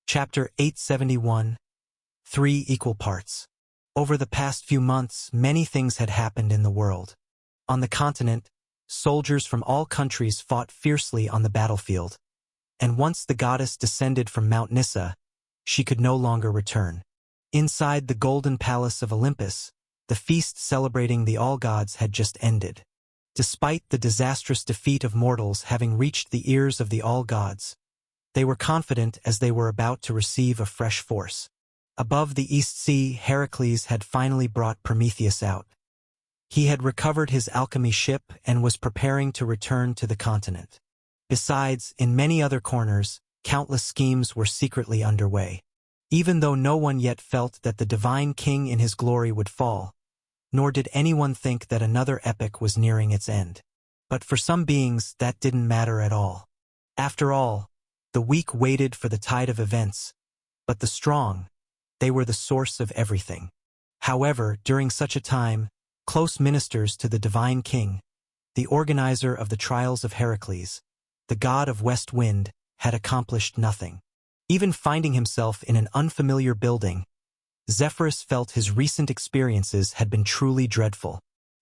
Chapter 871. 3 Equal Parts. Over the past few months, many things had happened in the world. On the continent, soldiers from all countries fought fiercely on the battlefield. And once the goddess descended from Mount Nyssa, she could no longer return. Inside the golden palace of Olympus, the feast celebrating the all-gods had just ended. Despite the disastrous defeat of mortals having reached the ears of the all-gods, they were confident as they were about to receive a fresh force. Above the East Sea, Heracles had finally brought Prometheus out. He had recovered his alchemy ship and was preparing to return to the continent. Besides, in many other corners, countless schemes were secretly underway. Even though no one yet felt that the divine king in his glory would fall, nor did anyone think that another epic was nearing its end. But for some beings, that didn't matter at all. After all, the weak waited for the tide of events, but the strong, they were the source of everything. However, during such a time, close ministers to the divine king, the organizer of the trials of Heracles, the god of west wind, had accomplished nothing. Even finding himself in an unfamiliar building, Zephyrus felt his recent experiences had been truly dreadful.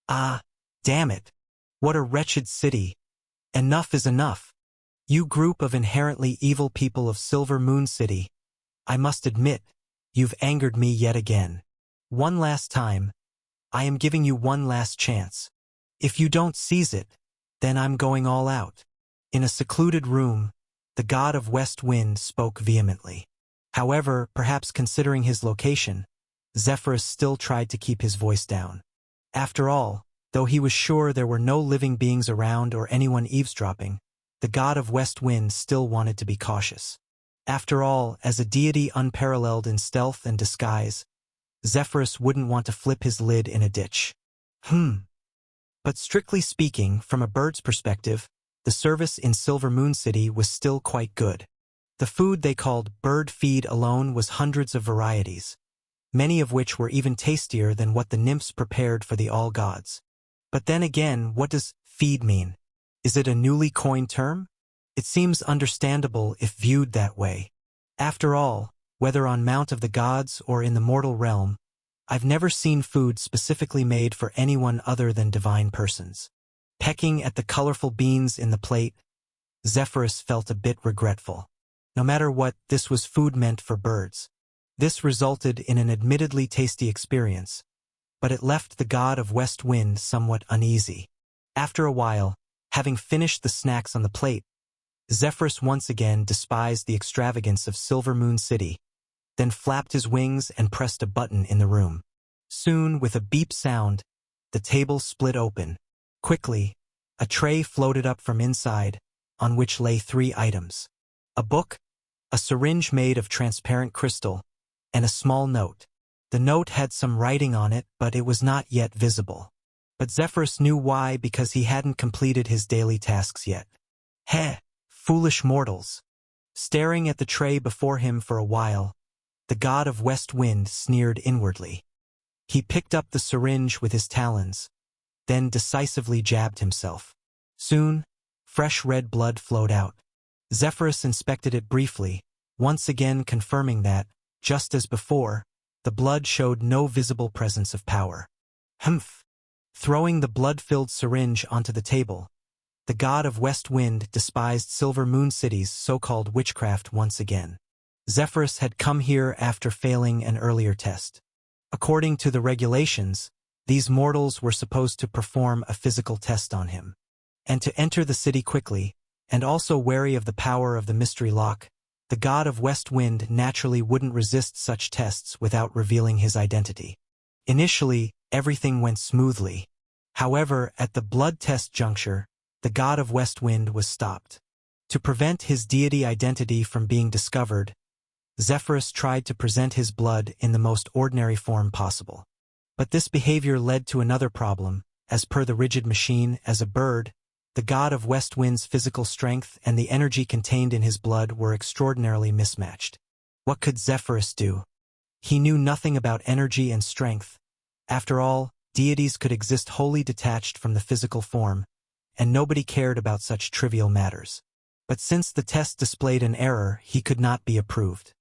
Ah, damn it! What a wretched city! Enough is enough. You group of inherently evil people of Silver Moon City, I must admit, you've angered me yet again. One last time, I am giving you one last chance. If you don't seize it, then I'm going all out. In a secluded room, the god of West Wind spoke vehemently. However, perhaps considering his location, Zephyrus still tried to keep his voice down. After all, though he was sure there were no living beings around or anyone eavesdropping, the god of West Wind still wanted to be cautious. After all, as a deity unparalleled in stealth and disguise, Zephyrus wouldn't want to flip his lid in a ditch. But strictly speaking, from a bird's perspective, the service in Silver Moon City was still quite good. The food they called bird feed alone was hundreds of varieties, many of which were even tastier than what the nymphs prepared for the all-gods. But then again, what does feed mean? Is it a newly coined term? It seems understandable if viewed that way. After all, whether on Mount of the Gods or in the mortal realm, I've never seen food specifically made for anyone other than divine persons. Pecking at the colorful beans in the plate, Zephyrus felt a bit regretful. No matter what, this was food meant for birds. This resulted in an admittedly tasty experience, but it left the god of West Wind somewhat uneasy. After a while, having finished the snacks on the plate, Zephyrus once again despised the extravagance of Silver Moon City, then flapped his wings and pressed a button in the room. Soon, with a beep sound, the table split open. Quickly, a tray floated up from inside, on which lay 3 items: a book, a syringe made of transparent crystal, and a small note. The note had some writing on it, but it was not yet visible. But Zephyrus knew why, because he hadn't completed his daily tasks yet. Heh, foolish mortals. Staring at the tray before him for a while, the god of West Wind sneered inwardly. He picked up the syringe with his talons, then decisively jabbed himself. Soon, fresh red blood flowed out. Zephyrus inspected it briefly, once again confirming that, just as before, the blood showed no visible presence of power. Humph! Throwing the blood-filled syringe onto the table, the god of West Wind despised Silver Moon City's so-called witchcraft once again. Zephyrus had come here after failing an earlier test. According to the regulations, these mortals were supposed to perform a physical test on him, and to enter the city quickly, and also wary of the power of the mystery lock, the god of West Wind naturally wouldn't resist such tests without revealing his identity. Initially, everything went smoothly. However, at the blood test juncture, the god of West Wind was stopped. To prevent his deity identity from being discovered, Zephyrus tried to present his blood in the most ordinary form possible. But this behavior led to another problem. As per the rigid machine, as a bird, the god of West Wind's physical strength and the energy contained in his blood were extraordinarily mismatched. What could Zephyrus do? He knew nothing about energy and strength. After all, deities could exist wholly detached from the physical form, and nobody cared about such trivial matters. But since the test displayed an error, he could not be approved.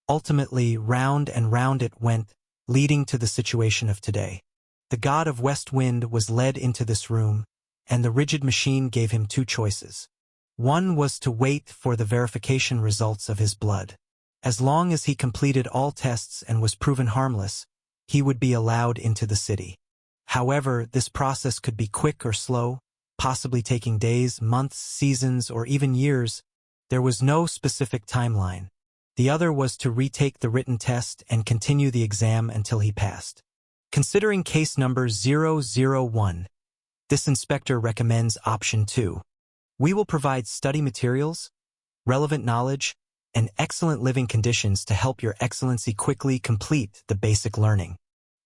Ultimately, round and round it went, leading to the situation of today. The god of West Wind was led into this room, and the rigid machine gave him two choices. One was to wait for the verification results of his blood. As long as he completed all tests and was proven harmless, he would be allowed into the city. However, this process could be quick or slow, possibly taking days, months, seasons, or even years. There was no specific timeline. The other was to retake the written test and continue the exam until he passed. Considering case number 001, this inspector recommends option 2. We will provide study materials, relevant knowledge, and excellent living conditions to help your excellency quickly complete the basic learning.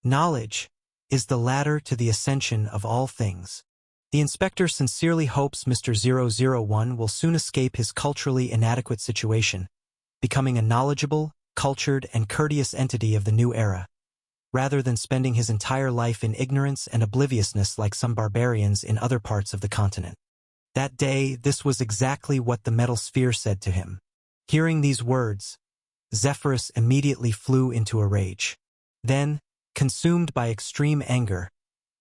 Knowledge is the ladder to the ascension of all things. The inspector sincerely hopes Mr. 001 will soon escape his culturally inadequate situation, becoming a knowledgeable, cultured, and courteous entity of the new era, rather than spending his entire life in ignorance and obliviousness like some barbarians in other parts of the continent. That day, this was exactly what the metal sphere said to him. Hearing these words, Zephyrus immediately flew into a rage. Then, consumed by extreme anger,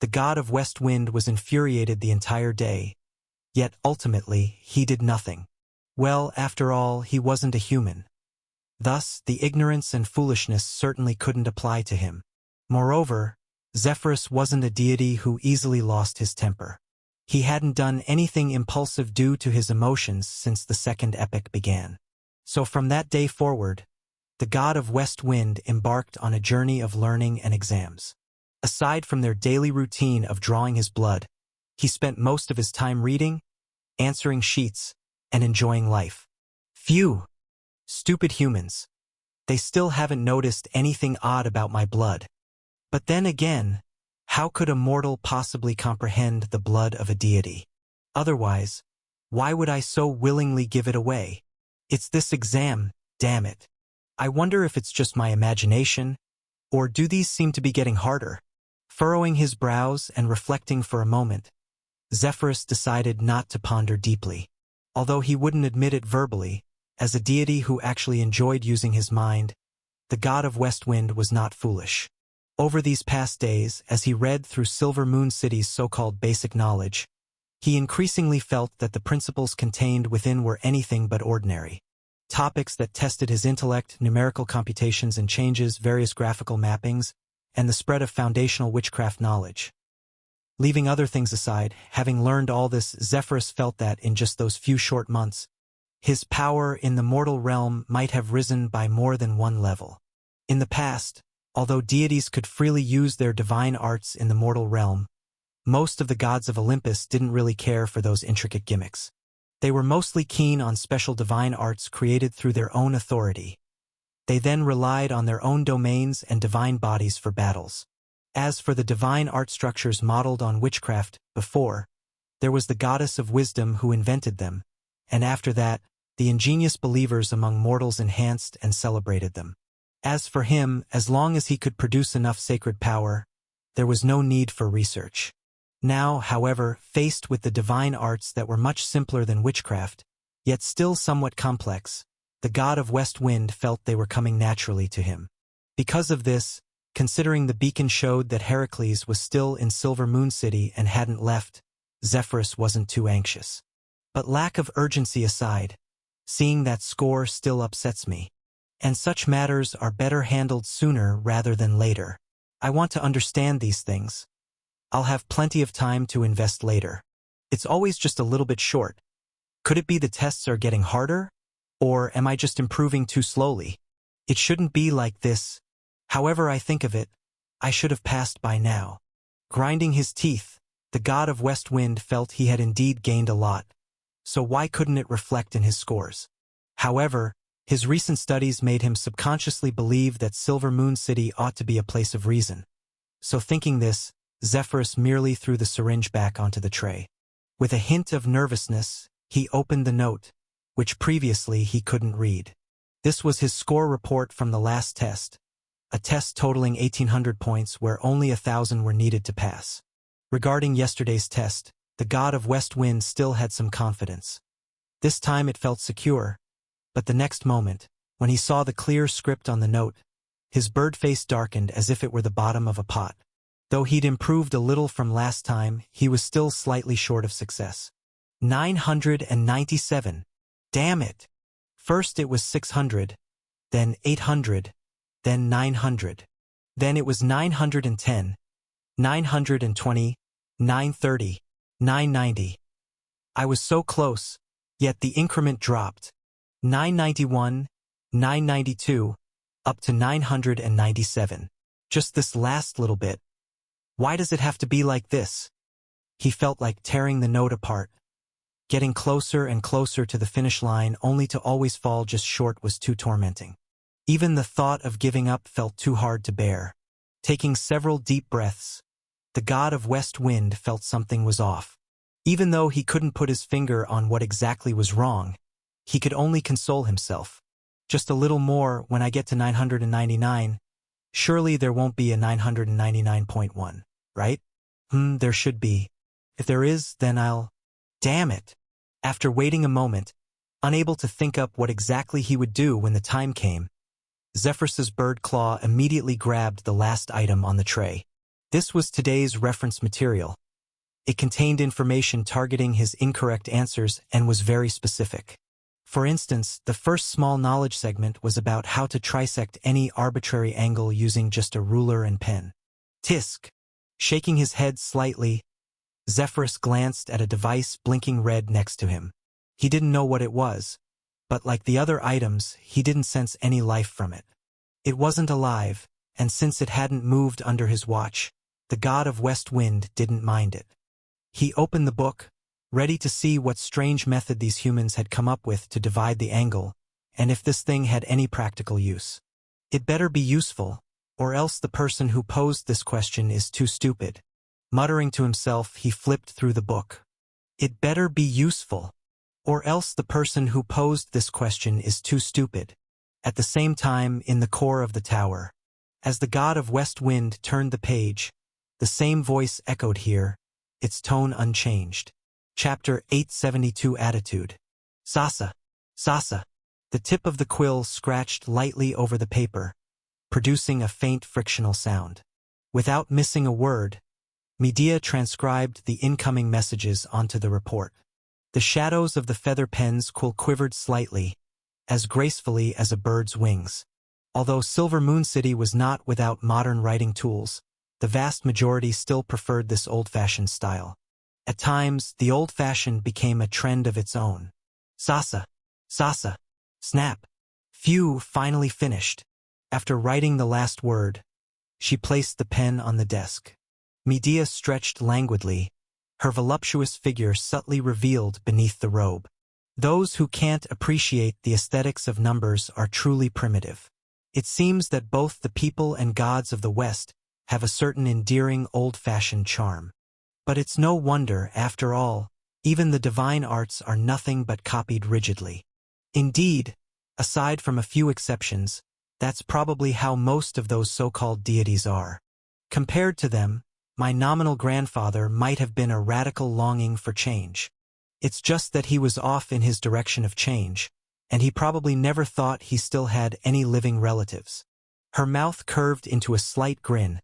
the god of West Wind was infuriated the entire day, yet ultimately he did nothing. Well, after all, he wasn't a human. Thus, the ignorance and foolishness certainly couldn't apply to him. Moreover, Zephyrus wasn't a deity who easily lost his temper. He hadn't done anything impulsive due to his emotions since the second epoch began. So from that day forward, the god of West Wind embarked on a journey of learning and exams. Aside from their daily routine of drawing his blood, he spent most of his time reading, answering sheets, and enjoying life. Phew! Stupid humans. They still haven't noticed anything odd about my blood. But then again, how could a mortal possibly comprehend the blood of a deity? Otherwise, why would I so willingly give it away? It's this exam, damn it. I wonder if it's just my imagination, or do these seem to be getting harder? Furrowing his brows and reflecting for a moment, Zephyrus decided not to ponder deeply. Although he wouldn't admit it verbally, as a deity who actually enjoyed using his mind, the god of West Wind was not foolish. Over these past days, as he read through Silver Moon City's so-called basic knowledge, he increasingly felt that the principles contained within were anything but ordinary. Topics that tested his intellect, numerical computations and changes, various graphical mappings, and the spread of foundational witchcraft knowledge. Leaving other things aside, having learned all this, Zephyrus felt that in just those few short months, his power in the mortal realm might have risen by more than one level. In the past, although deities could freely use their divine arts in the mortal realm, most of the gods of Olympus didn't really care for those intricate gimmicks. They were mostly keen on special divine arts created through their own authority. They then relied on their own domains and divine bodies for battles. As for the divine art structures modeled on witchcraft, before, there was the goddess of wisdom who invented them, and after that, the ingenious believers among mortals enhanced and celebrated them. As for him, as long as he could produce enough sacred power, there was no need for research. Now, however, faced with the divine arts that were much simpler than witchcraft, yet still somewhat complex, the god of West Wind felt they were coming naturally to him. Because of this, considering the beacon showed that Heracles was still in Silver Moon City and hadn't left, Zephyrus wasn't too anxious. But lack of urgency aside, seeing that score still upsets me. And such matters are better handled sooner rather than later. I want to understand these things. I'll have plenty of time to invest later. It's always just a little bit short. Could it be the tests are getting harder? Or am I just improving too slowly? It shouldn't be like this. However I think of it, I should have passed by now. Grinding his teeth, the god of West Wind felt he had indeed gained a lot. So why couldn't it reflect in his scores? However, his recent studies made him subconsciously believe that Silver Moon City ought to be a place of reason. So thinking this, Zephyrus merely threw the syringe back onto the tray. With a hint of nervousness, he opened the note, which previously he couldn't read. This was his score report from the last test, a test totaling 1,800 points where only 1,000 were needed to pass. Regarding yesterday's test, the god of West Wind still had some confidence. This time it felt secure, but the next moment, When he saw the clear script on the note, his bird face darkened as if it were the bottom of a pot. Though he'd improved a little from last time, he was still slightly short of success. 997. Damn it! First it was 600, then 800, then 900. Then it was 910, 920, 930, 990. I was so close, yet the increment dropped. 991, 992, up to 997. Just this last little bit. Why does it have to be like this? He felt like tearing the note apart. Getting closer and closer to the finish line only to always fall just short was too tormenting. Even the thought of giving up felt too hard to bear. Taking several deep breaths, the god of West Wind felt something was off. Even though he couldn't put his finger on what exactly was wrong, he could only console himself. Just a little more when I get to 999. Surely there won't be a 999.1, right? There should be. If there is, then I'll... Damn it! After waiting a moment, unable to think up what exactly he would do when the time came, Zephyrus's bird claw immediately grabbed the last item on the tray. This was today's reference material. It contained information targeting his incorrect answers and was very specific. For instance, the first small knowledge segment was about how to trisect any arbitrary angle using just a ruler and pen. Tisk! Shaking his head slightly, Zephyrus glanced at a device blinking red next to him. He didn't know what it was, but like the other items, he didn't sense any life from it. It wasn't alive, and since it hadn't moved under his watch, the god of West Wind didn't mind it. He opened the book, ready to see what strange method these humans had come up with to divide the angle, and if this thing had any practical use. It better be useful, or else the person who posed this question is too stupid. Muttering to himself, he flipped through the book. It better be useful, or else the person who posed this question is too stupid. At the same time, in the core of the tower, as the god of West Wind turned the page, the same voice echoed here, its tone unchanged. Chapter 872 Attitude. Sasa. Sasa. The tip of the quill scratched lightly over the paper, producing a faint frictional sound. Without missing a word, Medea transcribed the incoming messages onto the report. The shadows of the feather pen's quill quivered slightly, as gracefully as a bird's wings. Although Silver Moon City was not without modern writing tools, the vast majority still preferred this old-fashioned style. At times, the old-fashioned became a trend of its own. Sasa. Sasa. Snap. Phew, finally finished. After writing the last word, she placed the pen on the desk. Medea stretched languidly, her voluptuous figure subtly revealed beneath the robe. Those who can't appreciate the aesthetics of numbers are truly primitive. It seems that both the people and gods of the West have a certain endearing old-fashioned charm. But it's no wonder, after all, even the divine arts are nothing but copied rigidly. Indeed, aside from a few exceptions, that's probably how most of those so-called deities are. Compared to them, my nominal grandfather might have been a radical longing for change. It's just that he was off in his direction of change, and he probably never thought he still had any living relatives. Her mouth curved into a slight grin,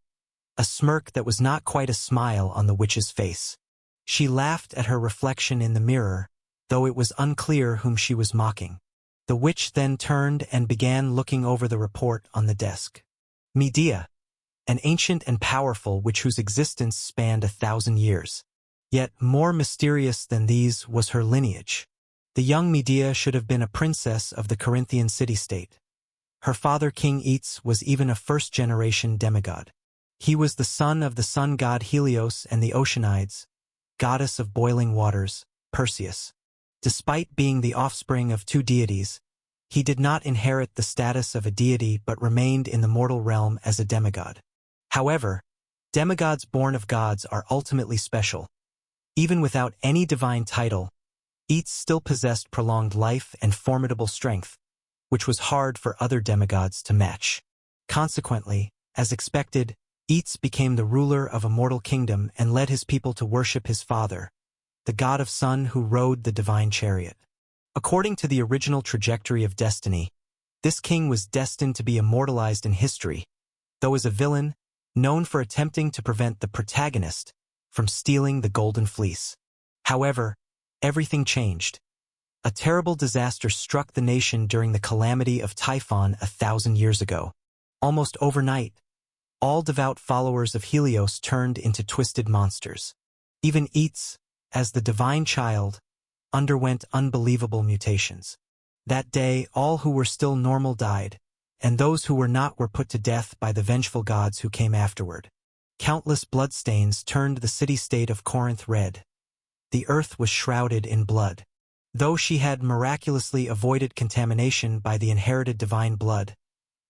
a smirk that was not quite a smile on the witch's face. She laughed at her reflection in the mirror, though it was unclear whom she was mocking. The witch then turned and began looking over the report on the desk. Medea, an ancient and powerful witch whose existence spanned 1,000 years. Yet more mysterious than these was her lineage. The young Medea should have been a princess of the Corinthian city-state. Her father King Eets was even a first-generation demigod. He was the son of the sun god Helios and the Oceanides, goddess of boiling waters, Perseus. Despite being the offspring of two deities, he did not inherit the status of a deity but remained in the mortal realm as a demigod. However, demigods born of gods are ultimately special. Even without any divine title, Eets still possessed prolonged life and formidable strength, which was hard for other demigods to match. Consequently, as expected, Eets became the ruler of a mortal kingdom and led his people to worship his father, the god of sun who rode the divine chariot. According to the original trajectory of destiny, This king was destined to be immortalized in history, though as a villain, known for attempting to prevent the protagonist from stealing the Golden Fleece. However, everything changed. A terrible disaster struck the nation during the calamity of Typhon 1,000 years ago. Almost overnight, all devout followers of Helios turned into twisted monsters. Even Eats, as the divine child, underwent unbelievable mutations. That day, all who were still normal died, and those who were not were put to death by the vengeful gods who came afterward. Countless bloodstains turned the city-state of Corinth red. The earth was shrouded in blood. Though she had miraculously avoided contamination by the inherited divine blood,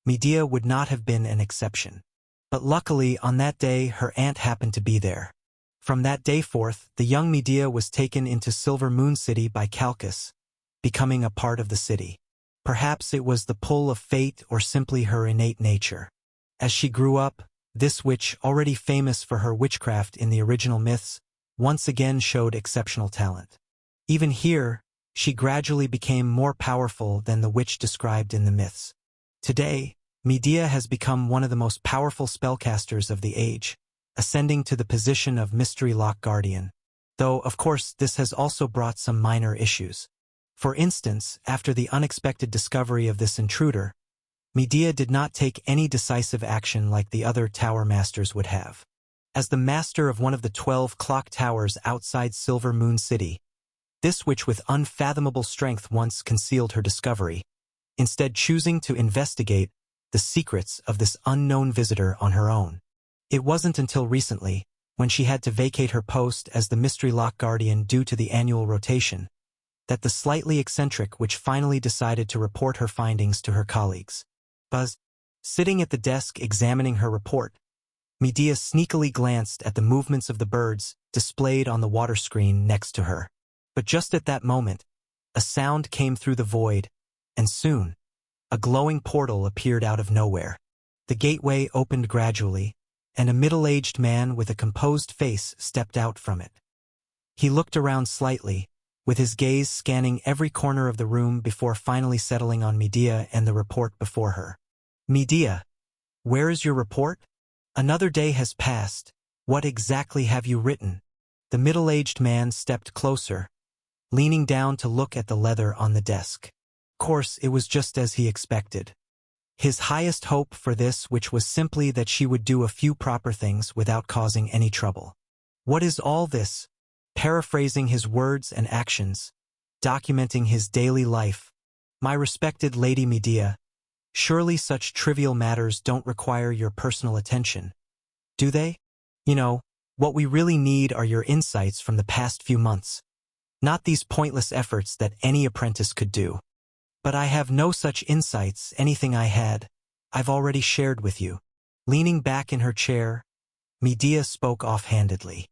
Medea would not have been an exception. But luckily, on that day, her aunt happened to be there. From that day forth, the young Medea was taken into Silver Moon City by Calchas, becoming a part of the city. Perhaps it was the pull of fate or simply her innate nature. As she grew up, this witch, already famous for her witchcraft in the original myths, once again showed exceptional talent. Even here, she gradually became more powerful than the witch described in the myths. Today, Medea has become one of the most powerful spellcasters of the age, ascending to the position of Mystery Lock Guardian. Though, of course, this has also brought some minor issues. For instance, after the unexpected discovery of this intruder, Medea did not take any decisive action like the other tower masters would have. As the master of one of the 12 clock towers outside Silver Moon City, this witch with unfathomable strength once concealed her discovery, instead choosing to investigate the secrets of this unknown visitor on her own. It wasn't until recently, when she had to vacate her post as the Mystery Lock Guardian due to the annual rotation, that the slightly eccentric witch finally decided to report her findings to her colleagues. Buzz, sitting at the desk examining her report, Medea sneakily glanced at the movements of the birds displayed on the water screen next to her. But just at that moment, a sound came through the void, and soon, a glowing portal appeared out of nowhere. The gateway opened gradually, and a middle-aged man with a composed face stepped out from it. He looked around slightly, with his gaze scanning every corner of the room before finally settling on Medea and the report before her. Medea, where is your report? Another day has passed. What exactly have you written? The middle-aged man stepped closer, leaning down to look at the leather on the desk. Of course, it was just as he expected. His highest hope for this, which was simply that she would do a few proper things without causing any trouble. What is all this? Paraphrasing his words and actions, documenting his daily life. My respected Lady Medea, surely such trivial matters don't require your personal attention, do they? You know, what we really need are your insights from the past few months. Not these pointless efforts that any apprentice could do. But I have no such insights. Anything I had, I've already shared with you. Leaning back in her chair, Medea spoke offhandedly.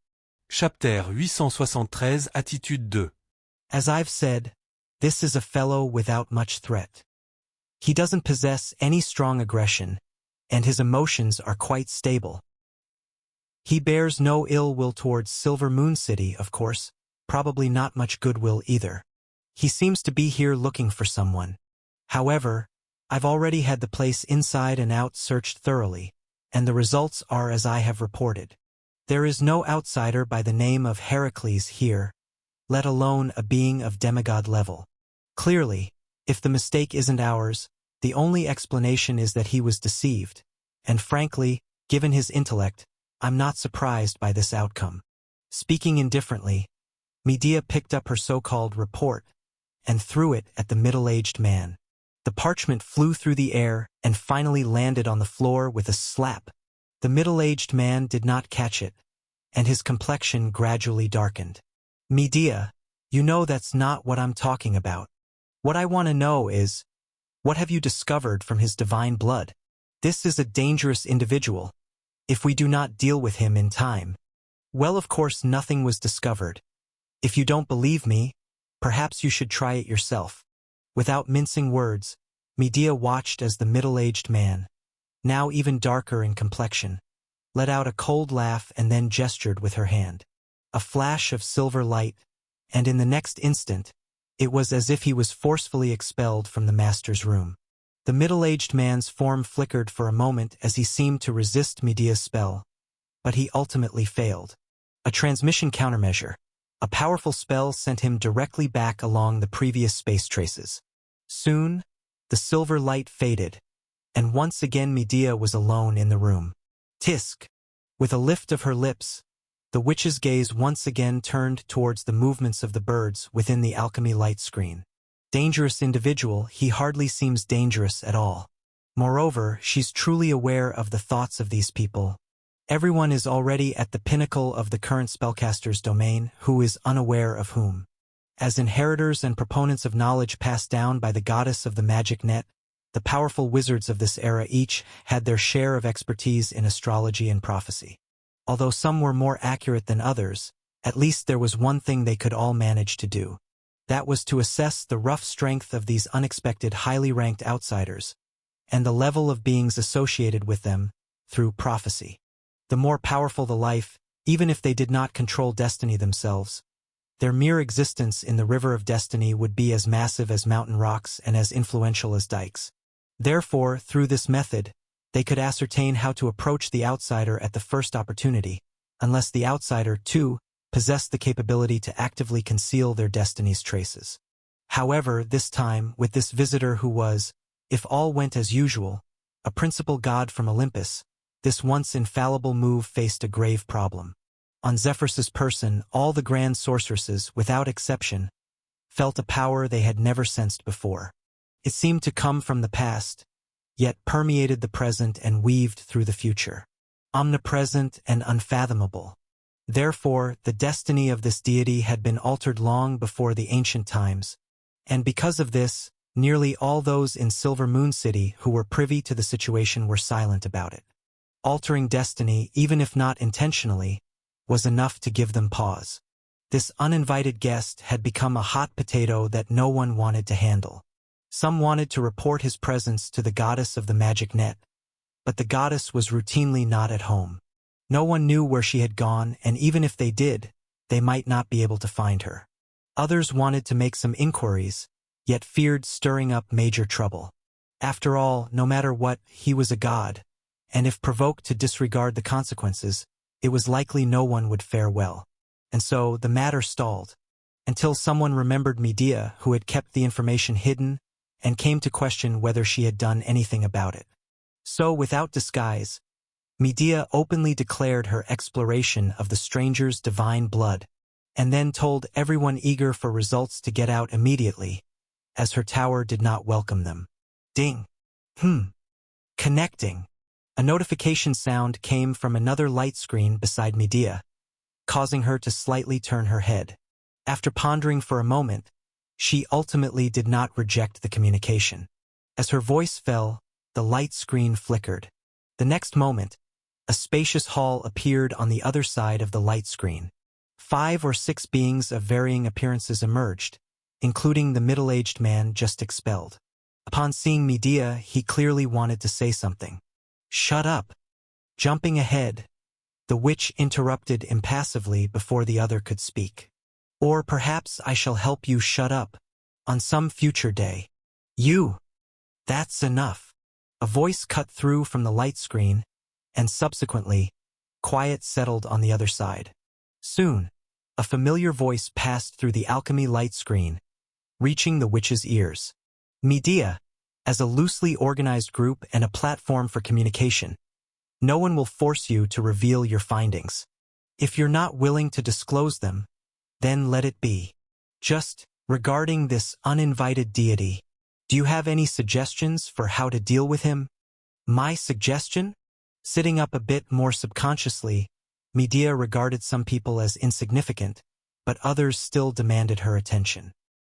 Chapter 873, Attitude 2. As I've said, this is a fellow without much threat. He doesn't possess any strong aggression, and his emotions are quite stable. He bears no ill will towards Silver Moon City, of course, probably not much goodwill either. He seems to be here looking for someone. However, I've already had the place inside and out searched thoroughly, and the results are as I have reported. There is no outsider by the name of Heracles here, let alone a being of demigod level. Clearly, if the mistake isn't ours, the only explanation is that he was deceived, and frankly, given his intellect, I'm not surprised by this outcome. Speaking indifferently, Medea picked up her so-called report and threw it at the middle-aged man. The parchment flew through the air and finally landed on the floor with a slap. The middle-aged man did not catch it, and his complexion gradually darkened. Medea, you know that's not what I'm talking about. What I want to know is, what have you discovered from his divine blood? This is a dangerous individual. If we do not deal with him in time. Well, of course, nothing was discovered. If you don't believe me, perhaps you should try it yourself. Without mincing words, Medea watched as the middle-aged man, now even darker in complexion, let out a cold laugh and then gestured with her hand. A flash of silver light, and in the next instant, it was as if he was forcefully expelled from the master's room. The middle-aged man's form flickered for a moment as he seemed to resist Medea's spell, but he ultimately failed. A transmission countermeasure. A powerful spell sent him directly back along the previous space traces. Soon, the silver light faded, and once again Medea was alone in the room. Tisk! With a lift of her lips, the witch's gaze once again turned towards the movements of the birds within the alchemy light screen. Dangerous individual, he hardly seems dangerous at all. Moreover, she's truly aware of the thoughts of these people. Everyone is already at the pinnacle of the current spellcaster's domain, who is unaware of whom. As inheritors and proponents of knowledge passed down by the goddess of the magic net, the powerful wizards of this era each had their share of expertise in astrology and prophecy. Although some were more accurate than others, at least there was one thing they could all manage to do. That was to assess the rough strength of these unexpected highly ranked outsiders, and the level of beings associated with them, through prophecy. The more powerful the life, even if they did not control destiny themselves, their mere existence in the river of destiny would be as massive as mountain rocks and as influential as dikes. Therefore, through this method, they could ascertain how to approach the outsider at the first opportunity, unless the outsider, too, possessed the capability to actively conceal their destiny's traces. However, this time, with this visitor who was, if all went as usual, a principal god from Olympus, this once infallible move faced a grave problem. On Zephyrus's person, all the grand sorceresses, without exception, felt a power they had never sensed before. It seemed to come from the past, yet permeated the present and weaved through the future. Omnipresent and unfathomable. Therefore, the destiny of this deity had been altered long before the ancient times, and because of this, nearly all those in Silver Moon City who were privy to the situation were silent about it. Altering destiny, even if not intentionally, was enough to give them pause. This uninvited guest had become a hot potato that no one wanted to handle. Some wanted to report his presence to the goddess of the magic net, but the goddess was routinely not at home. No one knew where she had gone, and even if they did, they might not be able to find her. Others wanted to make some inquiries, yet feared stirring up major trouble. After all, no matter what, he was a god, and if provoked to disregard the consequences, it was likely no one would fare well. And so, the matter stalled, until someone remembered Medea, who had kept the information hidden, and came to question whether she had done anything about it. So, without disguise, Medea openly declared her exploration of the stranger's divine blood, and then told everyone eager for results to get out immediately, as her tower did not welcome them. Ding! Connecting. A notification sound came from another light screen beside Medea, causing her to slightly turn her head. After pondering for a moment, she ultimately did not reject the communication. As her voice fell, the light screen flickered. The next moment, a spacious hall appeared on the other side of the light screen. 5 or 6 beings of varying appearances emerged, including the middle-aged man just expelled. Upon seeing Medea, he clearly wanted to say something. "Shut up." Jumping ahead, the witch interrupted impassively before the other could speak. "Or perhaps I shall help you shut up, on some future day. You! That's enough." A voice cut through from the light screen, and subsequently, quiet settled on the other side. Soon, a familiar voice passed through the alchemy light screen, reaching the witch's ears. Medea, as a loosely organized group and a platform for communication. No one will force you to reveal your findings. If you're not willing to disclose them, then let it be. Just, regarding this uninvited deity, do you have any suggestions for how to deal with him? My suggestion? Sitting up a bit more subconsciously, Medea regarded some people as insignificant, but others still demanded her attention.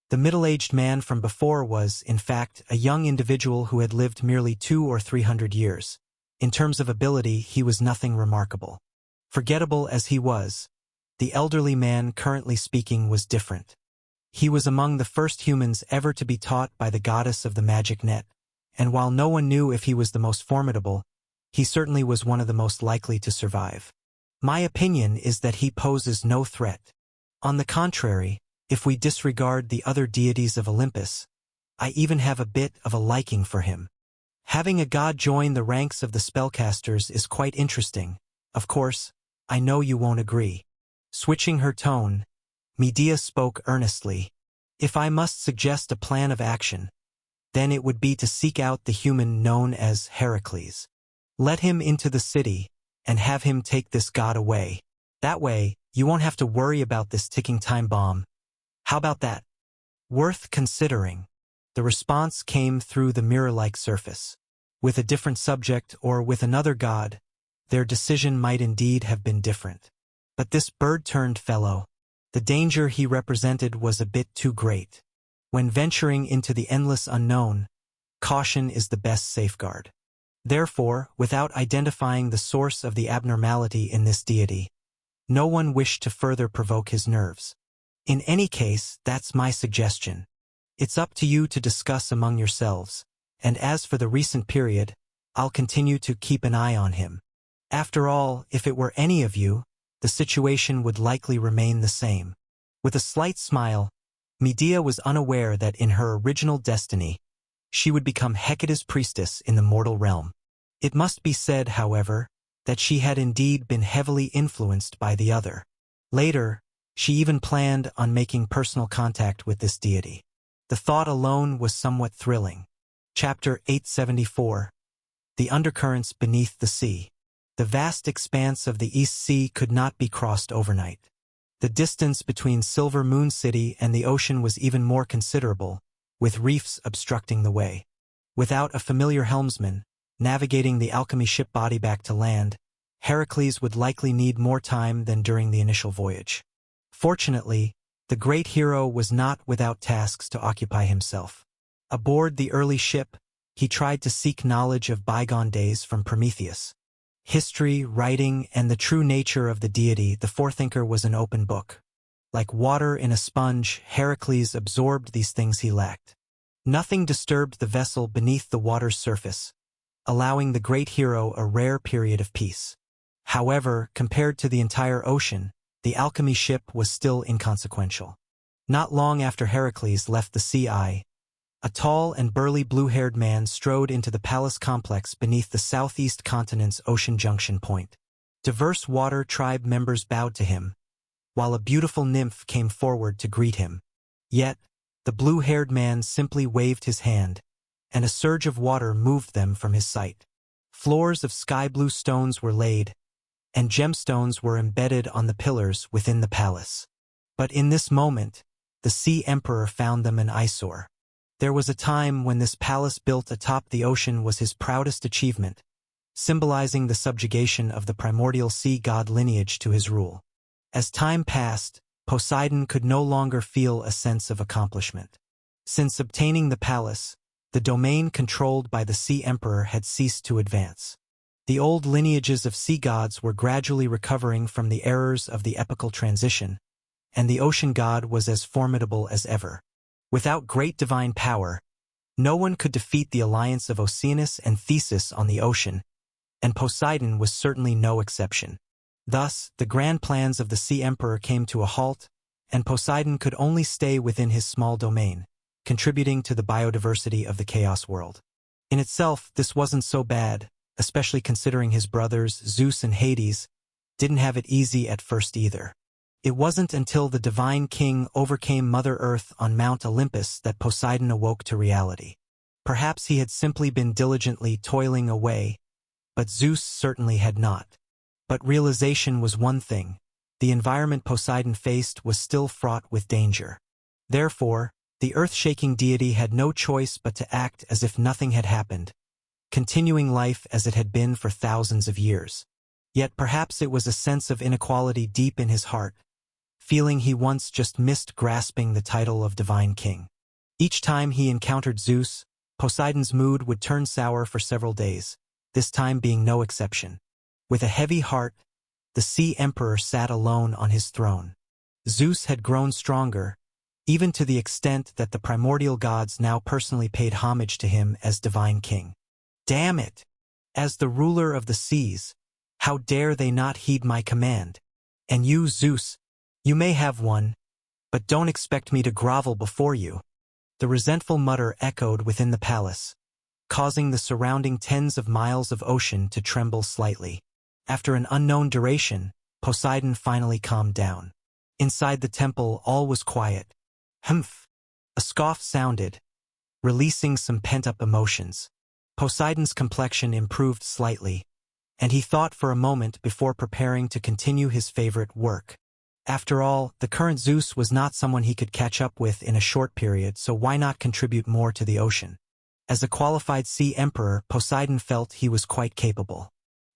The middle-aged man from before was, in fact, a young individual who had lived merely 200 or 300 years. In terms of ability, he was nothing remarkable. Forgettable as he was, the elderly man currently speaking was different. He was among the first humans ever to be taught by the goddess of the magic net, and while no one knew if he was the most formidable, he certainly was one of the most likely to survive. My opinion is that he poses no threat. On the contrary, if we disregard the other deities of Olympus, I even have a bit of a liking for him. Having a god join the ranks of the spellcasters is quite interesting. Of course, I know you won't agree. Switching her tone, Medea spoke earnestly. If I must suggest a plan of action, then it would be to seek out the human known as Heracles. Let him into the city, and have him take this god away. That way, you won't have to worry about this ticking time bomb. How about that? Worth considering. The response came through the mirror-like surface. With a different subject or with another god, their decision might indeed have been different. But this bird-turned fellow, the danger he represented was a bit too great. When venturing into the endless unknown, caution is the best safeguard. Therefore, without identifying the source of the abnormality in this deity, no one wished to further provoke his nerves. In any case, that's my suggestion. It's up to you to discuss among yourselves, and as for the recent period, I'll continue to keep an eye on him. After all, if it were any of you, the situation would likely remain the same. With a slight smile, Medea was unaware that in her original destiny, she would become Hecate's priestess in the mortal realm. It must be said, however, that she had indeed been heavily influenced by the other. Later, she even planned on making personal contact with this deity. The thought alone was somewhat thrilling. Chapter 874. The Undercurrents Beneath the Sea. The vast expanse of the East Sea could not be crossed overnight. The distance between Silver Moon City and the ocean was even more considerable, with reefs obstructing the way. Without a familiar helmsman, navigating the alchemy ship body back to land, Heracles would likely need more time than during the initial voyage. Fortunately, the great hero was not without tasks to occupy himself. Aboard the early ship, he tried to seek knowledge of bygone days from Prometheus. History, writing, and the true nature of the deity, the forethinker, was an open book. Like water in a sponge, Heracles absorbed these things he lacked. Nothing disturbed the vessel beneath the water's surface, allowing the great hero a rare period of peace. However, compared to the entire ocean, the alchemy ship was still inconsequential. Not long after Heracles left the sea eye, a tall and burly blue-haired man strode into the palace complex beneath the southeast continent's ocean junction point. Diverse water tribe members bowed to him, while a beautiful nymph came forward to greet him. Yet, the blue-haired man simply waved his hand, and a surge of water moved them from his sight. Floors of sky-blue stones were laid, and gemstones were embedded on the pillars within the palace. But in this moment, the Sea Emperor found them an eyesore. There was a time when this palace built atop the ocean was his proudest achievement, symbolizing the subjugation of the primordial sea god lineage to his rule. As time passed, Poseidon could no longer feel a sense of accomplishment. Since obtaining the palace, the domain controlled by the Sea Emperor had ceased to advance. The old lineages of sea gods were gradually recovering from the errors of the epochal transition, and the ocean god was as formidable as ever. Without great divine power, no one could defeat the alliance of Oceanus and Theseus on the ocean, and Poseidon was certainly no exception. Thus, the grand plans of the Sea Emperor came to a halt, and Poseidon could only stay within his small domain, contributing to the biodiversity of the Chaos world. In itself, this wasn't so bad, especially considering his brothers, Zeus and Hades, didn't have it easy at first either. It wasn't until the Divine King overcame Mother Earth on Mount Olympus that Poseidon awoke to reality. Perhaps he had simply been diligently toiling away, but Zeus certainly had not. But realization was one thing. The environment Poseidon faced was still fraught with danger. Therefore, the earth-shaking deity had no choice but to act as if nothing had happened, continuing life as it had been for thousands of years. Yet perhaps it was a sense of inequality deep in his heart, feeling he once just missed grasping the title of Divine King. Each time he encountered Zeus, Poseidon's mood would turn sour for several days, this time being no exception. With a heavy heart, the Sea Emperor sat alone on his throne. Zeus had grown stronger, even to the extent that the primordial gods now personally paid homage to him as Divine King. Damn it! As the ruler of the seas, how dare they not heed my command? And you, Zeus, you may have one, but don't expect me to grovel before you. The resentful mutter echoed within the palace, causing the surrounding tens of miles of ocean to tremble slightly. After an unknown duration, Poseidon finally calmed down. Inside the temple, all was quiet. Humph! A scoff sounded, releasing some pent-up emotions. Poseidon's complexion improved slightly, and he thought for a moment before preparing to continue his favorite work. After all, the current Zeus was not someone he could catch up with in a short period, so why not contribute more to the ocean? As a qualified sea emperor, Poseidon felt he was quite capable.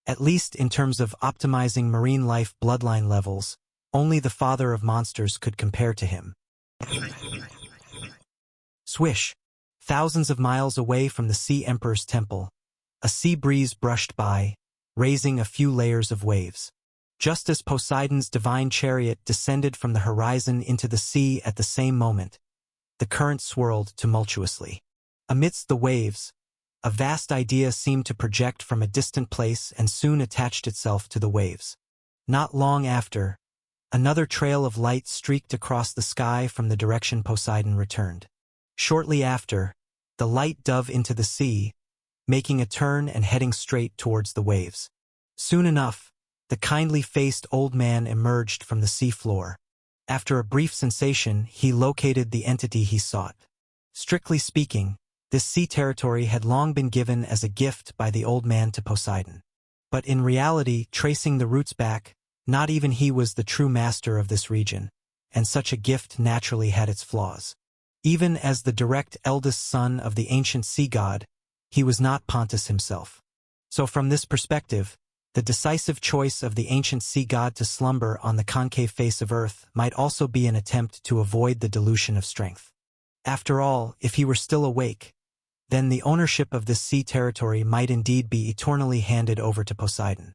At least in terms of optimizing marine life bloodline levels, only the father of monsters could compare to him. Swish! Thousands of miles away from the Sea Emperor's temple, a sea breeze brushed by, raising a few layers of waves. Just as Poseidon's divine chariot descended from the horizon into the sea at the same moment, the current swirled tumultuously. Amidst the waves, a vast idea seemed to project from a distant place and soon attached itself to the waves. Not long after, another trail of light streaked across the sky from the direction Poseidon returned. Shortly after, the light dove into the sea, making a turn and heading straight towards the waves. Soon enough, the kindly-faced old man emerged from the sea floor. After a brief sensation, he located the entity he sought. Strictly speaking, this sea territory had long been given as a gift by the old man to Poseidon. But in reality, tracing the roots back, not even he was the true master of this region, and such a gift naturally had its flaws. Even as the direct eldest son of the ancient sea god, he was not Pontus himself. So from this perspective, the decisive choice of the ancient sea god to slumber on the concave face of Earth might also be an attempt to avoid the dilution of strength. After all, if he were still awake, then the ownership of this sea territory might indeed be eternally handed over to Poseidon.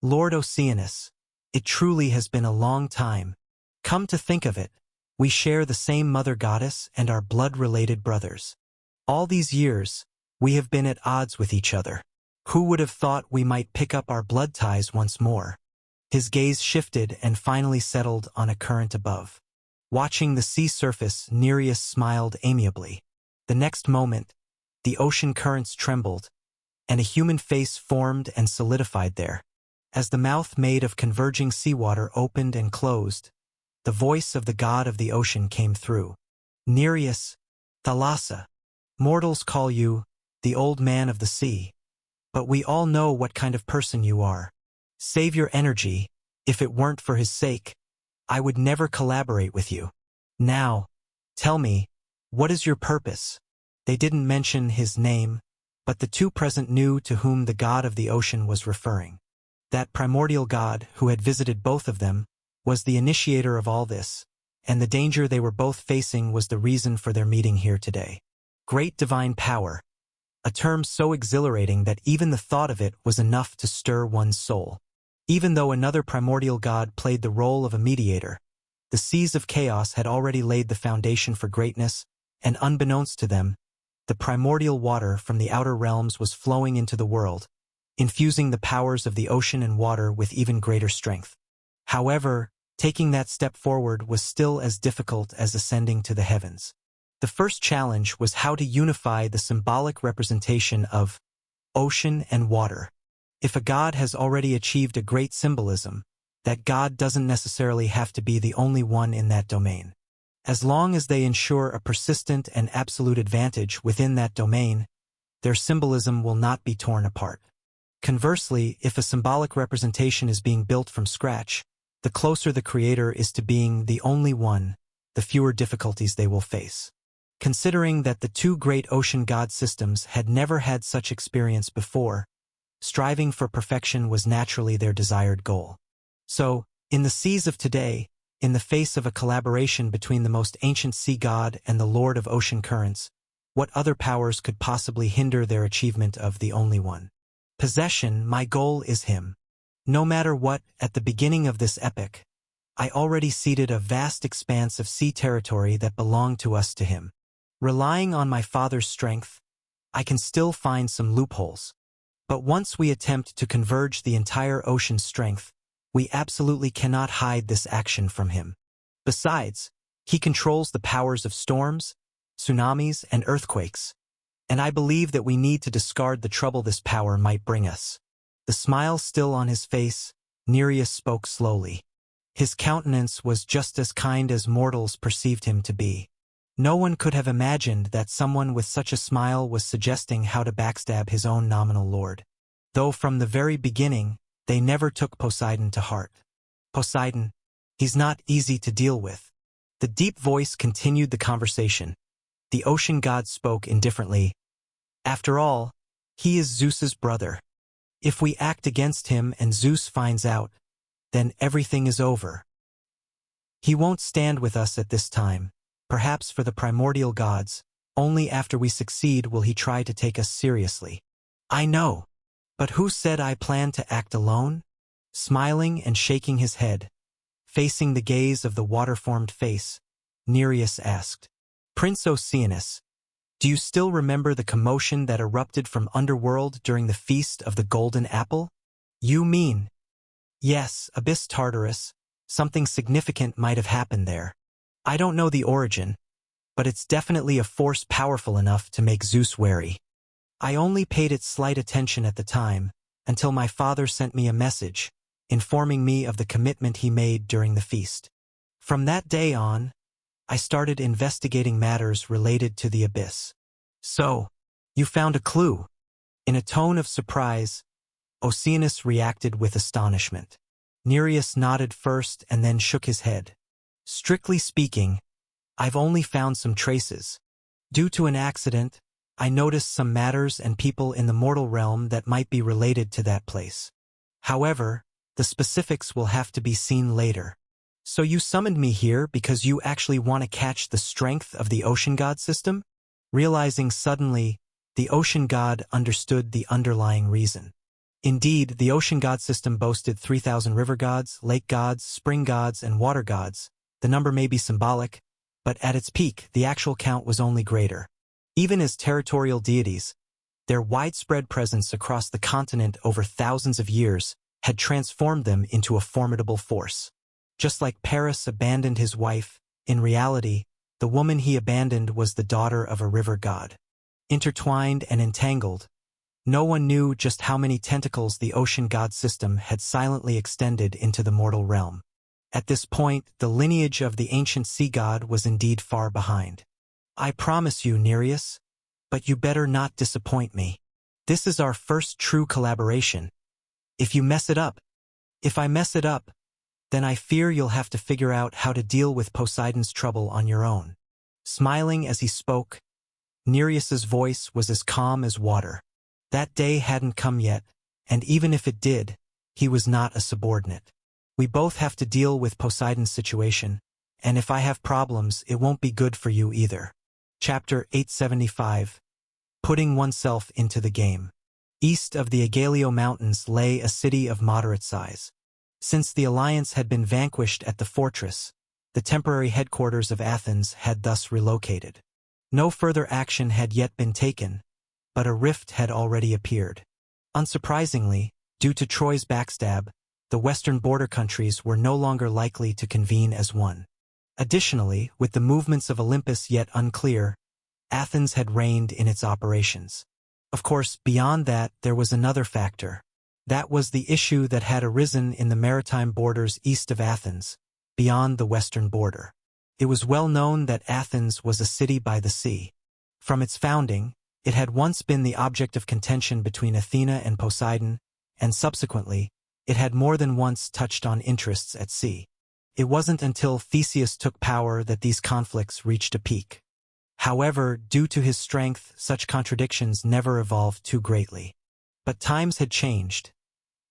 Lord Oceanus, it truly has been a long time. Come to think of it, we share the same mother goddess and are blood-related brothers. All these years, we have been at odds with each other. Who would have thought we might pick up our blood ties once more? His gaze shifted and finally settled on a current above. Watching the sea surface, Nereus smiled amiably. The next moment, the ocean currents trembled, and a human face formed and solidified there. As the mouth made of converging seawater opened and closed, the voice of the god of the ocean came through. Nereus, Thalassa, mortals call you the old man of the sea. But we all know what kind of person you are. Save your energy. If it weren't for his sake, I would never collaborate with you. Now, tell me, what is your purpose? They didn't mention his name, but the two present knew to whom the god of the ocean was referring. That primordial god, who had visited both of them, was the initiator of all this, and the danger they were both facing was the reason for their meeting here today. Great divine power. A term so exhilarating that even the thought of it was enough to stir one's soul. Even though another primordial god played the role of a mediator, the seas of chaos had already laid the foundation for greatness, and unbeknownst to them, the primordial water from the outer realms was flowing into the world, infusing the powers of the ocean and water with even greater strength. However, taking that step forward was still as difficult as ascending to the heavens. The first challenge was how to unify the symbolic representation of ocean and water. If a god has already achieved a great symbolism, that god doesn't necessarily have to be the only one in that domain. As long as they ensure a persistent and absolute advantage within that domain, their symbolism will not be torn apart. Conversely, if a symbolic representation is being built from scratch, the closer the creator is to being the only one, the fewer difficulties they will face. Considering that the two great ocean god systems had never had such experience before, striving for perfection was naturally their desired goal. So, in the seas of today, in the face of a collaboration between the most ancient sea god and the lord of ocean currents, what other powers could possibly hinder their achievement of the only one? Possession, my goal is him. No matter what, at the beginning of this epic, I already ceded a vast expanse of sea territory that belonged to us to him. Relying on my father's strength, I can still find some loopholes. But once we attempt to converge the entire ocean's strength, we absolutely cannot hide this action from him. Besides, he controls the powers of storms, tsunamis, and earthquakes. and I believe that we need to discard the trouble this power might bring us. The smile still on his face, Nereus spoke slowly. His countenance was just as kind as mortals perceived him to be. No one could have imagined that someone with such a smile was suggesting how to backstab his own nominal lord. Though from the very beginning, they never took Poseidon to heart. Poseidon, he's not easy to deal with. The deep voice continued the conversation. The ocean god spoke indifferently. After all, he is Zeus's brother. If we act against him and Zeus finds out, then everything is over. He won't stand with us at this time. Perhaps for the primordial gods, only after we succeed will he try to take us seriously. I know. But who said I plan to act alone? Smiling and shaking his head, facing the gaze of the water-formed face, Nereus asked, Prince Oceanus, do you still remember the commotion that erupted from underworld during the Feast of the Golden Apple? You mean? Yes, Abyss Tartarus. Something significant might have happened there. I don't know the origin, but it's definitely a force powerful enough to make Zeus wary. I only paid it slight attention at the time, until my father sent me a message, informing me of the commitment he made during the feast. From that day on, I started investigating matters related to the abyss. So, you found a clue? In a tone of surprise, Oceanus reacted with astonishment. Nereus nodded first and then shook his head. Strictly speaking, I've only found some traces. Due to an accident, I noticed some matters and people in the mortal realm that might be related to that place. However, the specifics will have to be seen later. So you summoned me here because you actually want to catch the strength of the ocean god system? Realizing suddenly, the ocean god understood the underlying reason. Indeed, the ocean god system boasted 3,000 river gods, lake gods, spring gods, and water gods. The number may be symbolic, but at its peak, the actual count was only greater. Even as territorial deities, their widespread presence across the continent over thousands of years had transformed them into a formidable force. Just like Paris abandoned his wife, in reality, the woman he abandoned was the daughter of a river god. Intertwined and entangled, no one knew just how many tentacles the ocean god system had silently extended into the mortal realm. At this point, the lineage of the ancient sea god was indeed far behind. I promise you, Nereus, but you better not disappoint me. This is our first true collaboration. If I mess it up, then I fear you'll have to figure out how to deal with Poseidon's trouble on your own. Smiling as he spoke, Nereus's voice was as calm as water. That day hadn't come yet, and even if it did, he was not a subordinate. We both have to deal with Poseidon's situation, and if I have problems, it won't be good for you either. Chapter 875. Putting oneself into the game. East of the Aigaleo Mountains lay a city of moderate size. Since the alliance had been vanquished at the fortress, the temporary headquarters of Athens had thus relocated. No further action had yet been taken, but a rift had already appeared. Unsurprisingly, due to Troy's backstab, the western border countries were no longer likely to convene as one. Additionally, with the movements of Olympus yet unclear, Athens had reined in its operations. Of course, beyond that, there was another factor. That was the issue that had arisen in the maritime borders east of Athens, beyond the western border. It was well known that Athens was a city by the sea. From its founding, it had once been the object of contention between Athena and Poseidon, and subsequently, it had more than once touched on interests at sea. It wasn't until Theseus took power that these conflicts reached a peak. However, due to his strength, such contradictions never evolved too greatly. But times had changed.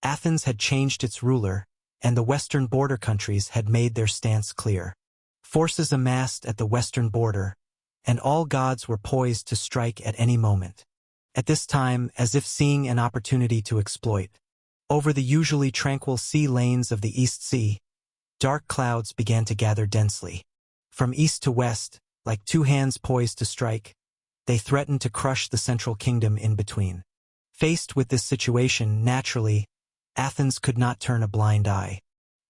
Athens had changed its ruler, and the western border countries had made their stance clear. Forces amassed at the western border, and all gods were poised to strike at any moment. At this time, as if seeing an opportunity to exploit, over the usually tranquil sea lanes of the East Sea, dark clouds began to gather densely. From east to west, like two hands poised to strike, they threatened to crush the central kingdom in between. Faced with this situation, naturally, Athens could not turn a blind eye.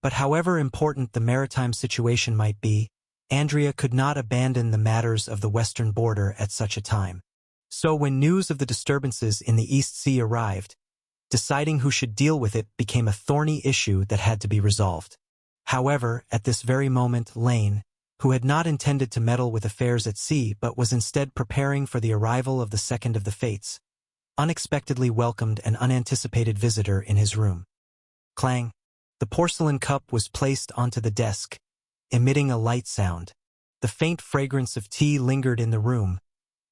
But however important the maritime situation might be, Andrea could not abandon the matters of the western border at such a time. So when news of the disturbances in the East Sea arrived, deciding who should deal with it became a thorny issue that had to be resolved. However, at this very moment, Lane, who had not intended to meddle with affairs at sea but was instead preparing for the arrival of the second of the fates, unexpectedly welcomed an unanticipated visitor in his room. Clang! The porcelain cup was placed onto the desk, emitting a light sound. The faint fragrance of tea lingered in the room,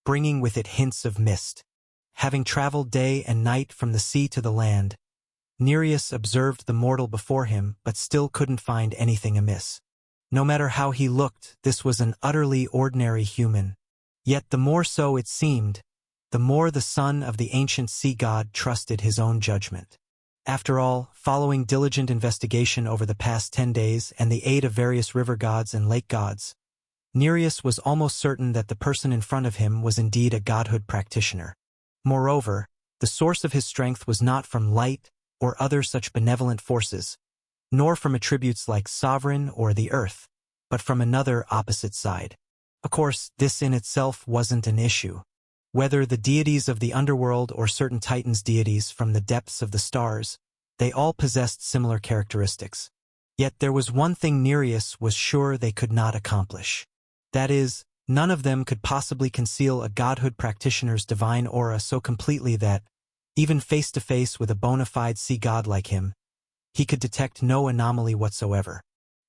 bringing with it hints of mist. Having traveled day and night from the sea to the land, Nereus observed the mortal before him but still couldn't find anything amiss. No matter how he looked, this was an utterly ordinary human. Yet the more so it seemed, the more the son of the ancient sea god trusted his own judgment. After all, following diligent investigation over the past 10 days and the aid of various river gods and lake gods, Nereus was almost certain that the person in front of him was indeed a godhood practitioner. Moreover, the source of his strength was not from light or other such benevolent forces, nor from attributes like sovereign or the earth, but from another opposite side. Of course, this in itself wasn't an issue. Whether the deities of the underworld or certain titans' deities from the depths of the stars, they all possessed similar characteristics. Yet there was one thing Nereus was sure they could not accomplish. That is, none of them could possibly conceal a godhood practitioner's divine aura so completely that, even face-to-face with a bona fide sea god like him, he could detect no anomaly whatsoever.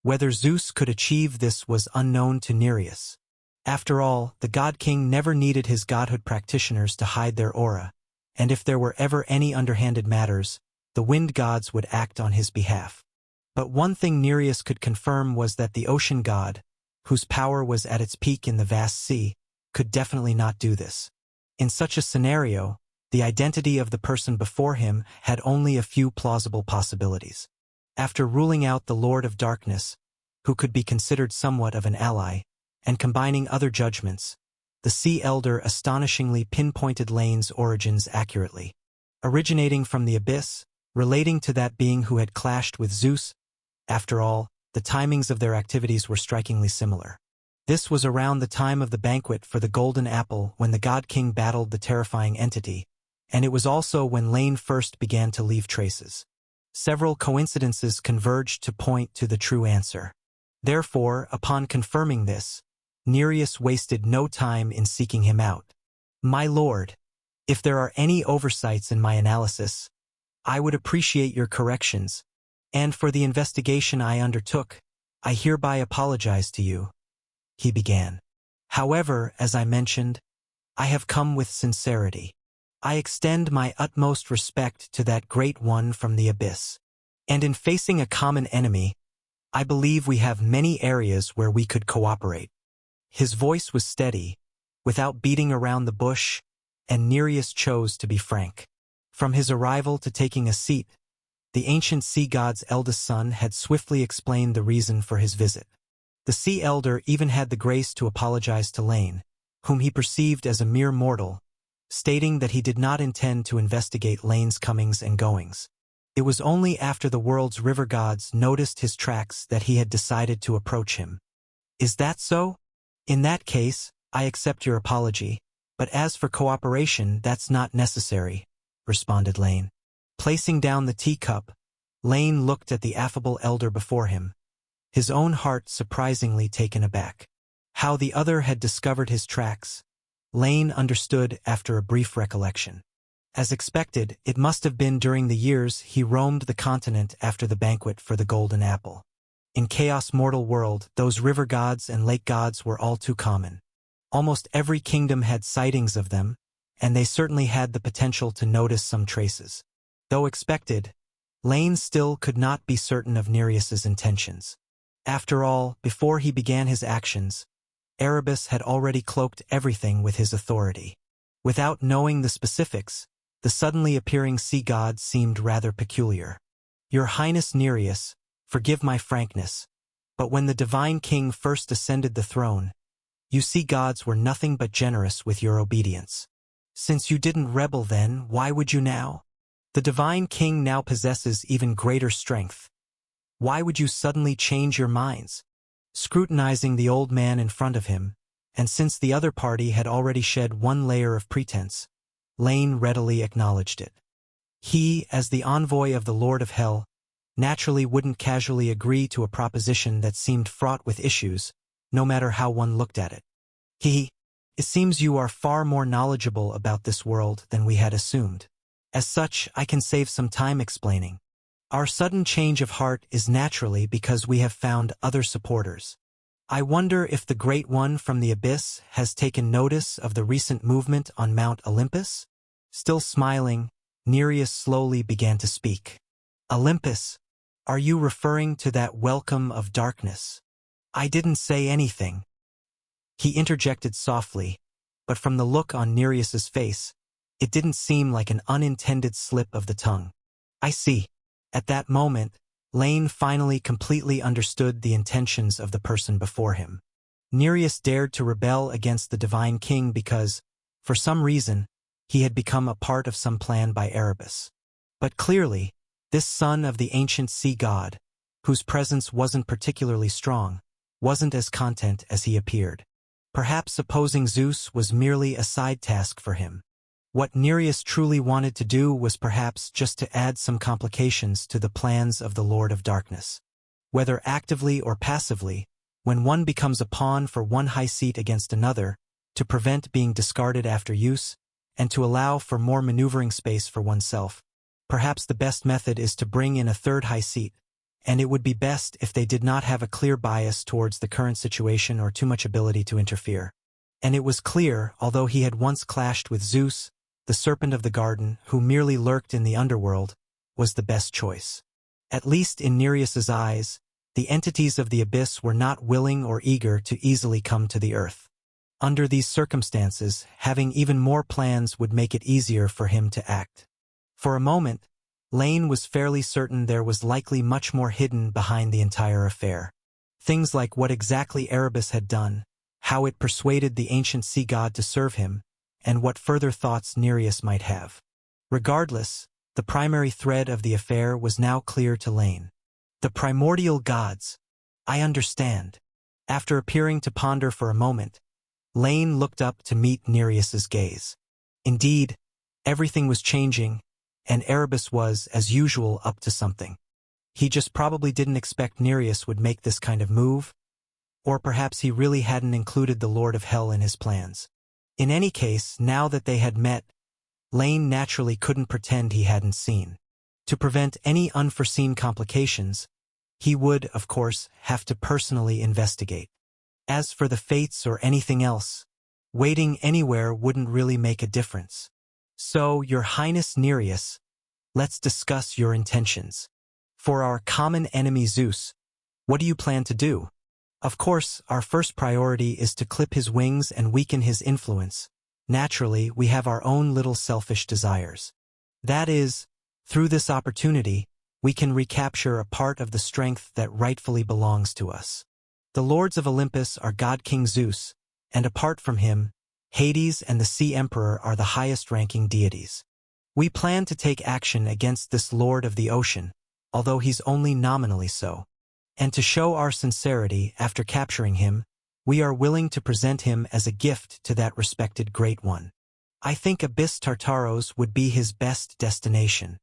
Whether Zeus could achieve this was unknown to Nereus. After all, the God King never needed his godhood practitioners to hide their aura, and if there were ever any underhanded matters, the wind gods would act on his behalf. But one thing Nereus could confirm was that the ocean god, whose power was at its peak in the vast sea, could definitely not do this. In such a scenario, the identity of the person before him had only a few plausible possibilities. After ruling out the Lord of Darkness, who could be considered somewhat of an ally, and combining other judgments, the Sea Elder astonishingly pinpointed Lane's origins accurately. Originating from the abyss, relating to that being who had clashed with Zeus, after all, the timings of their activities were strikingly similar. This was around the time of the banquet for the Golden Apple when the God King battled the terrifying entity, and it was also when Lane first began to leave traces. Several coincidences converged to point to the true answer. Therefore, upon confirming this, Nereus wasted no time in seeking him out. My lord, if there are any oversights in my analysis, I would appreciate your corrections, and for the investigation I undertook, I hereby apologize to you, he began. However, as I mentioned, I have come with sincerity. I extend my utmost respect to that great one from the abyss. And in facing a common enemy, I believe we have many areas where we could cooperate. His voice was steady, without beating around the bush, and Nereus chose to be frank. From his arrival to taking a seat, the ancient sea god's eldest son had swiftly explained the reason for his visit. The Sea Elder even had the grace to apologize to Lane, whom he perceived as a mere mortal, stating that he did not intend to investigate Lane's comings and goings. It was only after the world's river gods noticed his tracks that he had decided to approach him. Is that so? In that case, I accept your apology, but as for cooperation, that's not necessary, responded Lane. Placing down the teacup, Lane looked at the affable elder before him, his own heart surprisingly taken aback. How the other had discovered his tracks, Lane understood after a brief recollection. As expected, it must have been during the years he roamed the continent after the banquet for the Golden Apple. In Chaos Mortal World, those river gods and lake gods were all too common. Almost every kingdom had sightings of them, and they certainly had the potential to notice some traces. Though expected, Lane still could not be certain of Nereus's intentions. After all, before he began his actions, Erebus had already cloaked everything with his authority. Without knowing the specifics, the suddenly appearing sea god seemed rather peculiar. Your Highness Nereus, forgive my frankness, but when the Divine King first ascended the throne, you sea gods were nothing but generous with your obedience. Since you didn't rebel then, why would you now? The Divine King now possesses even greater strength. Why would you suddenly change your minds? Scrutinizing the old man in front of him, and since the other party had already shed one layer of pretense, Lane readily acknowledged it. He, as the envoy of the Lord of Hell, naturally wouldn't casually agree to a proposition that seemed fraught with issues, no matter how one looked at it. It seems you are far more knowledgeable about this world than we had assumed. As such, I can save some time explaining. Our sudden change of heart is naturally because we have found other supporters. I wonder if the Great One from the Abyss has taken notice of the recent movement on Mount Olympus? Still smiling, Nereus slowly began to speak. Olympus, are you referring to that welcome of darkness? I didn't say anything. He interjected softly, but from the look on Nereus's face, it didn't seem like an unintended slip of the tongue. I see. At that moment, Lane finally completely understood the intentions of the person before him. Nereus dared to rebel against the Divine King because, for some reason, he had become a part of some plan by Erebus. But clearly, this son of the ancient sea god, whose presence wasn't particularly strong, wasn't as content as he appeared. Perhaps opposing Zeus was merely a side task for him. What Nereus truly wanted to do was perhaps just to add some complications to the plans of the Lord of Darkness. Whether actively or passively, when one becomes a pawn for one high seat against another, to prevent being discarded after use, and to allow for more maneuvering space for oneself, perhaps the best method is to bring in a third high seat, and it would be best if they did not have a clear bias towards the current situation or too much ability to interfere. And it was clear, although he had once clashed with Zeus, the serpent of the garden, who merely lurked in the underworld, was the best choice. At least in Nereus's eyes, the entities of the abyss were not willing or eager to easily come to the earth. Under these circumstances, having even more plans would make it easier for him to act. For a moment, Lane was fairly certain there was likely much more hidden behind the entire affair. Things like what exactly Erebus had done, how it persuaded the ancient sea god to serve him, and what further thoughts Nereus might have. Regardless, the primary thread of the affair was now clear to Lane. The primordial gods. I understand. After appearing to ponder for a moment, Lane looked up to meet Nereus's gaze. Indeed, everything was changing, and Erebus was, as usual, up to something. He just probably didn't expect Nereus would make this kind of move, or perhaps he really hadn't included the Lord of Hell in his plans. In any case, now that they had met, Lane naturally couldn't pretend he hadn't seen. To prevent any unforeseen complications, he would, of course, have to personally investigate. As for the fates or anything else, waiting anywhere wouldn't really make a difference. So, Your Highness Nereus, let's discuss your intentions. For our common enemy Zeus, what do you plan to do? Of course, our first priority is to clip his wings and weaken his influence. Naturally, we have our own little selfish desires. That is, through this opportunity, we can recapture a part of the strength that rightfully belongs to us. The lords of Olympus are God King Zeus, and apart from him, Hades and the Sea Emperor are the highest-ranking deities. We plan to take action against this Lord of the Ocean, although he's only nominally so. And to show our sincerity after capturing him, we are willing to present him as a gift to that respected Great One. I think Abyss Tartaros would be his best destination.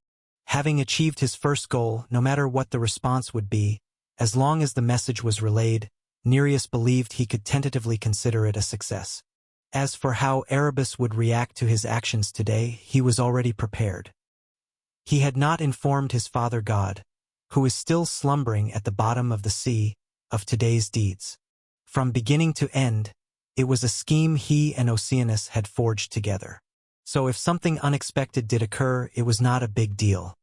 Having achieved his first goal, no matter what the response would be, as long as the message was relayed, Nereus believed he could tentatively consider it a success. As for how Erebus would react to his actions today, he was already prepared. He had not informed his father god, who is still slumbering at the bottom of the sea, of today's deeds. From beginning to end, it was a scheme he and Oceanus had forged together. So if something unexpected did occur, it was not a big deal.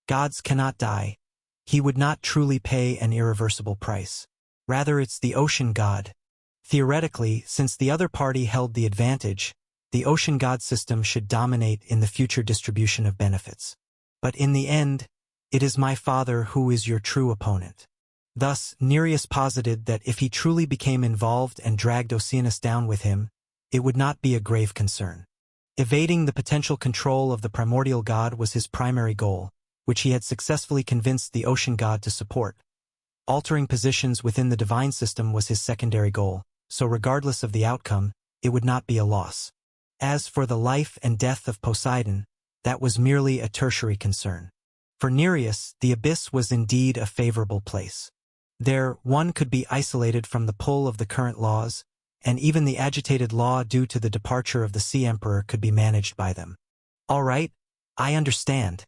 Gods cannot die. He would not truly pay an irreversible price. Rather, it's the ocean god. Theoretically, since the other party held the advantage, the ocean god system should dominate in the future distribution of benefits. But in the end, it is my father who is your true opponent. Thus, Nereus posited that if he truly became involved and dragged Oceanus down with him, it would not be a grave concern. Evading the potential control of the primordial god was his primary goal, which he had successfully convinced the ocean god to support. Altering positions within the divine system was his secondary goal, so regardless of the outcome, it would not be a loss. As for the life and death of Poseidon, that was merely a tertiary concern. For Nereus, the abyss was indeed a favorable place. There, one could be isolated from the pull of the current laws, and even the agitated law due to the departure of the Sea Emperor could be managed by them. All right, I understand.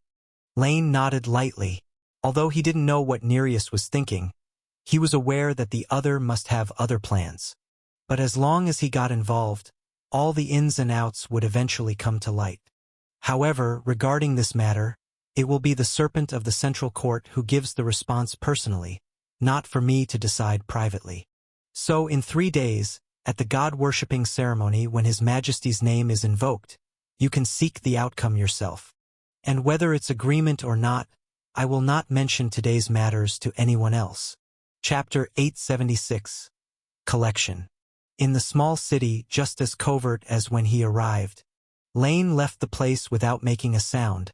Lane nodded lightly. Although he didn't know what Nereus was thinking, he was aware that the other must have other plans. But as long as he got involved, all the ins and outs would eventually come to light. However, regarding this matter, it will be the Serpent of the Central Court who gives the response personally, not for me to decide privately. So in 3 days, at the god-worshipping ceremony when His Majesty's name is invoked, you can seek the outcome yourself. And whether it's agreement or not, I will not mention today's matters to anyone else. Chapter 876. Collection. In the small city, just as covert as when he arrived, Lane left the place without making a sound,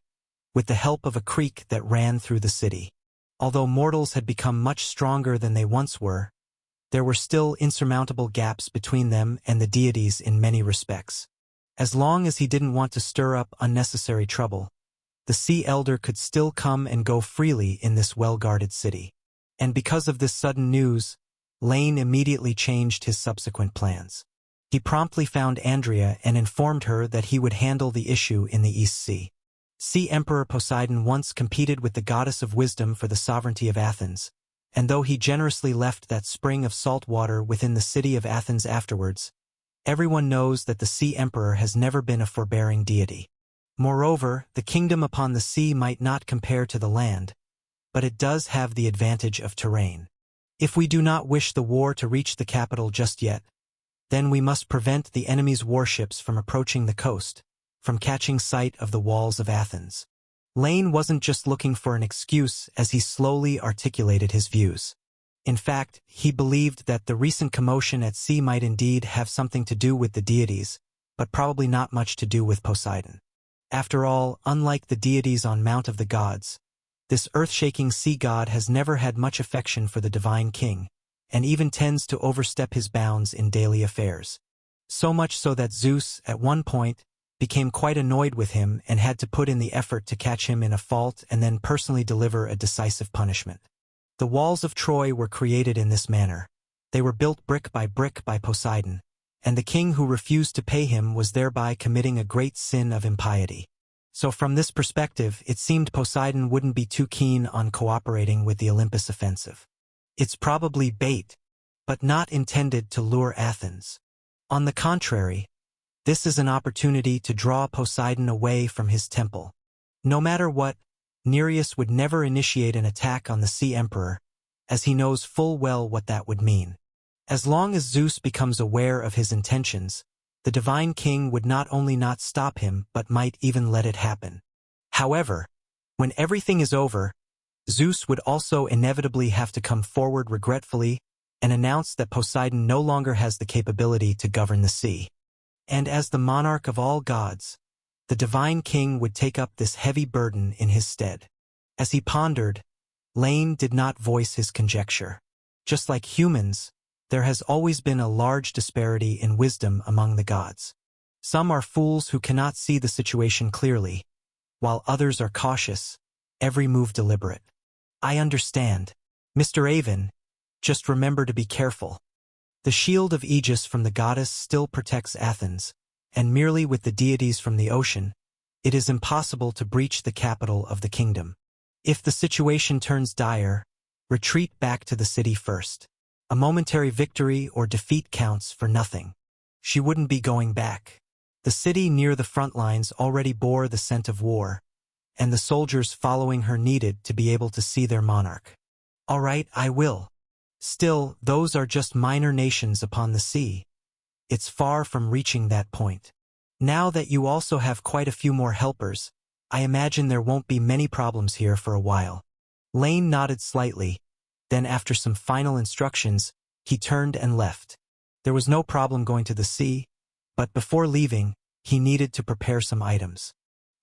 with the help of a creek that ran through the city. Although mortals had become much stronger than they once were, there were still insurmountable gaps between them and the deities in many respects. As long as he didn't want to stir up unnecessary trouble, the Sea Elder could still come and go freely in this well-guarded city. And because of this sudden news, Lane immediately changed his subsequent plans. He promptly found Andrea and informed her that he would handle the issue in the East Sea. Sea Emperor Poseidon once competed with the goddess of wisdom for the sovereignty of Athens, and though he generously left that spring of salt water within the city of Athens afterwards, everyone knows that the Sea Emperor has never been a forbearing deity. Moreover, the kingdom upon the sea might not compare to the land, but it does have the advantage of terrain. If we do not wish the war to reach the capital just yet, then we must prevent the enemy's warships from approaching the coast, from catching sight of the walls of Athens. Lane wasn't just looking for an excuse as he slowly articulated his views. In fact, he believed that the recent commotion at sea might indeed have something to do with the deities, but probably not much to do with Poseidon. After all, unlike the deities on Mount of the Gods, this earth-shaking sea god has never had much affection for the divine king, and even tends to overstep his bounds in daily affairs. So much so that Zeus, at one point, became quite annoyed with him and had to put in the effort to catch him in a fault and then personally deliver a decisive punishment. The walls of Troy were created in this manner. They were built brick by Poseidon, and the king who refused to pay him was thereby committing a great sin of impiety. So from this perspective, it seemed Poseidon wouldn't be too keen on cooperating with the Olympus offensive. It's probably bait, but not intended to lure Athens. On the contrary, this is an opportunity to draw Poseidon away from his temple. No matter what, Nereus would never initiate an attack on the Sea Emperor, as he knows full well what that would mean. As long as Zeus becomes aware of his intentions, the divine king would not only not stop him but might even let it happen. However, when everything is over, Zeus would also inevitably have to come forward regretfully and announce that Poseidon no longer has the capability to govern the sea. And as the monarch of all gods, the divine king would take up this heavy burden in his stead. As he pondered, Lane did not voice his conjecture. Just like humans, there has always been a large disparity in wisdom among the gods. Some are fools who cannot see the situation clearly, while others are cautious, every move deliberate. I understand. Mr. Avon, just remember to be careful. The shield of Aegis from the goddess still protects Athens, and merely with the deities from the ocean, it is impossible to breach the capital of the kingdom. If the situation turns dire, retreat back to the city first. A momentary victory or defeat counts for nothing. She wouldn't be going back. The city near the front lines already bore the scent of war, and the soldiers following her needed to be able to see their monarch. All right, I will. Still, those are just minor nations upon the sea. It's far from reaching that point. Now that you also have quite a few more helpers, I imagine there won't be many problems here for a while. Lane nodded slightly, then after some final instructions, he turned and left. There was no problem going to the sea, but before leaving, he needed to prepare some items.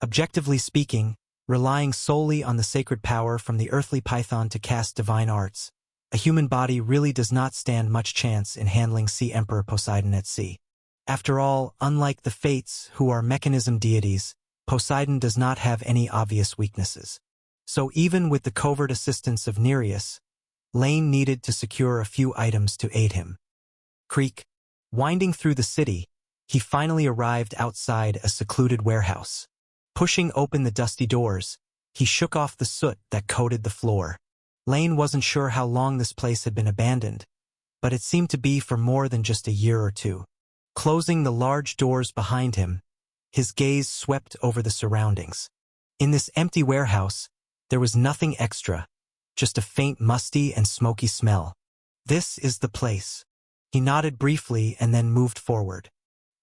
Objectively speaking, relying solely on the sacred power from the earthly python to cast divine arts, A human body really does not stand much chance in handling Sea Emperor Poseidon at sea. After all, unlike the Fates, who are mechanism deities, Poseidon does not have any obvious weaknesses. So even with the covert assistance of Nereus, Lane needed to secure a few items to aid him. Creek. Winding through the city, he finally arrived outside a secluded warehouse. Pushing open the dusty doors, he shook off the soot that coated the floor. Lane wasn't sure how long this place had been abandoned, but it seemed to be for more than just a year or two. Closing the large doors behind him, his gaze swept over the surroundings. In this empty warehouse, there was nothing extra, just a faint musty and smoky smell. This is the place. He nodded briefly and then moved forward.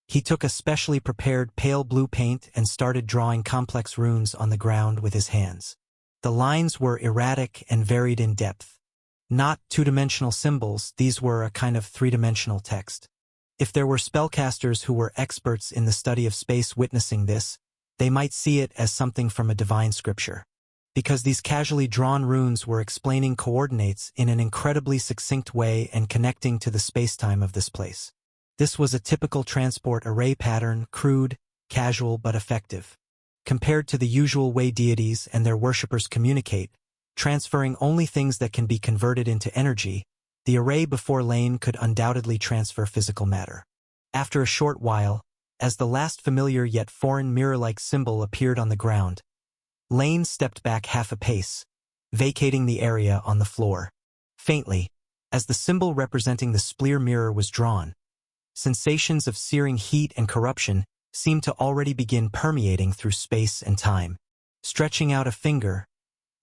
He took a specially prepared pale blue paint and started drawing complex runes on the ground with his hands. The lines were erratic and varied in depth. Not two-dimensional symbols, these were a kind of three-dimensional text. If there were spellcasters who were experts in the study of space witnessing this, they might see it as something from a divine scripture. Because these casually drawn runes were explaining coordinates in an incredibly succinct way and connecting to the spacetime of this place. This was a typical transport array pattern, crude, casual but effective. Compared to the usual way deities and their worshippers communicate, transferring only things that can be converted into energy, the array before Lane could undoubtedly transfer physical matter. After a short while, as the last familiar yet foreign mirror-like symbol appeared on the ground, Lane stepped back half a pace, vacating the area on the floor. Faintly, as the symbol representing the Spleer mirror was drawn, sensations of searing heat and corruption seemed to already begin permeating through space and time. Stretching out a finger,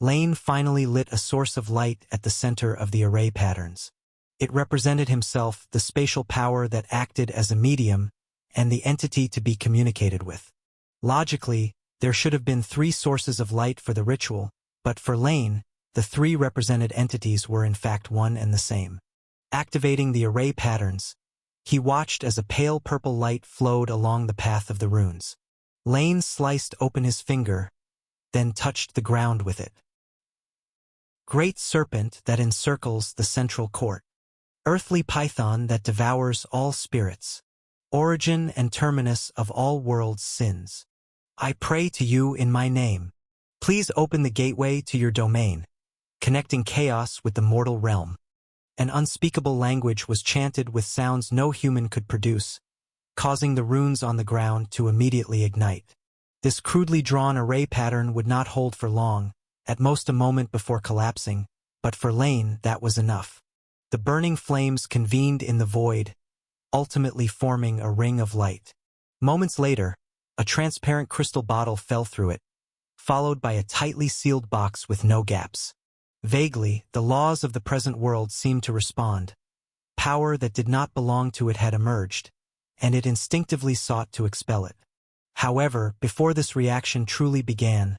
Lane finally lit a source of light at the center of the array patterns. It represented himself, the spatial power that acted as a medium, and the entity to be communicated with. Logically, there should have been 3 sources of light for the ritual, but for Lane, the 3 represented entities were in fact one and the same. Activating the array patterns, he watched as a pale purple light flowed along the path of the runes. Lane sliced open his finger, then touched the ground with it. Great serpent that encircles the central court. Earthly python that devours all spirits. Origin and terminus of all world's sins. I pray to you in my name. Please open the gateway to your domain, connecting chaos with the mortal realm. An unspeakable language was chanted with sounds no human could produce, causing the runes on the ground to immediately ignite. This crudely drawn array pattern would not hold for long, at most a moment before collapsing, but for Lane that was enough. The burning flames convened in the void, ultimately forming a ring of light. Moments later, a transparent crystal bottle fell through it, followed by a tightly sealed box with no gaps. Vaguely, the laws of the present world seemed to respond. Power that did not belong to it had emerged, and it instinctively sought to expel it. However, before this reaction truly began,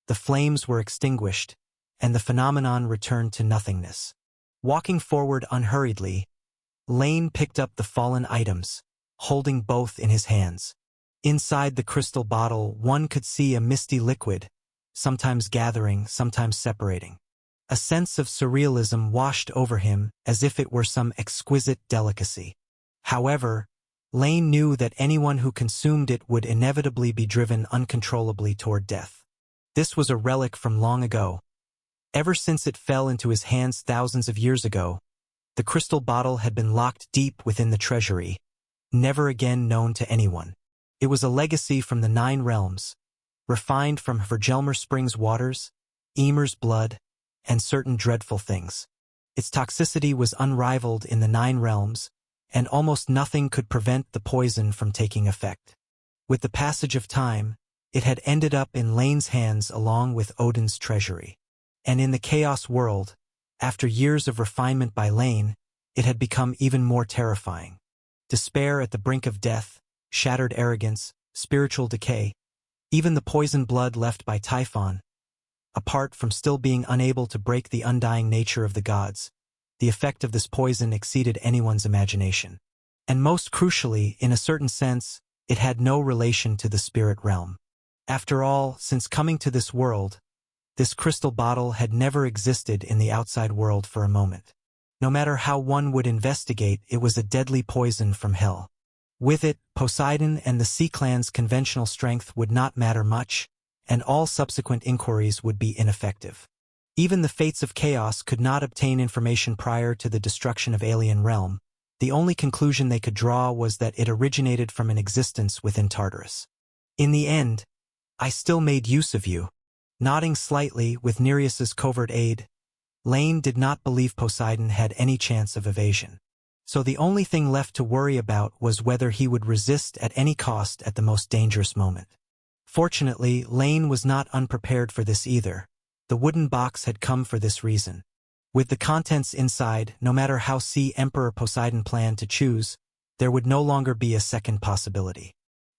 the flames were extinguished, and the phenomenon returned to nothingness. Walking forward unhurriedly, Lane picked up the fallen items, holding both in his hands. Inside the crystal bottle, one could see a misty liquid, sometimes gathering, sometimes separating. A sense of surrealism washed over him as if it were some exquisite delicacy. However, Lane knew that anyone who consumed it would inevitably be driven uncontrollably toward death. This was a relic from long ago. Ever since it fell into his hands thousands of years ago, the crystal bottle had been locked deep within the treasury, never again known to anyone. It was a legacy from the 9 realms, refined from Hvergelmer Springs waters, Ymir's blood, and certain dreadful things. Its toxicity was unrivaled in the 9 realms, and almost nothing could prevent the poison from taking effect. With the passage of time, it had ended up in Lane's hands along with Odin's treasury. And in the Chaos world, after years of refinement by Lane, it had become even more terrifying. Despair at the brink of death, shattered arrogance, spiritual decay, even the poisoned blood left by Typhon. Apart from still being unable to break the undying nature of the gods, the effect of this poison exceeded anyone's imagination. And most crucially, in a certain sense, it had no relation to the spirit realm. After all, since coming to this world, this crystal bottle had never existed in the outside world for a moment. No matter how one would investigate, it was a deadly poison from hell. With it, Poseidon and the Sea Clan's conventional strength would not matter much, and all subsequent inquiries would be ineffective. Even the Fates of Chaos could not obtain information prior to the destruction of Alien Realm. The only conclusion they could draw was that it originated from an existence within Tartarus. In the end, I still made use of you. Nodding slightly with Nereus's covert aid, Lane did not believe Poseidon had any chance of evasion. So the only thing left to worry about was whether he would resist at any cost at the most dangerous moment. Fortunately, Lane was not unprepared for this either. The wooden box had come for this reason. With the contents inside, no matter how Sea Emperor Poseidon planned to choose, there would no longer be a second possibility.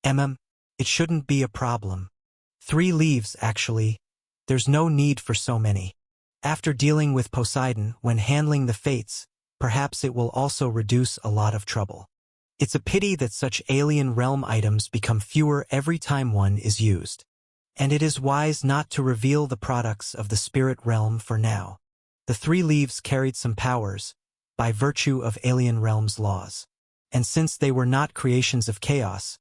It shouldn't be a problem. 3 leaves, actually. There's no need for so many. After dealing with Poseidon, when handling the Fates, perhaps it will also reduce a lot of trouble. It's a pity that such alien realm items become fewer every time one is used. And it is wise not to reveal the products of the spirit realm for now. The 3 leaves carried some powers, by virtue of alien realm's laws. And since they were not creations of chaos,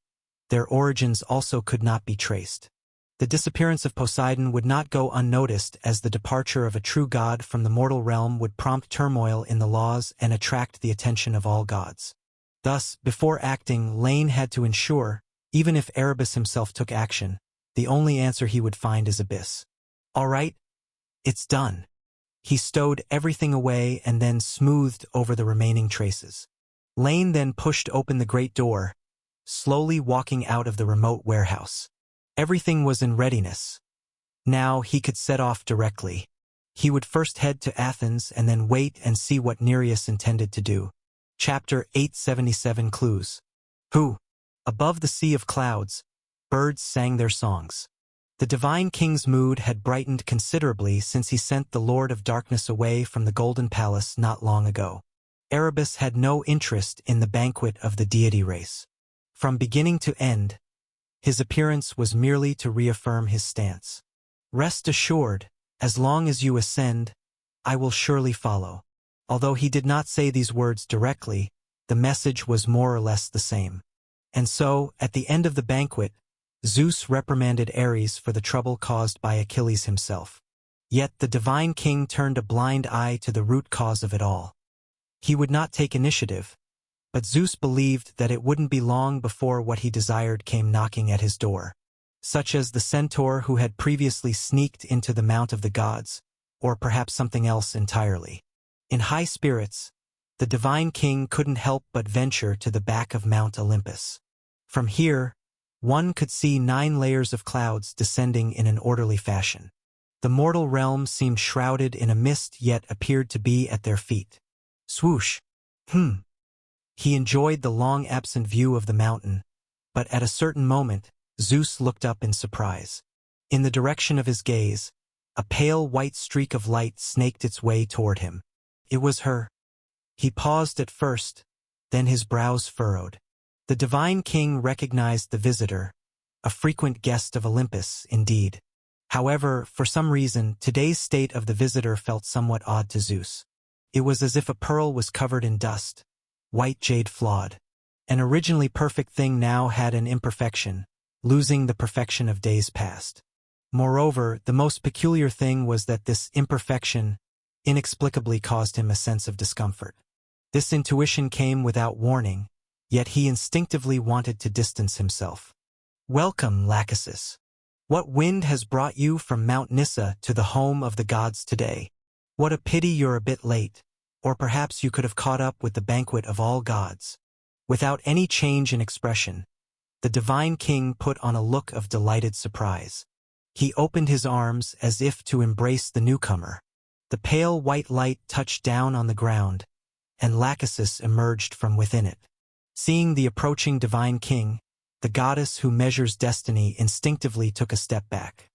their origins also could not be traced. The disappearance of Poseidon would not go unnoticed, as the departure of a true god from the mortal realm would prompt turmoil in the laws and attract the attention of all gods. Thus, before acting, Lane had to ensure, even if Erebus himself took action, the only answer he would find is Abyss. All right, it's done. He stowed everything away and then smoothed over the remaining traces. Lane then pushed open the great door, slowly walking out of the remote warehouse. Everything was in readiness. Now he could set off directly. He would first head to Athens and then wait and see what Nereus intended to do. Chapter 877 Clues. Above the sea of clouds, birds sang their songs. The divine king's mood had brightened considerably since he sent the Lord of Darkness away from the Golden Palace not long ago. Erebus had no interest in the banquet of the deity race. From beginning to end, his appearance was merely to reaffirm his stance. Rest assured, as long as you ascend, I will surely follow. Although he did not say these words directly, the message was more or less the same. And so, at the end of the banquet, Zeus reprimanded Ares for the trouble caused by Achilles himself. Yet the divine king turned a blind eye to the root cause of it all. He would not take initiative, but Zeus believed that it wouldn't be long before what he desired came knocking at his door, such as the centaur who had previously sneaked into the Mount of the Gods, or perhaps something else entirely. In high spirits, the divine king couldn't help but venture to the back of Mount Olympus. From here, one could see 9 layers of clouds descending in an orderly fashion. The mortal realm seemed shrouded in a mist, yet appeared to be at their feet. Swoosh! He enjoyed the long-absent view of the mountain, but at a certain moment, Zeus looked up in surprise. In the direction of his gaze, a pale white streak of light snaked its way toward him. It was her. He paused at first, then his brows furrowed. The divine king recognized the visitor, a frequent guest of Olympus, indeed. However, for some reason, today's state of the visitor felt somewhat odd to Zeus. It was as if a pearl was covered in dust, white jade flawed. An originally perfect thing now had an imperfection, losing the perfection of days past. Moreover, the most peculiar thing was that this imperfection inexplicably caused him a sense of discomfort. This intuition came without warning, yet he instinctively wanted to distance himself. Welcome, Lachesis. What wind has brought you from Mount Nysa to the home of the gods today? What a pity you're a bit late, or perhaps you could have caught up with the banquet of all gods. Without any change in expression, the divine king put on a look of delighted surprise. He opened his arms as if to embrace the newcomer. The pale white light touched down on the ground, and Lachesis emerged from within it. Seeing the approaching divine king, the goddess who measures destiny instinctively took a step back.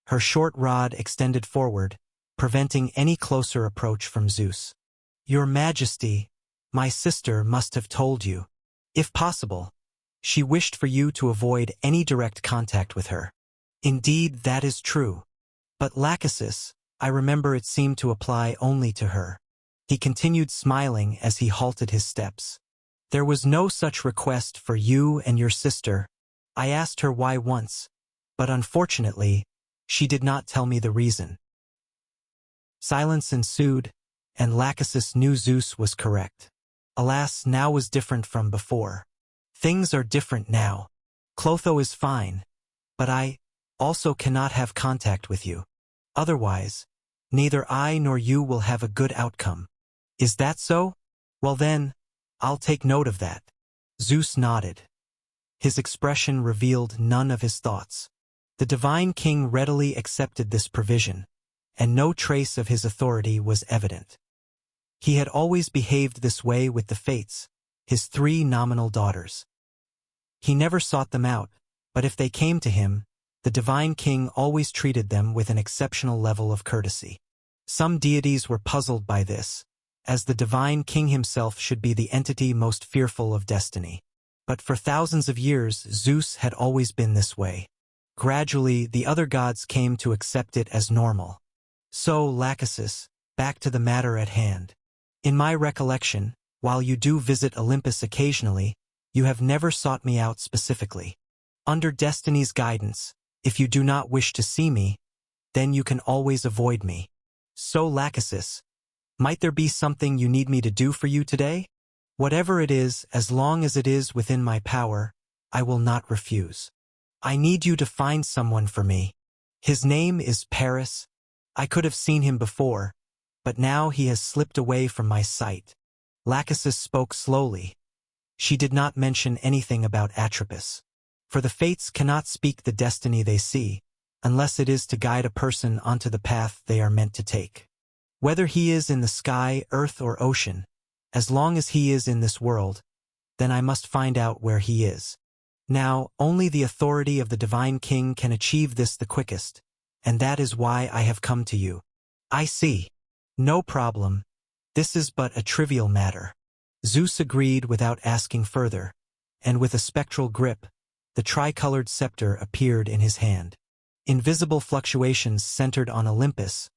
Her short rod extended forward, preventing any closer approach from Zeus. Your Majesty, my sister must have told you. If possible, she wished for you to avoid any direct contact with her. Indeed, that is true. But Lachesis, I remember it seemed to apply only to her. He continued smiling as he halted his steps. There was no such request for you and your sister. I asked her why once, but unfortunately, she did not tell me the reason. Silence ensued, and Lachesis knew Zeus was correct. Alas, now was different from before. Things are different now. Clotho is fine, but I also cannot have contact with you. Otherwise, neither I nor you will have a good outcome. Is that so? Well then, I'll take note of that. Zeus nodded. His expression revealed none of his thoughts. The divine king readily accepted this provision, and no trace of his authority was evident. He had always behaved this way with the Fates, his 3 nominal daughters. He never sought them out, but if they came to him, the divine king always treated them with an exceptional level of courtesy. Some deities were puzzled by this, as the divine king himself should be the entity most fearful of destiny. But for thousands of years, Zeus had always been this way. Gradually, the other gods came to accept it as normal. So, Lachesis, back to the matter at hand. In my recollection, while you do visit Olympus occasionally, you have never sought me out specifically. Under destiny's guidance, if you do not wish to see me, then you can always avoid me. So, Lachesis, might there be something you need me to do for you today? Whatever it is, as long as it is within my power, I will not refuse. I need you to find someone for me. His name is Paris. I could have seen him before, but now he has slipped away from my sight. Lachesis spoke slowly. She did not mention anything about Atropos. For the Fates cannot speak the destiny they see, unless it is to guide a person onto the path they are meant to take. Whether he is in the sky, earth, or ocean, as long as he is in this world, then I must find out where he is. Now, only the authority of the Divine King can achieve this the quickest, and that is why I have come to you. I see. No problem. This is but a trivial matter. Zeus agreed without asking further, and with a spectral grip, the tricolored scepter appeared in his hand. Invisible fluctuations centered on Olympus,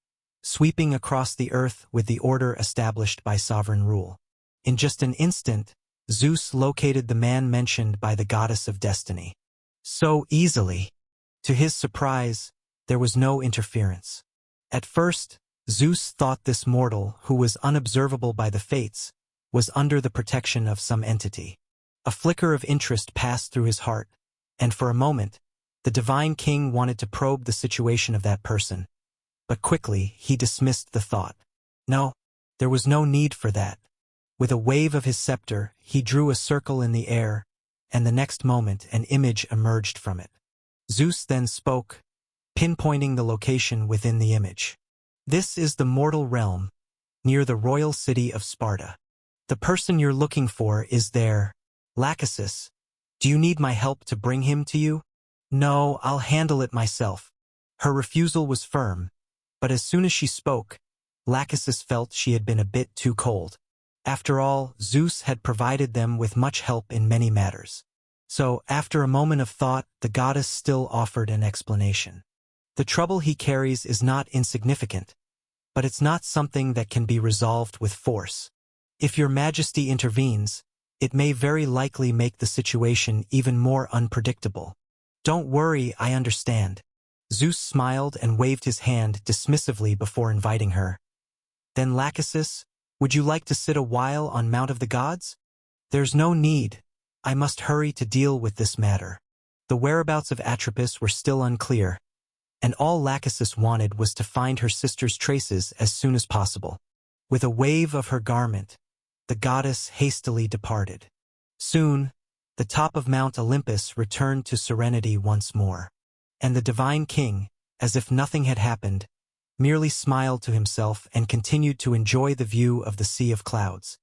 sweeping across the earth with the order established by sovereign rule. In just an instant, Zeus located the man mentioned by the goddess of destiny. So easily. To his surprise, there was no interference. At first, Zeus thought this mortal, who was unobservable by the Fates, was under the protection of some entity. A flicker of interest passed through his heart, and for a moment, the divine king wanted to probe the situation of that person. But quickly, he dismissed the thought. No, there was no need for that. With a wave of his scepter, he drew a circle in the air, and the next moment an image emerged from it. Zeus then spoke, pinpointing the location within the image. This is the mortal realm, near the royal city of Sparta. The person you're looking for is there. Lachesis, do you need my help to bring him to you? No, I'll handle it myself. Her refusal was firm, but as soon as she spoke, Lachesis felt she had been a bit too cold. After all, Zeus had provided them with much help in many matters. So, after a moment of thought, the goddess still offered an explanation. The trouble he carries is not insignificant, but it's not something that can be resolved with force. If your majesty intervenes, it may very likely make the situation even more unpredictable. Don't worry, I understand. Zeus smiled and waved his hand dismissively before inviting her. Then Lachesis, would you like to sit a while on Mount of the Gods? There's no need. I must hurry to deal with this matter. The whereabouts of Atropos were still unclear, and all Lachesis wanted was to find her sister's traces as soon as possible. With a wave of her garment, the goddess hastily departed. Soon, the top of Mount Olympus returned to serenity once more, and the divine king, as if nothing had happened, merely smiled to himself and continued to enjoy the view of the sea of clouds.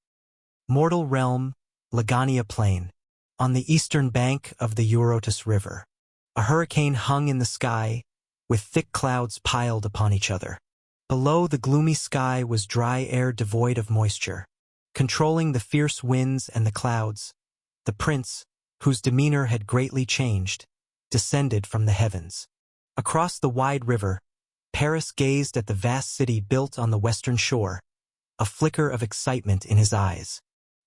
Mortal realm, Lagania Plain. On the eastern bank of the Eurotas River, a hurricane hung in the sky, with thick clouds piled upon each other. Below the gloomy sky was dry air devoid of moisture. Controlling the fierce winds and the clouds, the prince, whose demeanor had greatly changed, descended from the heavens. Across the wide river, Paris gazed at the vast city built on the western shore, a flicker of excitement in his eyes.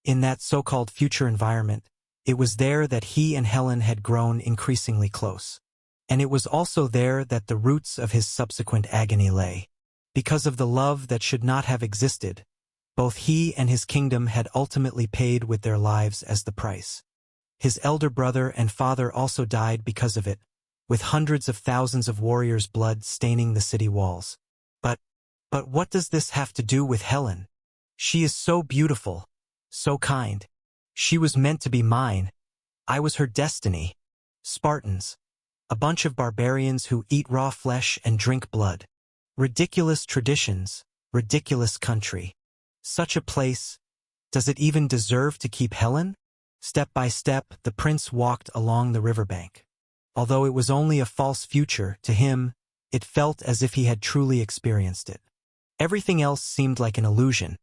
In that so-called future environment, it was there that he and Helen had grown increasingly close. And it was also there that the roots of his subsequent agony lay. Because of the love that should not have existed, both he and his kingdom had ultimately paid with their lives as the price. His elder brother and father also died because of it, with hundreds of thousands of warriors' blood staining the city walls. But what does this have to do with Helen? She is so beautiful, so kind. She was meant to be mine. I was her destiny. Spartans. A bunch of barbarians who eat raw flesh and drink blood. Ridiculous traditions, ridiculous country. Such a place. Does it even deserve to keep Helen? Step by step, the prince walked along the riverbank. Although it was only a false future, to him, it felt as if he had truly experienced it. Everything else seemed like an illusion.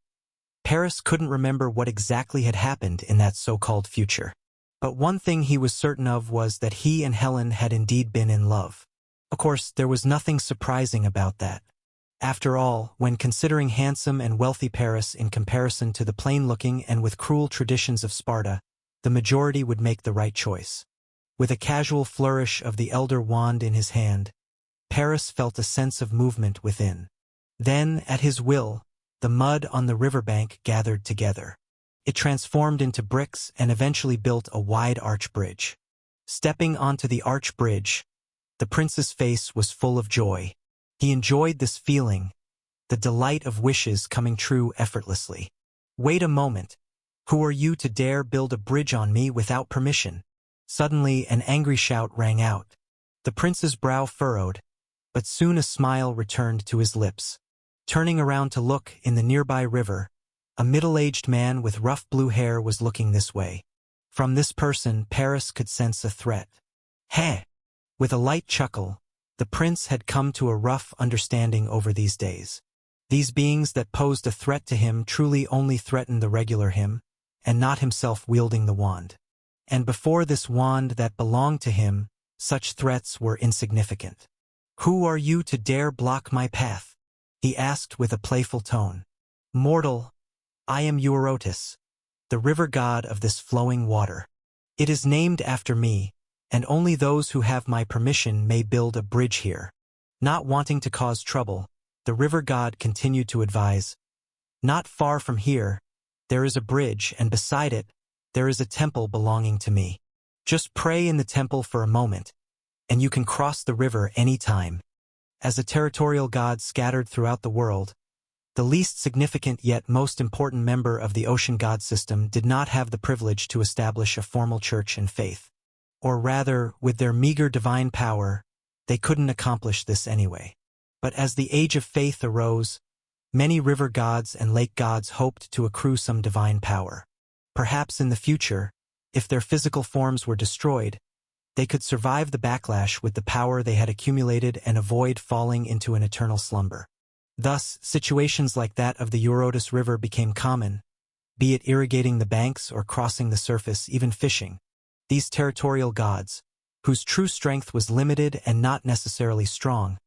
Paris couldn't remember what exactly had happened in that so-called future. But one thing he was certain of was that he and Helen had indeed been in love. Of course, there was nothing surprising about that. After all, when considering handsome and wealthy Paris in comparison to the plain-looking and with cruel traditions of Sparta, the majority would make the right choice. With a casual flourish of the elder wand in his hand, Paris felt a sense of movement within. Then, at his will, the mud on the riverbank gathered together. It transformed into bricks and eventually built a wide arch bridge. Stepping onto the arch bridge, the prince's face was full of joy. He enjoyed this feeling, the delight of wishes coming true effortlessly. Wait a moment. Who are you to dare build a bridge on me without permission? Suddenly, an angry shout rang out. The prince's brow furrowed, but soon a smile returned to his lips. Turning around to look in the nearby river, a middle-aged man with rough blue hair was looking this way. From this person, Paris could sense a threat. Heh! With a light chuckle, the prince had come to a rough understanding over these days. These beings that posed a threat to him truly only threatened the regular him, and not himself wielding the wand. And before this wand that belonged to him, such threats were insignificant. Who are you to dare block my path? He asked with a playful tone. Mortal, I am Eurotas, the river god of this flowing water. It is named after me, and only those who have my permission may build a bridge here. Not wanting to cause trouble, the river god continued to advise. Not far from here, there is a bridge, and beside it, there is a temple belonging to me. Just pray in the temple for a moment, and you can cross the river any time. As a territorial god scattered throughout the world, the least significant yet most important member of the ocean god system did not have the privilege to establish a formal church and faith. Or rather, with their meager divine power, they couldn't accomplish this anyway. But as the age of faith arose, many river gods and lake gods hoped to accrue some divine power. Perhaps in the future, if their physical forms were destroyed, they could survive the backlash with the power they had accumulated and avoid falling into an eternal slumber. Thus, situations like that of the Eurotas River became common, be it irrigating the banks or crossing the surface, even fishing. These territorial gods, whose true strength was limited and not necessarily strong,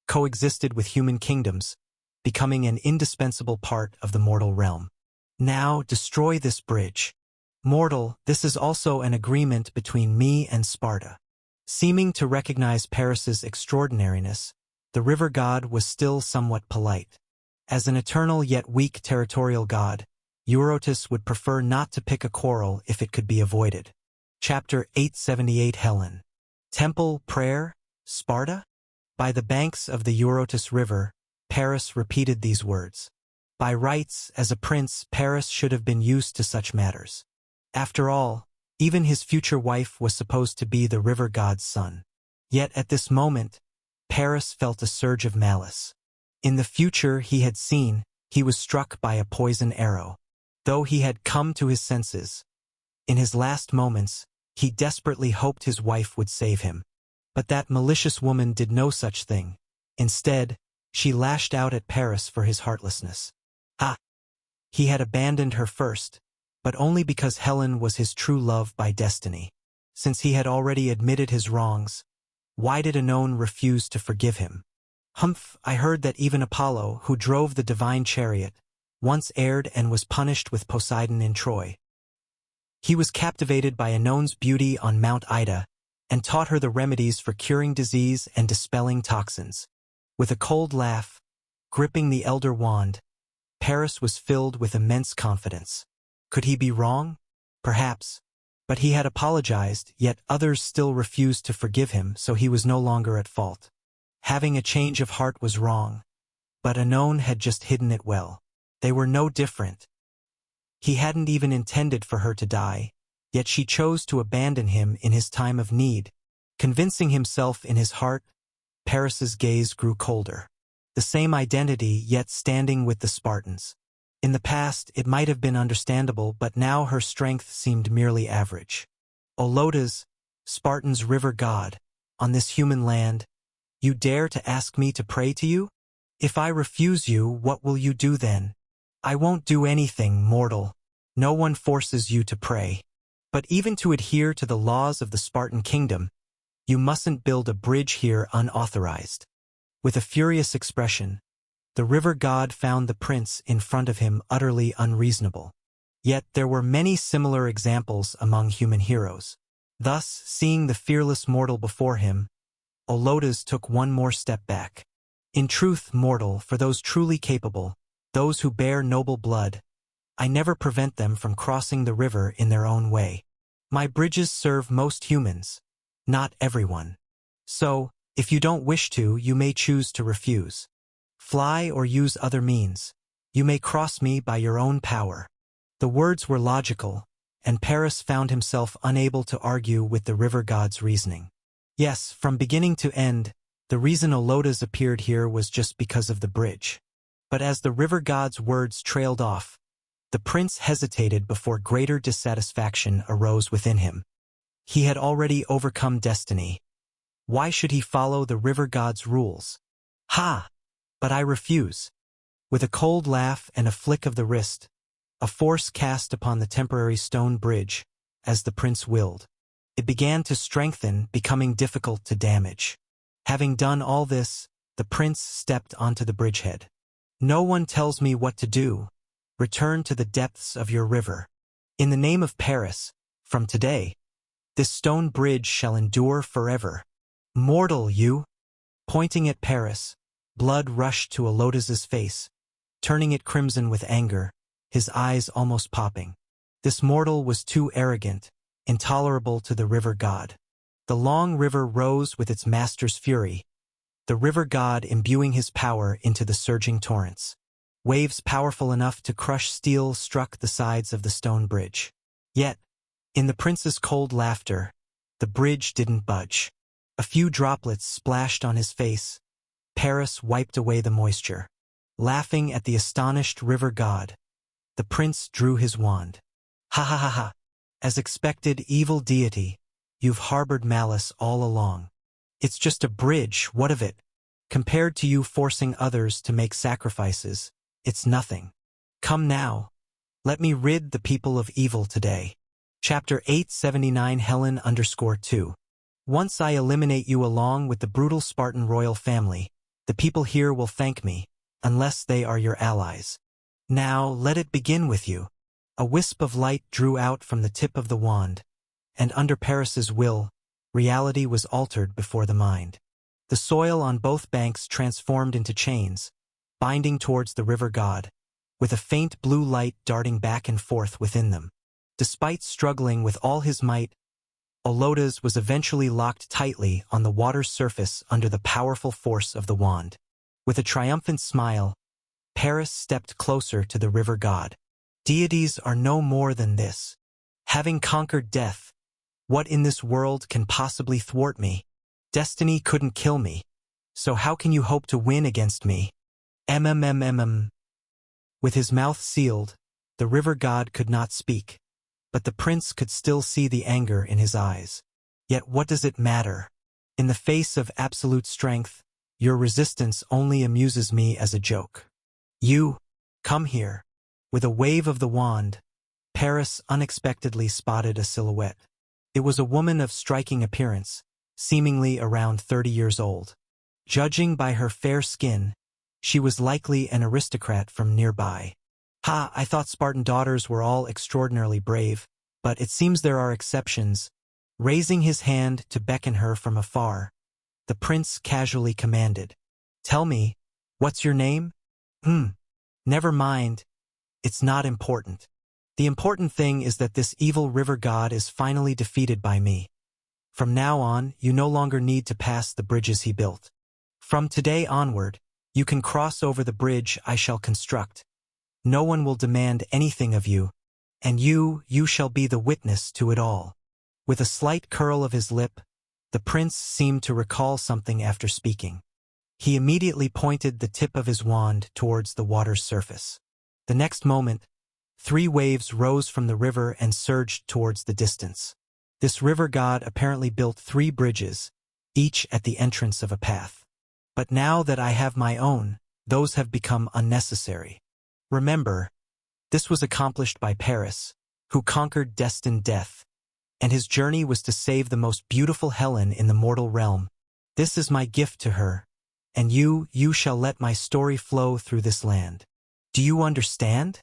coexisted with human kingdoms, becoming an indispensable part of the mortal realm. Now, destroy this bridge. Mortal, this is also an agreement between me and Sparta. Seeming to recognize Paris's extraordinariness, the river god was still somewhat polite. As an eternal yet weak territorial god, Eurotas would prefer not to pick a quarrel if it could be avoided. Chapter 878 Helen. Temple, prayer, Sparta? By the banks of the Eurotas River, Paris repeated these words. By rights, as a prince, Paris should have been used to such matters. After all, even his future wife was supposed to be the river god's son. Yet at this moment, Paris felt a surge of malice. In the future he had seen, he was struck by a poison arrow. Though he had come to his senses, in his last moments, he desperately hoped his wife would save him. But that malicious woman did no such thing. Instead, she lashed out at Paris for his heartlessness. He had abandoned her first, but only because Helen was his true love by destiny. Since he had already admitted his wrongs, why did Oenon refuse to forgive him? Humph, I heard that even Apollo, who drove the divine chariot, once erred and was punished with Poseidon in Troy. He was captivated by Oenone's beauty on Mount Ida and taught her the remedies for curing disease and dispelling toxins. With a cold laugh, gripping the elder wand, Paris was filled with immense confidence. Could he be wrong? Perhaps. But he had apologized, yet others still refused to forgive him, so he was no longer at fault. Having a change of heart was wrong, but Oenone had just hidden it well. They were no different. He hadn't even intended for her to die, yet she chose to abandon him in his time of need. Convincing himself in his heart, Paris's gaze grew colder. The same identity, yet standing with the Spartans. In the past, it might have been understandable, but now her strength seemed merely average. Olotas, Spartan's river god, on this human land, you dare to ask me to pray to you? If I refuse you, what will you do then? I won't do anything, mortal. No one forces you to pray. But even to adhere to the laws of the Spartan kingdom, you mustn't build a bridge here unauthorized. With a furious expression, the river god found the prince in front of him utterly unreasonable. Yet there were many similar examples among human heroes. Thus, seeing the fearless mortal before him, Olotas took one more step back. In truth, mortal, for those truly capable, those who bear noble blood, I never prevent them from crossing the river in their own way. My bridges serve most humans, not everyone. So, if you don't wish to, you may choose to refuse. Fly or use other means. You may cross me by your own power. The words were logical, and Paris found himself unable to argue with the river god's reasoning. Yes, from beginning to end, the reason Olotas appeared here was just because of the bridge. But as the river god's words trailed off, the prince hesitated before greater dissatisfaction arose within him. He had already overcome destiny. Why should he follow the river god's rules? Ha! But I refuse. With a cold laugh and a flick of the wrist, a force cast upon the temporary stone bridge, as the prince willed. It began to strengthen, becoming difficult to damage. Having done all this, the prince stepped onto the bridgehead. No one tells me what to do. Return to the depths of your river. In the name of Paris, from today, this stone bridge shall endure forever. Mortal, you! Pointing at Paris, blood rushed to Olotas's face, turning it crimson with anger, his eyes almost popping. This mortal was too arrogant, intolerable to the river god. The long river rose with its master's fury, the river god imbuing his power into the surging torrents. Waves powerful enough to crush steel struck the sides of the stone bridge. Yet, in the prince's cold laughter, the bridge didn't budge. A few droplets splashed on his face. Paris wiped away the moisture. Laughing at the astonished river god, the prince drew his wand. Ha ha ha ha! As expected, evil deity, you've harbored malice all along. It's just a bridge, what of it? Compared to you forcing others to make sacrifices, it's nothing. Come now. Let me rid the people of evil today. Chapter 879 Helen_2. Once I eliminate you along with the brutal Spartan royal family, the people here will thank me, unless they are your allies. Now let it begin with you. A wisp of light drew out from the tip of the wand, and under Paris's will, reality was altered before the mind. The soil on both banks transformed into chains, binding towards the river god, with a faint blue light darting back and forth within them. Despite struggling with all his might, Olotas was eventually locked tightly on the water's surface under the powerful force of the wand. With a triumphant smile, Paris stepped closer to the river god. Deities are no more than this. Having conquered death, what in this world can possibly thwart me? Destiny couldn't kill me, so how can you hope to win against me? With his mouth sealed, the river god could not speak, but the prince could still see the anger in his eyes. Yet what does it matter? In the face of absolute strength, your resistance only amuses me as a joke. You, come here. With a wave of the wand, Paris unexpectedly spotted a silhouette. It was a woman of striking appearance, seemingly around 30 years old. Judging by her fair skin, she was likely an aristocrat from nearby. Ha, I thought Spartan daughters were all extraordinarily brave, but it seems there are exceptions. Raising his hand to beckon her from afar, the prince casually commanded, "Tell me, what's your name?" Never mind. It's not important. The important thing is that this evil river god is finally defeated by me. From now on, you no longer need to pass the bridges he built. From today onward, you can cross over the bridge I shall construct. No one will demand anything of you, and you shall be the witness to it all. With a slight curl of his lip, the prince seemed to recall something after speaking. He immediately pointed the tip of his wand towards the water's surface. The next moment, 3 waves rose from the river and surged towards the distance. This river god apparently built 3 bridges, each at the entrance of a path. But now that I have my own, those have become unnecessary. Remember, this was accomplished by Paris, who conquered destined death, and his journey was to save the most beautiful Helen in the mortal realm. This is my gift to her, and you shall let my story flow through this land. Do you understand?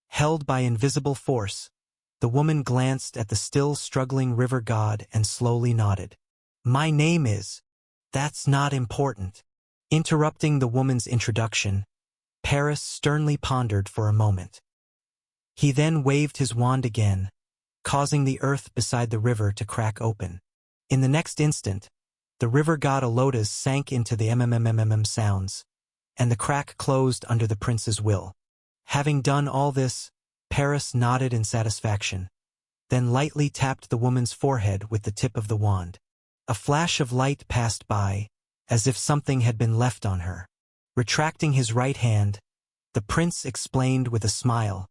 Held by invisible force, the woman glanced at the still struggling river god and slowly nodded. My name is... That's not important. Interrupting the woman's introduction, Paris sternly pondered for a moment. He then waved his wand again, causing the earth beside the river to crack open. In the next instant, the river god Alotas sank into the sounds, and the crack closed under the prince's will. Having done all this, Paris nodded in satisfaction, then lightly tapped the woman's forehead with the tip of the wand. A flash of light passed by, as if something had been left on her. Retracting his right hand, the prince explained with a smile.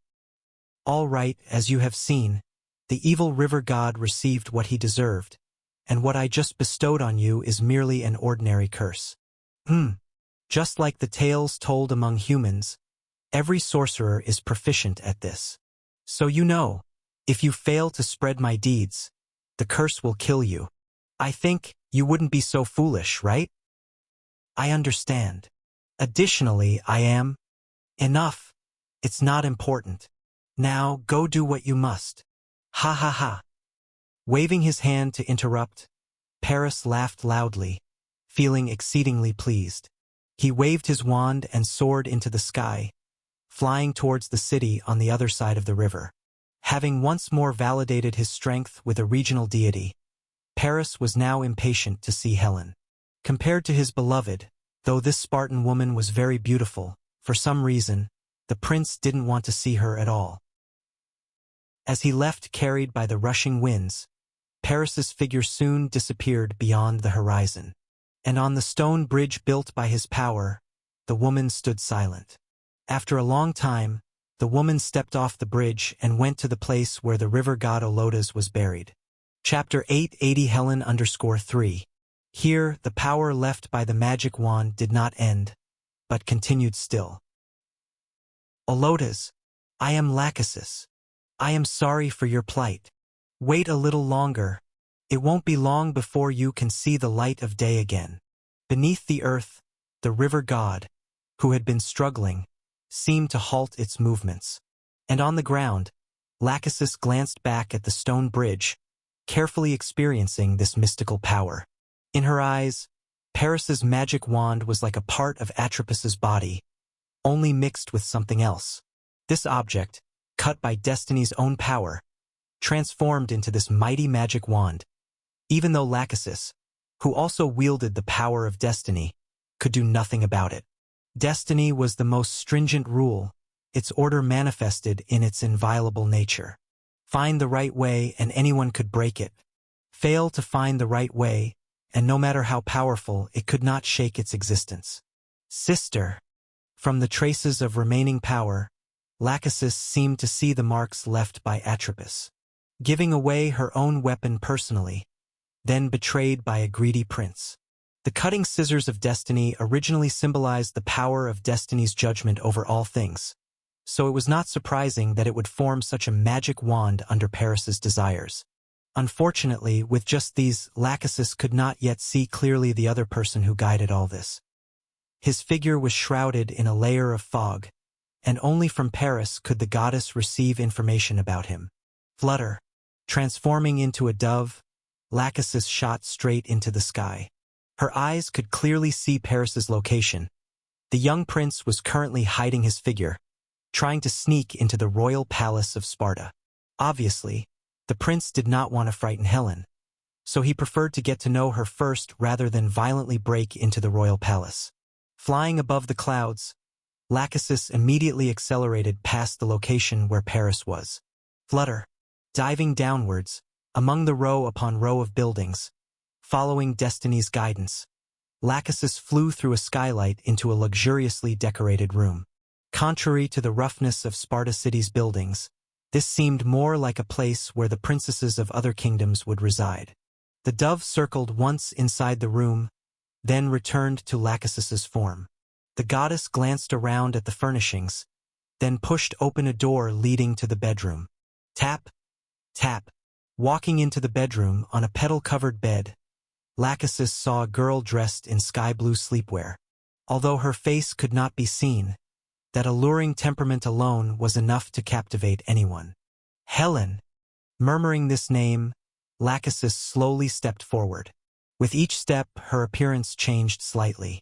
All right, as you have seen, the evil river god received what he deserved, and what I just bestowed on you is merely an ordinary curse. Just like the tales told among humans, every sorcerer is proficient at this. So you know, if you fail to spread my deeds, the curse will kill you. I think you wouldn't be so foolish, right? I understand. Additionally, I am... Enough. It's not important. Now go do what you must. Ha ha ha. Waving his hand to interrupt, Paris laughed loudly, feeling exceedingly pleased. He waved his wand and soared into the sky, flying towards the city on the other side of the river. Having once more validated his strength with a regional deity, Paris was now impatient to see Helen. Compared to his beloved, though this Spartan woman was very beautiful, for some reason, the prince didn't want to see her at all. As he left carried by the rushing winds, Paris's figure soon disappeared beyond the horizon. And on the stone bridge built by his power, the woman stood silent. After a long time, the woman stepped off the bridge and went to the place where the river god Alotas was buried. Chapter 880 Helen_3. Here, the power left by the magic wand did not end, but continued still. Alotas, I am Lachesis. I am sorry for your plight. Wait a little longer. It won't be long before you can see the light of day again. Beneath the earth, the river god, who had been struggling, seemed to halt its movements. And on the ground, Lachesis glanced back at the stone bridge, carefully experiencing this mystical power. In her eyes, Paris's magic wand was like a part of Atropus's body, only mixed with something else. This object, cut by Destiny's own power, transformed into this mighty magic wand. Even though Lachesis, who also wielded the power of Destiny, could do nothing about it. Destiny was the most stringent rule, its order manifested in its inviolable nature. Find the right way and anyone could break it. Fail to find the right way, and no matter how powerful, it could not shake its existence. Sister. From the traces of remaining power, Lachesis seemed to see the marks left by Atropus. Giving away her own weapon personally, then betrayed by a greedy prince. The cutting scissors of destiny originally symbolized the power of Destiny's judgment over all things, so it was not surprising that it would form such a magic wand under Paris's desires. Unfortunately, with just these, Lachesis could not yet see clearly the other person who guided all this. His figure was shrouded in a layer of fog, and only from Paris could the goddess receive information about him. Flutter. Transforming into a dove, Lachesis shot straight into the sky. Her eyes could clearly see Paris's location. The young prince was currently hiding his figure, trying to sneak into the royal palace of Sparta. Obviously, the prince did not want to frighten Helen, so he preferred to get to know her first rather than violently break into the royal palace. Flying above the clouds, Lachesis immediately accelerated past the location where Paris was. Flutter. Diving downwards, among the row upon row of buildings, following destiny's guidance, Lachesis flew through a skylight into a luxuriously decorated room. Contrary to the roughness of Sparta City's buildings, this seemed more like a place where the princesses of other kingdoms would reside. The dove circled once inside the room, then returned to Lachesis's form. The goddess glanced around at the furnishings, then pushed open a door leading to the bedroom. Tap, tap. Walking into the bedroom on a petal-covered bed, Lachesis saw a girl dressed in sky-blue sleepwear. Although her face could not be seen, that alluring temperament alone was enough to captivate anyone. Helen. Murmuring this name, Lachesis slowly stepped forward. With each step, her appearance changed slightly.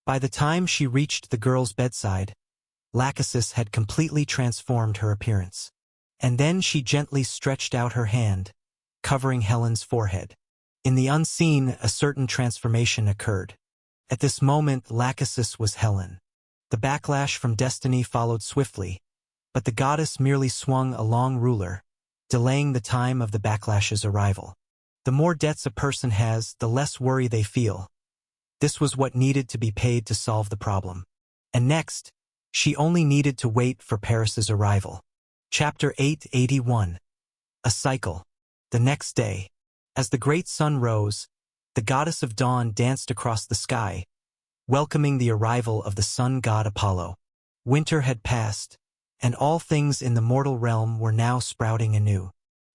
By the time she reached the girl's bedside, Lachesis had completely transformed her appearance. And then she gently stretched out her hand, covering Helen's forehead. In the unseen, a certain transformation occurred. At this moment, Lachesis was Helen. The backlash from destiny followed swiftly, but the goddess merely swung a long ruler, delaying the time of the backlash's arrival. The more debts a person has, the less worry they feel. This was what needed to be paid to solve the problem. And next, she only needed to wait for Paris's arrival. Chapter 881. A Cycle. The next day, as the great sun rose, the goddess of dawn danced across the sky, welcoming the arrival of the sun god Apollo. Winter had passed, and all things in the mortal realm were now sprouting anew.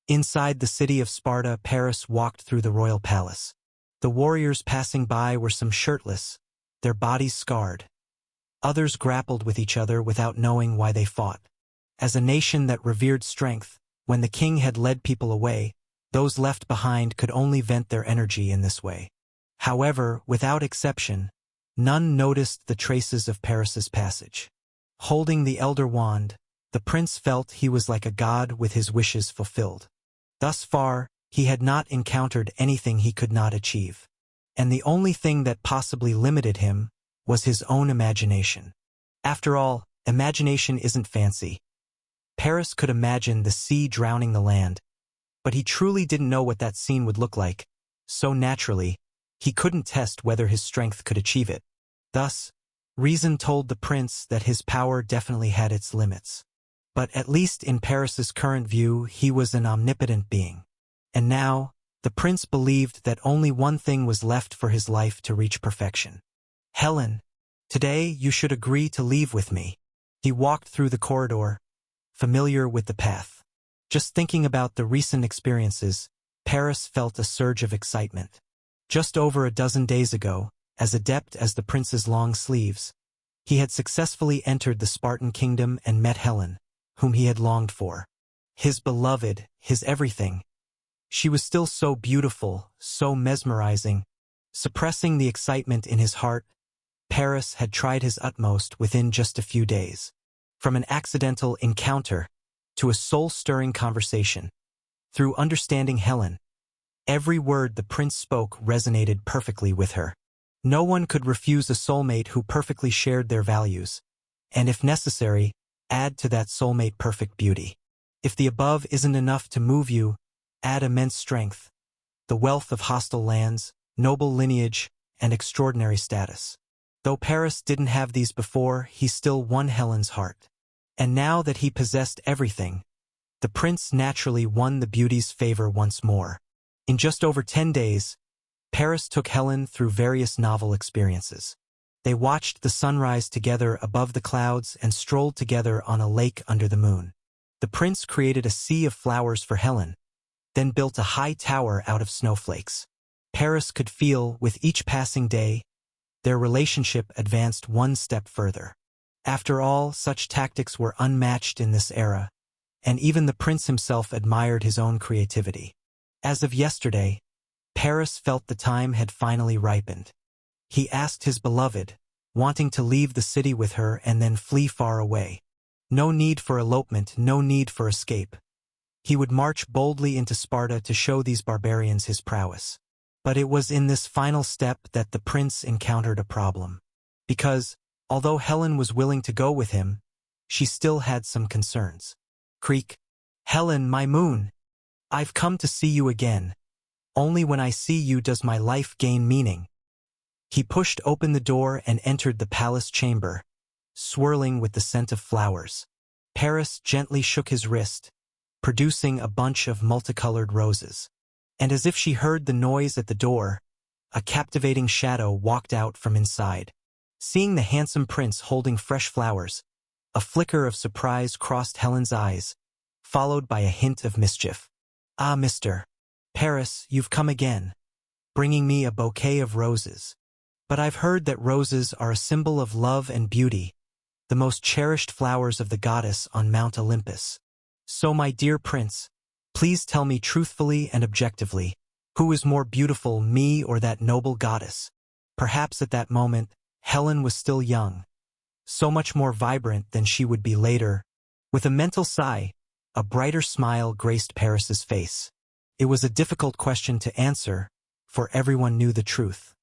Inside the city of Sparta, Paris walked through the royal palace. The warriors passing by were some shirtless, their bodies scarred. Others grappled with each other without knowing why they fought. As a nation that revered strength, when the king had led people away, those left behind could only vent their energy in this way. However, without exception, none noticed the traces of Paris's passage. Holding the elder wand, the prince felt he was like a god with his wishes fulfilled. Thus far, he had not encountered anything he could not achieve. And the only thing that possibly limited him was his own imagination. After all, imagination isn't fancy. Paris could imagine the sea drowning the land, but he truly didn't know what that scene would look like, so naturally, he couldn't test whether his strength could achieve it. Thus, reason told the prince that his power definitely had its limits. But at least in Paris's current view, he was an omnipotent being. And now, the prince believed that only one thing was left for his life to reach perfection. Helen, today you should agree to leave with me. He walked through the corridor, familiar with the path. Just thinking about the recent experiences, Paris felt a surge of excitement. Just over a dozen days ago, as adept as the prince's long sleeves, he had successfully entered the Spartan kingdom and met Helen, whom he had longed for. His beloved, his everything. She was still so beautiful, so mesmerizing. Suppressing the excitement in his heart, Paris had tried his utmost within just a few days. From an accidental encounter to a soul-stirring conversation. Through understanding Helen, every word the prince spoke resonated perfectly with her. No one could refuse a soulmate who perfectly shared their values, and if necessary, add to that soulmate perfect beauty. If the above isn't enough to move you, add immense strength, the wealth of hostile lands, noble lineage, and extraordinary status. Though Paris didn't have these before, he still won Helen's heart. And now that he possessed everything, the prince naturally won the beauty's favor once more. In just over 10 days, Paris took Helen through various novel experiences. They watched the sunrise together above the clouds and strolled together on a lake under the moon. The prince created a sea of flowers for Helen, then built a high tower out of snowflakes. Paris could feel, with each passing day, their relationship advanced one step further. After all, such tactics were unmatched in this era, and even the prince himself admired his own creativity. As of yesterday, Paris felt the time had finally ripened. He asked his beloved, wanting to leave the city with her and then flee far away. No need for elopement, no need for escape. He would march boldly into Sparta to show these barbarians his prowess. But it was in this final step that the prince encountered a problem. Because, although Helen was willing to go with him, she still had some concerns. Creak. Helen, my moon. I've come to see you again. Only when I see you does my life gain meaning. He pushed open the door and entered the palace chamber, swirling with the scent of flowers. Paris gently shook his wrist, producing a bunch of multicolored roses. And as if she heard the noise at the door, a captivating shadow walked out from inside. Seeing the handsome prince holding fresh flowers, a flicker of surprise crossed Helen's eyes, followed by a hint of mischief. Ah, Mr. Paris, you've come again, bringing me a bouquet of roses. But I've heard that roses are a symbol of love and beauty, the most cherished flowers of the goddess on Mount Olympus. So, my dear prince, please tell me truthfully and objectively, who is more beautiful, me or that noble goddess? Perhaps at that moment, Helen was still young, so much more vibrant than she would be later. With a mental sigh, a brighter smile graced Paris's face. It was a difficult question to answer, for everyone knew the truth.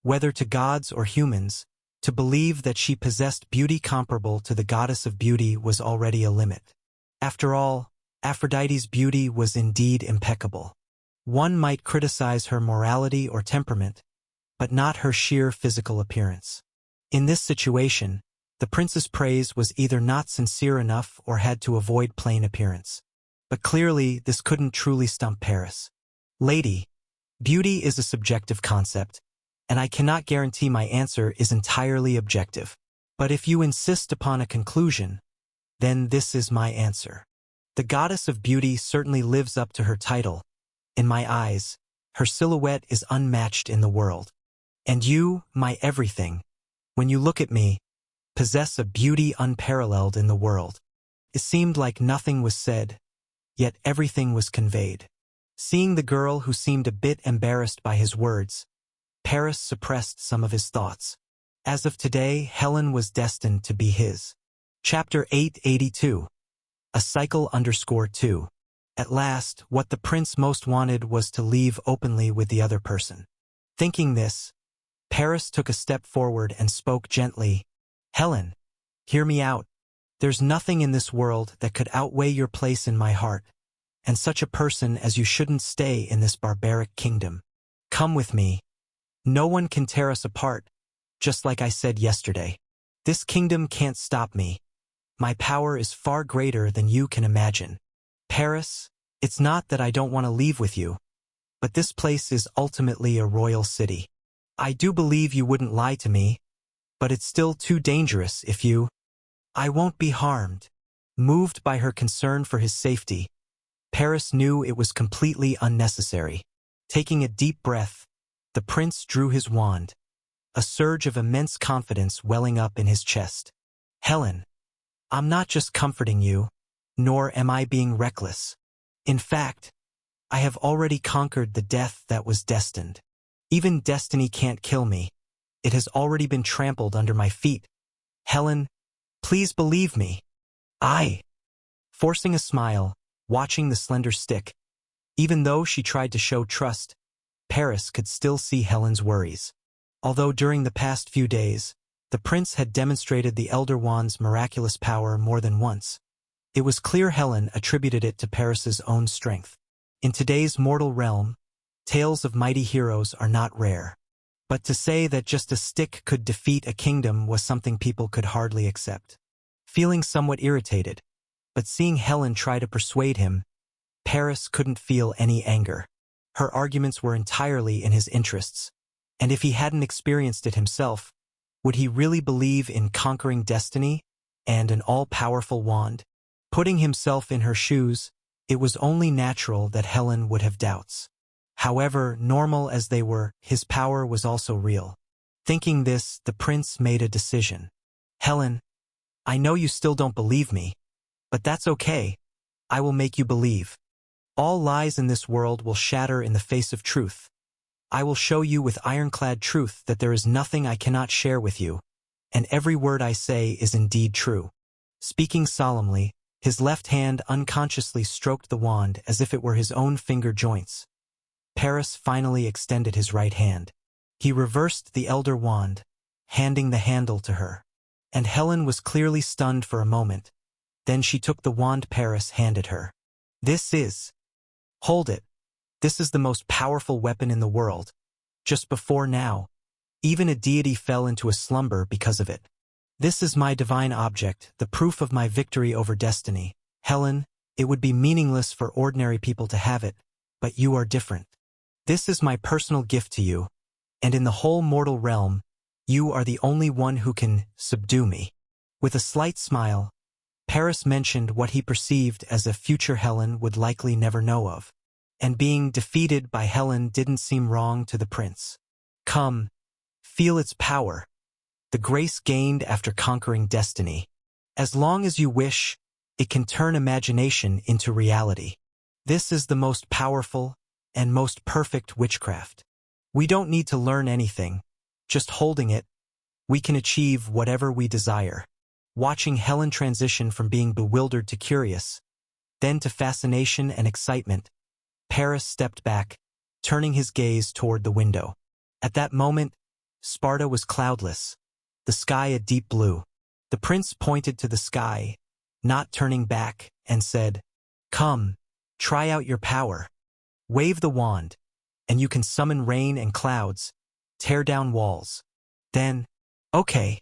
Whether to gods or humans, to believe that she possessed beauty comparable to the goddess of beauty was already a limit. After all, Aphrodite's beauty was indeed impeccable. One might criticize her morality or temperament, but not her sheer physical appearance. In this situation, the prince's praise was either not sincere enough or had to avoid plain appearance. But clearly, this couldn't truly stump Paris. Lady, beauty is a subjective concept, and I cannot guarantee my answer is entirely objective. But if you insist upon a conclusion, then this is my answer. The goddess of beauty certainly lives up to her title. In my eyes, her silhouette is unmatched in the world. And you, my everything, when you look at me, possess a beauty unparalleled in the world. It seemed like nothing was said, yet everything was conveyed. Seeing the girl who seemed a bit embarrassed by his words, Paris suppressed some of his thoughts. As of today, Helen was destined to be his. Chapter 882. A cycle _2. At last, what the prince most wanted was to leave openly with the other person. Thinking this, Paris took a step forward and spoke gently. Helen, hear me out. There's nothing in this world that could outweigh your place in my heart, and such a person as you shouldn't stay in this barbaric kingdom. Come with me. No one can tear us apart, just like I said yesterday. This kingdom can't stop me. My power is far greater than you can imagine. Paris, it's not that I don't want to leave with you, but this place is ultimately a royal city. I do believe you wouldn't lie to me, but it's still too dangerous if you... I won't be harmed. Moved by her concern for his safety, Paris knew it was completely unnecessary. Taking a deep breath, the prince drew his wand, a surge of immense confidence welling up in his chest. Helen, I'm not just comforting you, nor am I being reckless. In fact, I have already conquered the death that was destined. Even destiny can't kill me. It has already been trampled under my feet. Helen, please believe me. Forcing a smile, watching the slender stick. Even though she tried to show trust, Paris could still see Helen's worries. Although during the past few days, the prince had demonstrated the Elder Wand's miraculous power more than once, it was clear Helen attributed it to Paris's own strength. In today's mortal realm, tales of mighty heroes are not rare. But to say that just a stick could defeat a kingdom was something people could hardly accept. Feeling somewhat irritated, but seeing Helen try to persuade him, Paris couldn't feel any anger. Her arguments were entirely in his interests, and if he hadn't experienced it himself, would he really believe in conquering destiny and an all-powerful wand? Putting himself in her shoes, it was only natural that Helen would have doubts. However, normal as they were, his power was also real. Thinking this, the prince made a decision. Helen, I know you still don't believe me, but that's okay. I will make you believe. All lies in this world will shatter in the face of truth. I will show you with ironclad truth that there is nothing I cannot share with you, and every word I say is indeed true. Speaking solemnly, his left hand unconsciously stroked the wand as if it were his own finger joints. Paris finally extended his right hand. He reversed the elder wand, handing the handle to her. And Helen was clearly stunned for a moment. Then she took the wand Paris handed her. This is... Hold it. This is the most powerful weapon in the world. Just before now, even a deity fell into a slumber because of it. This is my divine object, the proof of my victory over destiny. Helen, it would be meaningless for ordinary people to have it, but you are different. This is my personal gift to you, and in the whole mortal realm, you are the only one who can subdue me. With a slight smile, Paris mentioned what he perceived as a future Helen would likely never know of. And being defeated by Helen didn't seem wrong to the prince. Come, feel its power. The grace gained after conquering destiny. As long as you wish, it can turn imagination into reality. This is the most powerful and most perfect witchcraft. We don't need to learn anything. Just holding it, we can achieve whatever we desire. Watching Helen transition from being bewildered to curious, then to fascination and excitement, Paris stepped back, turning his gaze toward the window. At that moment, Sparta was cloudless, the sky a deep blue. The prince pointed to the sky, not turning back, and said, "Come, try out your power. Wave the wand, and you can summon rain and clouds, tear down walls. Then, okay."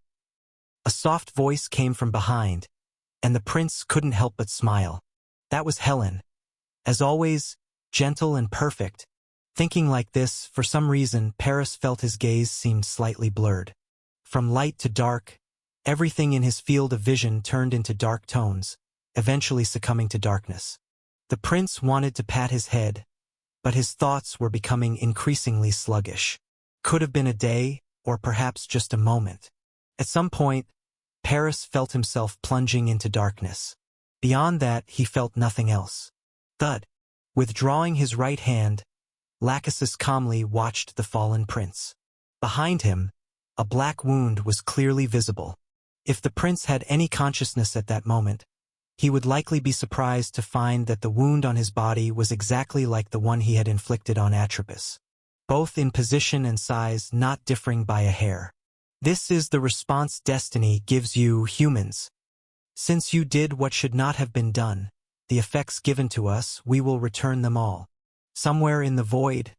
A soft voice came from behind, and the prince couldn't help but smile. That was Helen. As always, gentle and perfect. Thinking like this, for some reason, Paris felt his gaze seemed slightly blurred. From light to dark, everything in his field of vision turned into dark tones, eventually succumbing to darkness. The prince wanted to pat his head, but his thoughts were becoming increasingly sluggish. Could have been a day, or perhaps just a moment. At some point, Paris felt himself plunging into darkness. Beyond that, he felt nothing else. Thud. Withdrawing his right hand, Lachesis calmly watched the fallen prince. Behind him, a black wound was clearly visible. If the prince had any consciousness at that moment, he would likely be surprised to find that the wound on his body was exactly like the one he had inflicted on Atropos, both in position and size not differing by a hair. This is the response destiny gives you, humans. Since you did what should not have been done, the effects given to us, we will return them all. Somewhere in the void,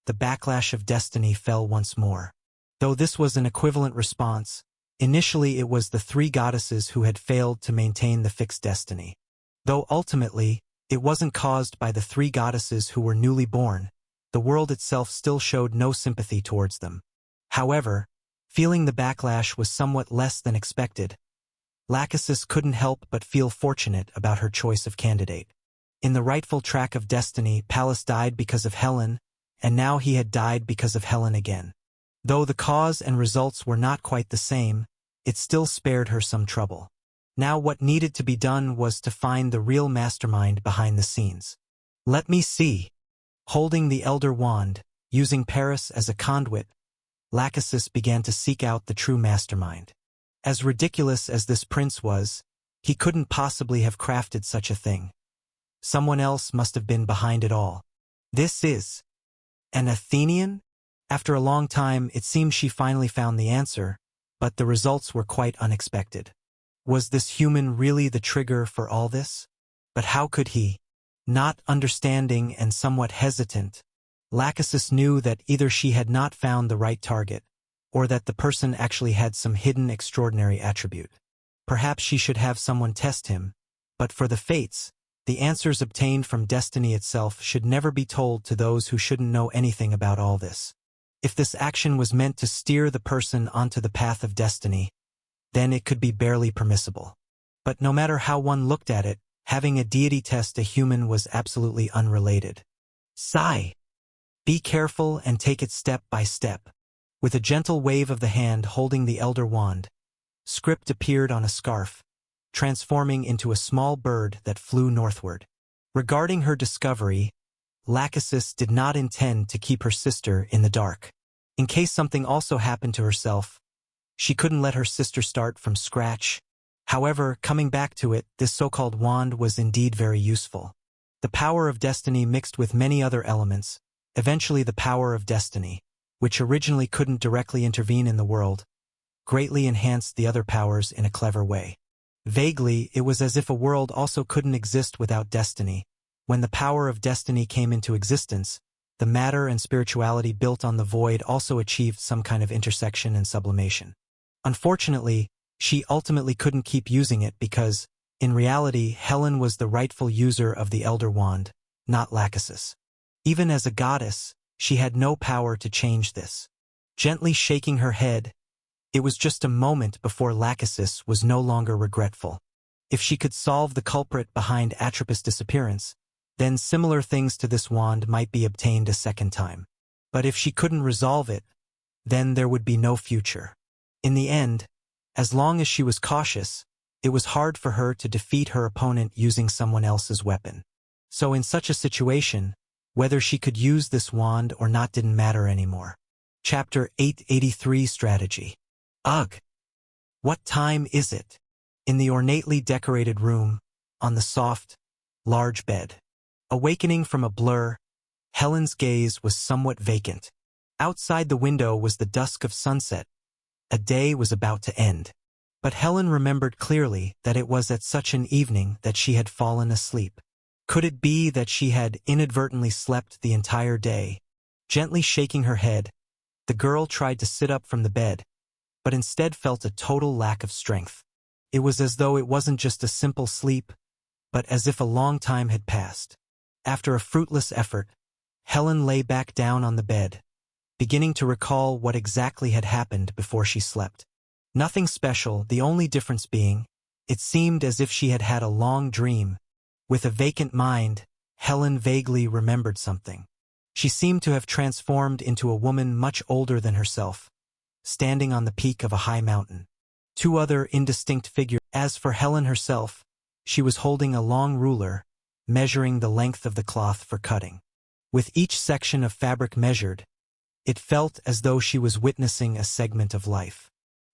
the backlash of destiny fell once more. Though this was an equivalent response, initially it was the three goddesses who had failed to maintain the fixed destiny. Though ultimately, it wasn't caused by the three goddesses who were newly born, the world itself still showed no sympathy towards them. However, feeling the backlash was somewhat less than expected, Lachesis couldn't help but feel fortunate about her choice of candidate. In the rightful track of destiny, Pallas died because of Helen, and now he had died because of Helen again. Though the cause and results were not quite the same, it still spared her some trouble. Now what needed to be done was to find the real mastermind behind the scenes. Let me see. Holding the elder wand, using Paris as a conduit, Lachesis began to seek out the true mastermind. As ridiculous as this prince was, he couldn't possibly have crafted such a thing. Someone else must have been behind it all. This is an Athenian? After a long time, it seemed she finally found the answer, but the results were quite unexpected. Was this human really the trigger for all this? But how could he? Not understanding and somewhat hesitant, Lachesis knew that either she had not found the right target, or that the person actually had some hidden extraordinary attribute. Perhaps she should have someone test him, but for the fates, the answers obtained from destiny itself should never be told to those who shouldn't know anything about all this. If this action was meant to steer the person onto the path of destiny, then it could be barely permissible. But no matter how one looked at it, having a deity test a human was absolutely unrelated. Sigh. Be careful and take it step by step. With a gentle wave of the hand holding the elder wand, script appeared on a scarf, transforming into a small bird that flew northward. Regarding her discovery, Lachesis did not intend to keep her sister in the dark. In case something also happened to herself, she couldn't let her sister start from scratch. However, coming back to it, this so-called wand was indeed very useful. The power of destiny mixed with many other elements, eventually the power of destiny, which originally couldn't directly intervene in the world, greatly enhanced the other powers in a clever way. Vaguely, it was as if a world also couldn't exist without destiny. When the power of destiny came into existence, the matter and spirituality built on the void also achieved some kind of intersection and sublimation. Unfortunately, she ultimately couldn't keep using it because, in reality, Helen was the rightful user of the Elder Wand, not Lachesis. Even as a goddess, she had no power to change this. Gently shaking her head, it was just a moment before Lachesis was no longer regretful. If she could solve the culprit behind Atropos' disappearance, then similar things to this wand might be obtained a second time. But if she couldn't resolve it, then there would be no future. In the end, as long as she was cautious, it was hard for her to defeat her opponent using someone else's weapon. So in such a situation, whether she could use this wand or not didn't matter anymore. Chapter 883 Strategy. Ugh! What time is it? In the ornately decorated room, on the soft, large bed. Awakening from a blur, Helen's gaze was somewhat vacant. Outside the window was the dusk of sunset. A day was about to end. But Helen remembered clearly that it was at such an evening that she had fallen asleep. Could it be that she had inadvertently slept the entire day? Gently shaking her head, the girl tried to sit up from the bed, but instead felt a total lack of strength. It was as though it wasn't just a simple sleep, but as if a long time had passed. After a fruitless effort, Helen lay back down on the bed, beginning to recall what exactly had happened before she slept. Nothing special, the only difference being, it seemed as if she had had a long dream. With a vacant mind, Helen vaguely remembered something. She seemed to have transformed into a woman much older than herself, standing on the peak of a high mountain. Two other indistinct figures. As for Helen herself, she was holding a long ruler, measuring the length of the cloth for cutting. With each section of fabric measured, it felt as though she was witnessing a segment of life.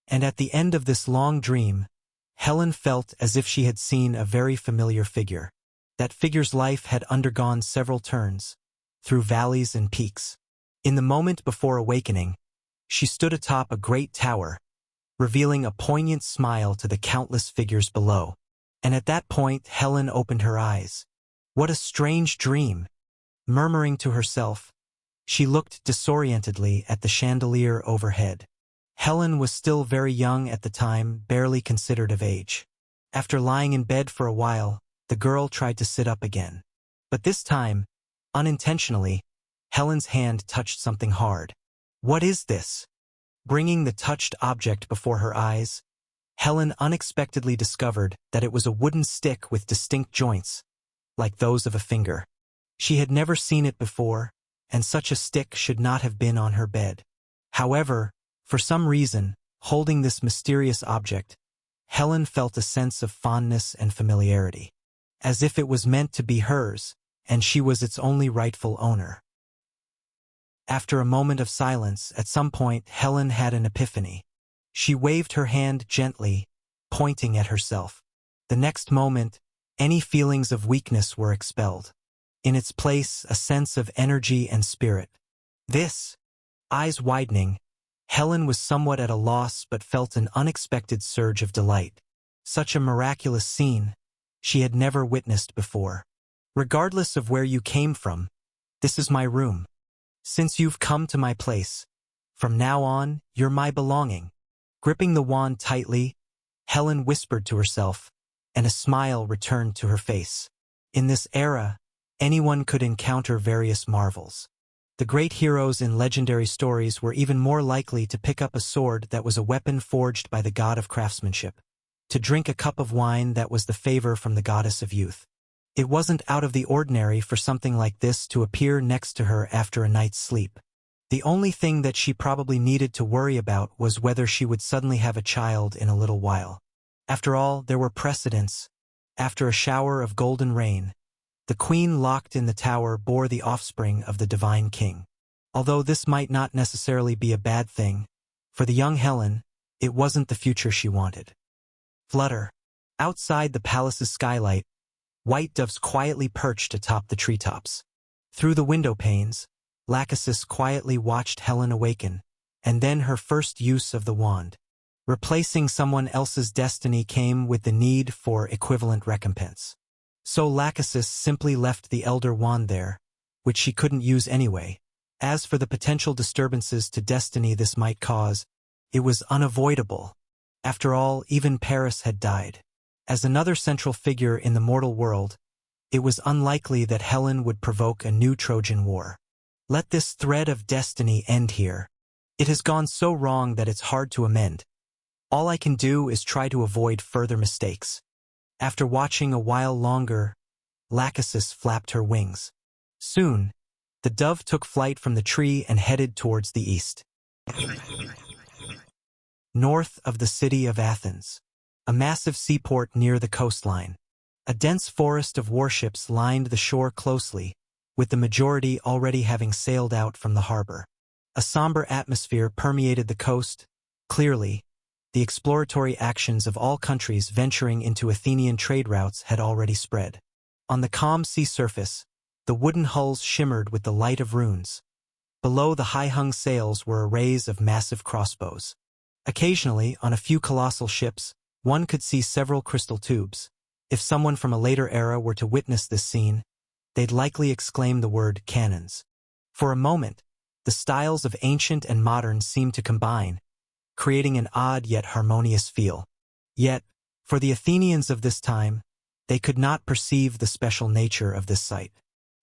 And at the end of this long dream, Helen felt as if she had seen a very familiar figure. That figure's life had undergone several turns, through valleys and peaks. In the moment before awakening, she stood atop a great tower, revealing a poignant smile to the countless figures below. And at that point, Helen opened her eyes. What a strange dream! Murmuring to herself, she looked disorientedly at the chandelier overhead. Helen was still very young at the time, barely considered of age. After lying in bed for a while, the girl tried to sit up again. But this time, unintentionally, Helen's hand touched something hard. What is this? Bringing the touched object before her eyes, Helen unexpectedly discovered that it was a wooden stick with distinct joints, like those of a finger. She had never seen it before, and such a stick should not have been on her bed. However, for some reason, holding this mysterious object, Helen felt a sense of fondness and familiarity, as if it was meant to be hers, and she was its only rightful owner. After a moment of silence, at some point, Helen had an epiphany. She waved her hand gently, pointing at herself. The next moment, any feelings of weakness were expelled. In its place, a sense of energy and spirit. This, eyes widening, Helen was somewhat at a loss but felt an unexpected surge of delight. Such a miraculous scene she had never witnessed before. Regardless of where you came from, this is my room. Since you've come to my place, from now on, you're my belonging. Gripping the wand tightly, Helen whispered to herself, and a smile returned to her face. In this era, anyone could encounter various marvels. The great heroes in legendary stories were even more likely to pick up a sword that was a weapon forged by the god of craftsmanship, to drink a cup of wine that was the favor from the goddess of youth. It wasn't out of the ordinary for something like this to appear next to her after a night's sleep. The only thing that she probably needed to worry about was whether she would suddenly have a child in a little while. After all, there were precedents. After a shower of golden rain, the queen locked in the tower bore the offspring of the divine king. Although this might not necessarily be a bad thing, for the young Helen, it wasn't the future she wanted. Flutter. Outside the palace's skylight, white doves quietly perched atop the treetops. Through the window panes, Lachesis quietly watched Helen awaken, and then her first use of the wand. Replacing someone else's destiny came with the need for equivalent recompense. So Lachesis simply left the Elder Wand there, which she couldn't use anyway. As for the potential disturbances to destiny this might cause, it was unavoidable. After all, even Paris had died. As another central figure in the mortal world, it was unlikely that Helen would provoke a new Trojan War. Let this thread of destiny end here. It has gone so wrong that it's hard to amend. All I can do is try to avoid further mistakes. After watching a while longer, Lachesis flapped her wings. Soon, the dove took flight from the tree and headed towards the east. North of the city of Athens, a massive seaport near the coastline. A dense forest of warships lined the shore closely, with the majority already having sailed out from the harbor. A somber atmosphere permeated the coast. Clearly, the exploratory actions of all countries venturing into Athenian trade routes had already spread. On the calm sea surface, the wooden hulls shimmered with the light of runes. Below the high-hung sails were arrays of massive crossbows. Occasionally, on a few colossal ships, one could see several crystal tubes. If someone from a later era were to witness this scene, they'd likely exclaim the word cannons. For a moment, the styles of ancient and modern seemed to combine, creating an odd yet harmonious feel. Yet, for the Athenians of this time, they could not perceive the special nature of this sight.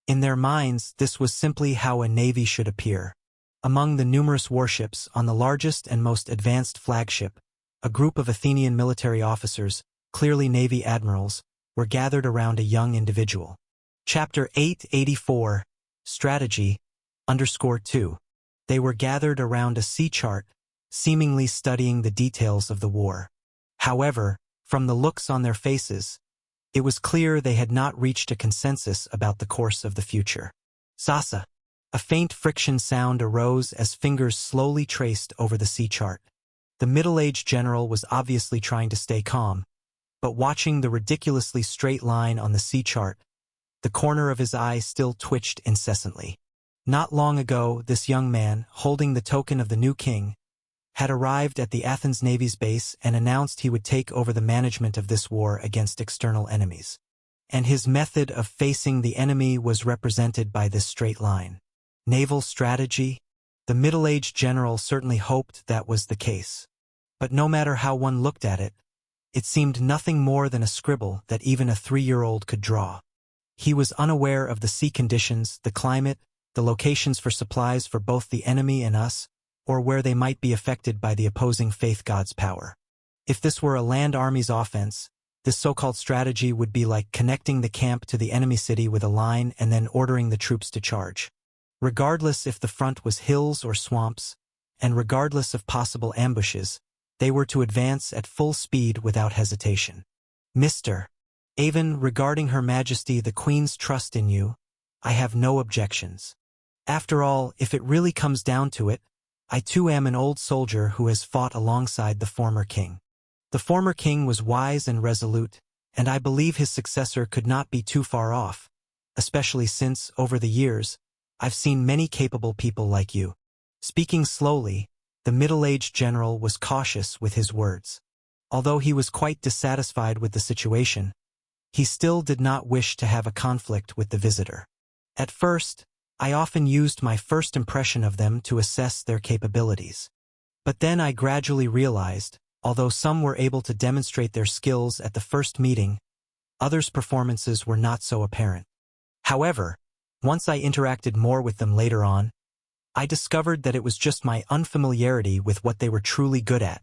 In their minds, this was simply how a navy should appear. Among the numerous warships on the largest and most advanced flagship, a group of Athenian military officers, clearly navy admirals, were gathered around a young individual. Chapter 884, Strategy, _2. They were gathered around a sea chart, seemingly studying the details of the war. However, from the looks on their faces, it was clear they had not reached a consensus about the course of the future. Sasa. A faint friction sound arose as fingers slowly traced over the sea chart. The middle-aged general was obviously trying to stay calm, but watching the ridiculously straight line on the sea chart, the corner of his eye still twitched incessantly. Not long ago, this young man, holding the token of the new king, had arrived at the Athens Navy's base and announced he would take over the management of this war against external enemies. And his method of facing the enemy was represented by this straight line. Naval strategy? The middle-aged general certainly hoped that was the case. But no matter how one looked at it, it seemed nothing more than a scribble that even a 3-year-old could draw. He was unaware of the sea conditions, the climate, the locations for supplies for both the enemy and us, or where they might be affected by the opposing faith god's power. If this were a land army's offense, this so-called strategy would be like connecting the camp to the enemy city with a line and then ordering the troops to charge. Regardless if the front was hills or swamps, and regardless of possible ambushes, they were to advance at full speed without hesitation. Mr. Avon, regarding Her Majesty the Queen's trust in you, I have no objections. After all, if it really comes down to it, I too am an old soldier who has fought alongside the former king. The former king was wise and resolute, and I believe his successor could not be too far off, especially since, over the years, I've seen many capable people like you. Speaking slowly, the middle-aged general was cautious with his words. Although he was quite dissatisfied with the situation, he still did not wish to have a conflict with the visitor. At first, I often used my first impression of them to assess their capabilities. But then I gradually realized, although some were able to demonstrate their skills at the first meeting, others' performances were not so apparent. However, once I interacted more with them later on, I discovered that it was just my unfamiliarity with what they were truly good at.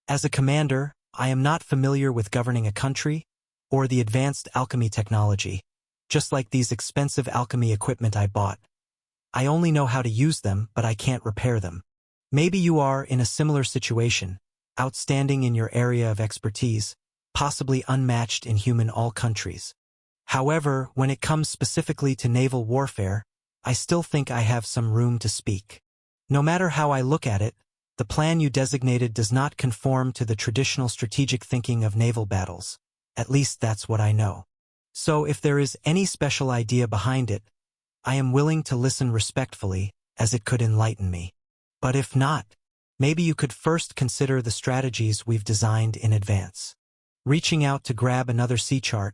As a commander, I am not familiar with governing a country or the advanced alchemy technology, just like these expensive alchemy equipment I bought. I only know how to use them, but I can't repair them. Maybe you are in a similar situation, outstanding in your area of expertise, possibly unmatched in human all countries. However, when it comes specifically to naval warfare, I still think I have some room to speak. No matter how I look at it, the plan you designated does not conform to the traditional strategic thinking of naval battles. At least that's what I know. So if there is any special idea behind it, I am willing to listen respectfully, as it could enlighten me. But if not, maybe you could first consider the strategies we've designed in advance. Reaching out to grab another sea chart,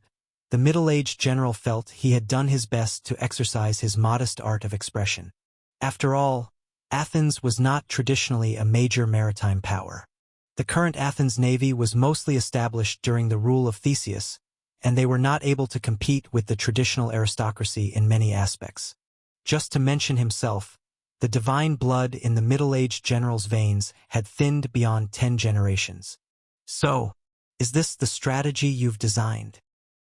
the middle-aged general felt he had done his best to exercise his modest art of expression. After all, Athens was not traditionally a major maritime power. The current Athens navy was mostly established during the rule of Theseus, and they were not able to compete with the traditional aristocracy in many aspects. Just to mention himself, the divine blood in the middle-aged general's veins had thinned beyond 10 generations. So, is this the strategy you've designed?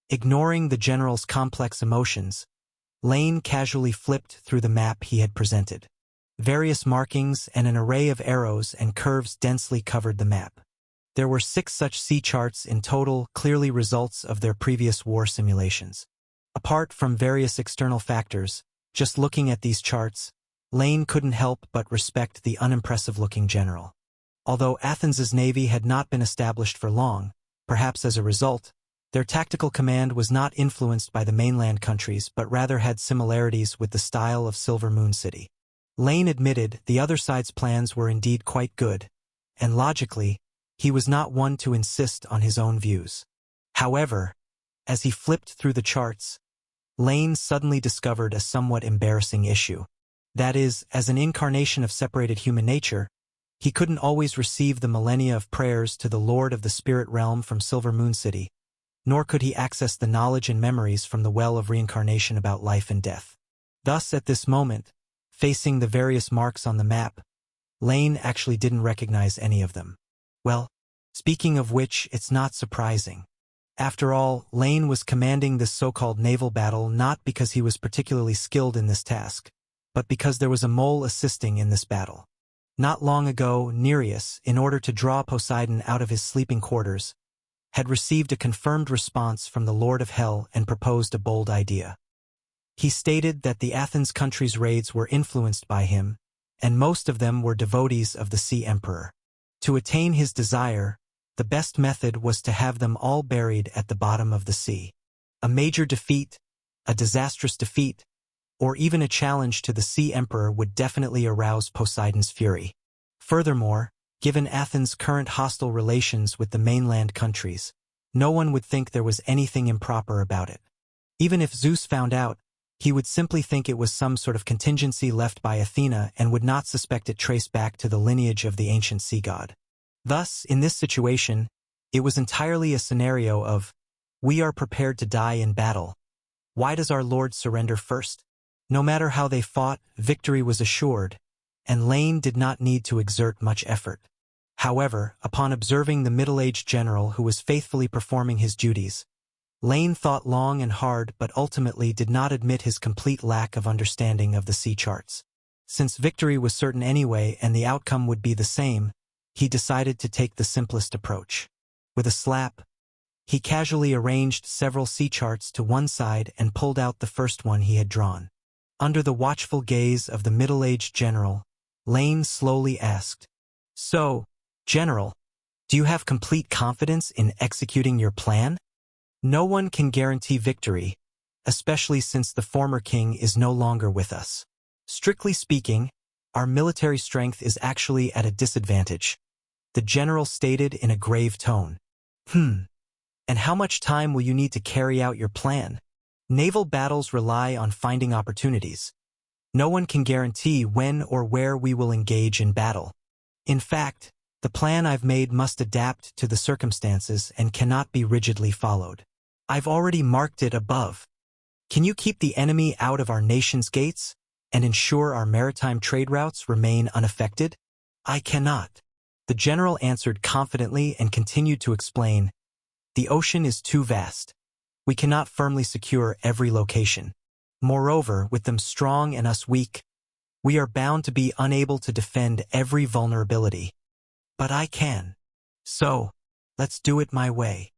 Ignoring the general's complex emotions, Lane casually flipped through the map he had presented. Various markings and an array of arrows and curves densely covered the map. There were 6 such sea charts in total, clearly results of their previous war simulations. Apart from various external factors, just looking at these charts, Lane couldn't help but respect the unimpressive-looking general. Although Athens's navy had not been established for long, perhaps as a result, their tactical command was not influenced by the mainland countries but rather had similarities with the style of Silver Moon City. Lane admitted the other side's plans were indeed quite good, and logically, he was not one to insist on his own views. However, as he flipped through the charts, Lane suddenly discovered a somewhat embarrassing issue. That is, as an incarnation of separated human nature, he couldn't always receive the millennia of prayers to the Lord of the Spirit Realm from Silver Moon City, nor could he access the knowledge and memories from the well of reincarnation about life and death. Thus, at this moment, facing the various marks on the map, Lane actually didn't recognize any of them. Well, speaking of which, it's not surprising. After all, Lane was commanding this so-called naval battle not because he was particularly skilled in this task, but because there was a mole assisting in this battle. Not long ago, Nereus, in order to draw Poseidon out of his sleeping quarters, had received a confirmed response from the Lord of Hell and proposed a bold idea. He stated that the Athens country's raids were influenced by him, and most of them were devotees of the Sea Emperor. To attain his desire, the best method was to have them all buried at the bottom of the sea. A major defeat, a disastrous defeat, or even a challenge to the Sea Emperor would definitely arouse Poseidon's fury. Furthermore, given Athens' current hostile relations with the mainland countries, no one would think there was anything improper about it. Even if Zeus found out, he would simply think it was some sort of contingency left by Athena and would not suspect it traced back to the lineage of the ancient sea god. Thus, in this situation, it was entirely a scenario of, we are prepared to die in battle. Why does our Lord surrender first? No matter how they fought, victory was assured, and Lane did not need to exert much effort. However, upon observing the middle-aged general who was faithfully performing his duties, Lane thought long and hard but ultimately did not admit his complete lack of understanding of the sea charts. Since victory was certain anyway and the outcome would be the same, he decided to take the simplest approach. With a slap, he casually arranged several sea charts to one side and pulled out the first one he had drawn. Under the watchful gaze of the middle-aged general, Lane slowly asked, "So, General, do you have complete confidence in executing your plan? No one can guarantee victory, especially since the former king is no longer with us. Strictly speaking, our military strength is actually at a disadvantage," the general stated in a grave tone. And how much time will you need to carry out your plan? Naval battles rely on finding opportunities. No one can guarantee when or where we will engage in battle. In fact, the plan I've made must adapt to the circumstances and cannot be rigidly followed. I've already marked it above. Can you keep the enemy out of our nation's gates and ensure our maritime trade routes remain unaffected? I cannot. The general answered confidently and continued to explain, "The ocean is too vast. We cannot firmly secure every location. Moreover, with them strong and us weak, we are bound to be unable to defend every vulnerability. But I can. So, let's do it my way.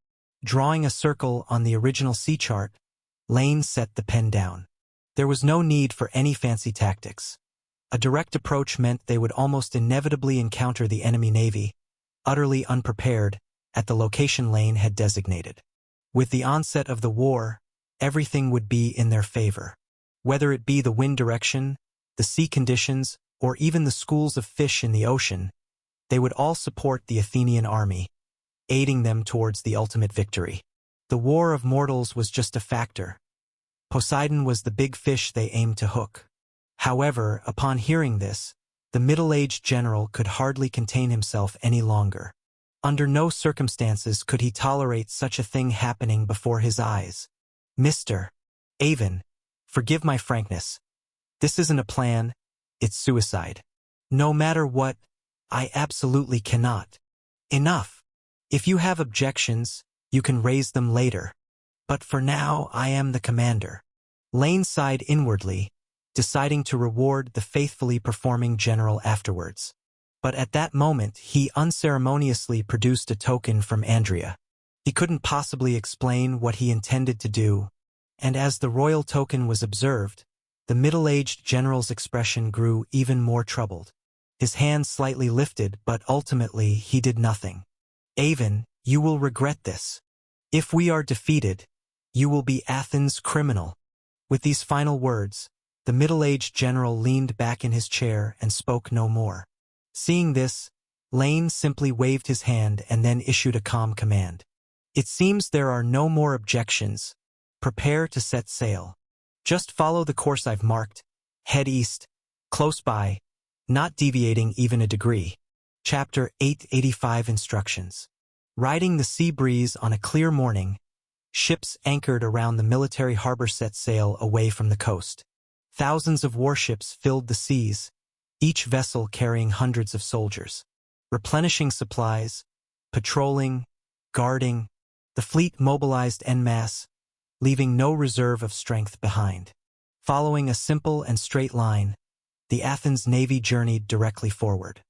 Drawing a circle on the original sea chart, Lane set the pen down. There was no need for any fancy tactics. A direct approach meant they would almost inevitably encounter the enemy navy, utterly unprepared, at the location Lane had designated. With the onset of the war, everything would be in their favor. Whether it be the wind direction, the sea conditions, or even the schools of fish in the ocean, they would all support the Athenian army, aiding them towards the ultimate victory. The war of mortals was just a factor. Poseidon was the big fish they aimed to hook. However, upon hearing this, the middle-aged general could hardly contain himself any longer. Under no circumstances could he tolerate such a thing happening before his eyes. Mr. Avon, forgive my frankness. This isn't a plan, it's suicide. No matter what, I absolutely cannot. Enough. If you have objections, you can raise them later. But for now, I am the commander. Lane sighed inwardly, deciding to reward the faithfully performing general afterwards. But at that moment, he unceremoniously produced a token from Andrea. He couldn't possibly explain what he intended to do, and as the royal token was observed, the middle-aged general's expression grew even more troubled. His hand slightly lifted, but ultimately he did nothing. Avon, you will regret this. If we are defeated, you will be Athens' criminal. With these final words, the middle-aged general leaned back in his chair and spoke no more. Seeing this, Lane simply waved his hand and then issued a calm command. It seems there are no more objections. Prepare to set sail. Just follow the course I've marked. Head east, close by, not deviating even a degree. Chapter 885 Instructions. Riding the sea breeze on a clear morning, ships anchored around the military harbor set sail away from the coast. Thousands of warships filled the seas, each vessel carrying hundreds of soldiers. Replenishing supplies, patrolling, guarding, the fleet mobilized en masse, leaving no reserve of strength behind. Following a simple and straight line, the Athens Navy journeyed directly forward.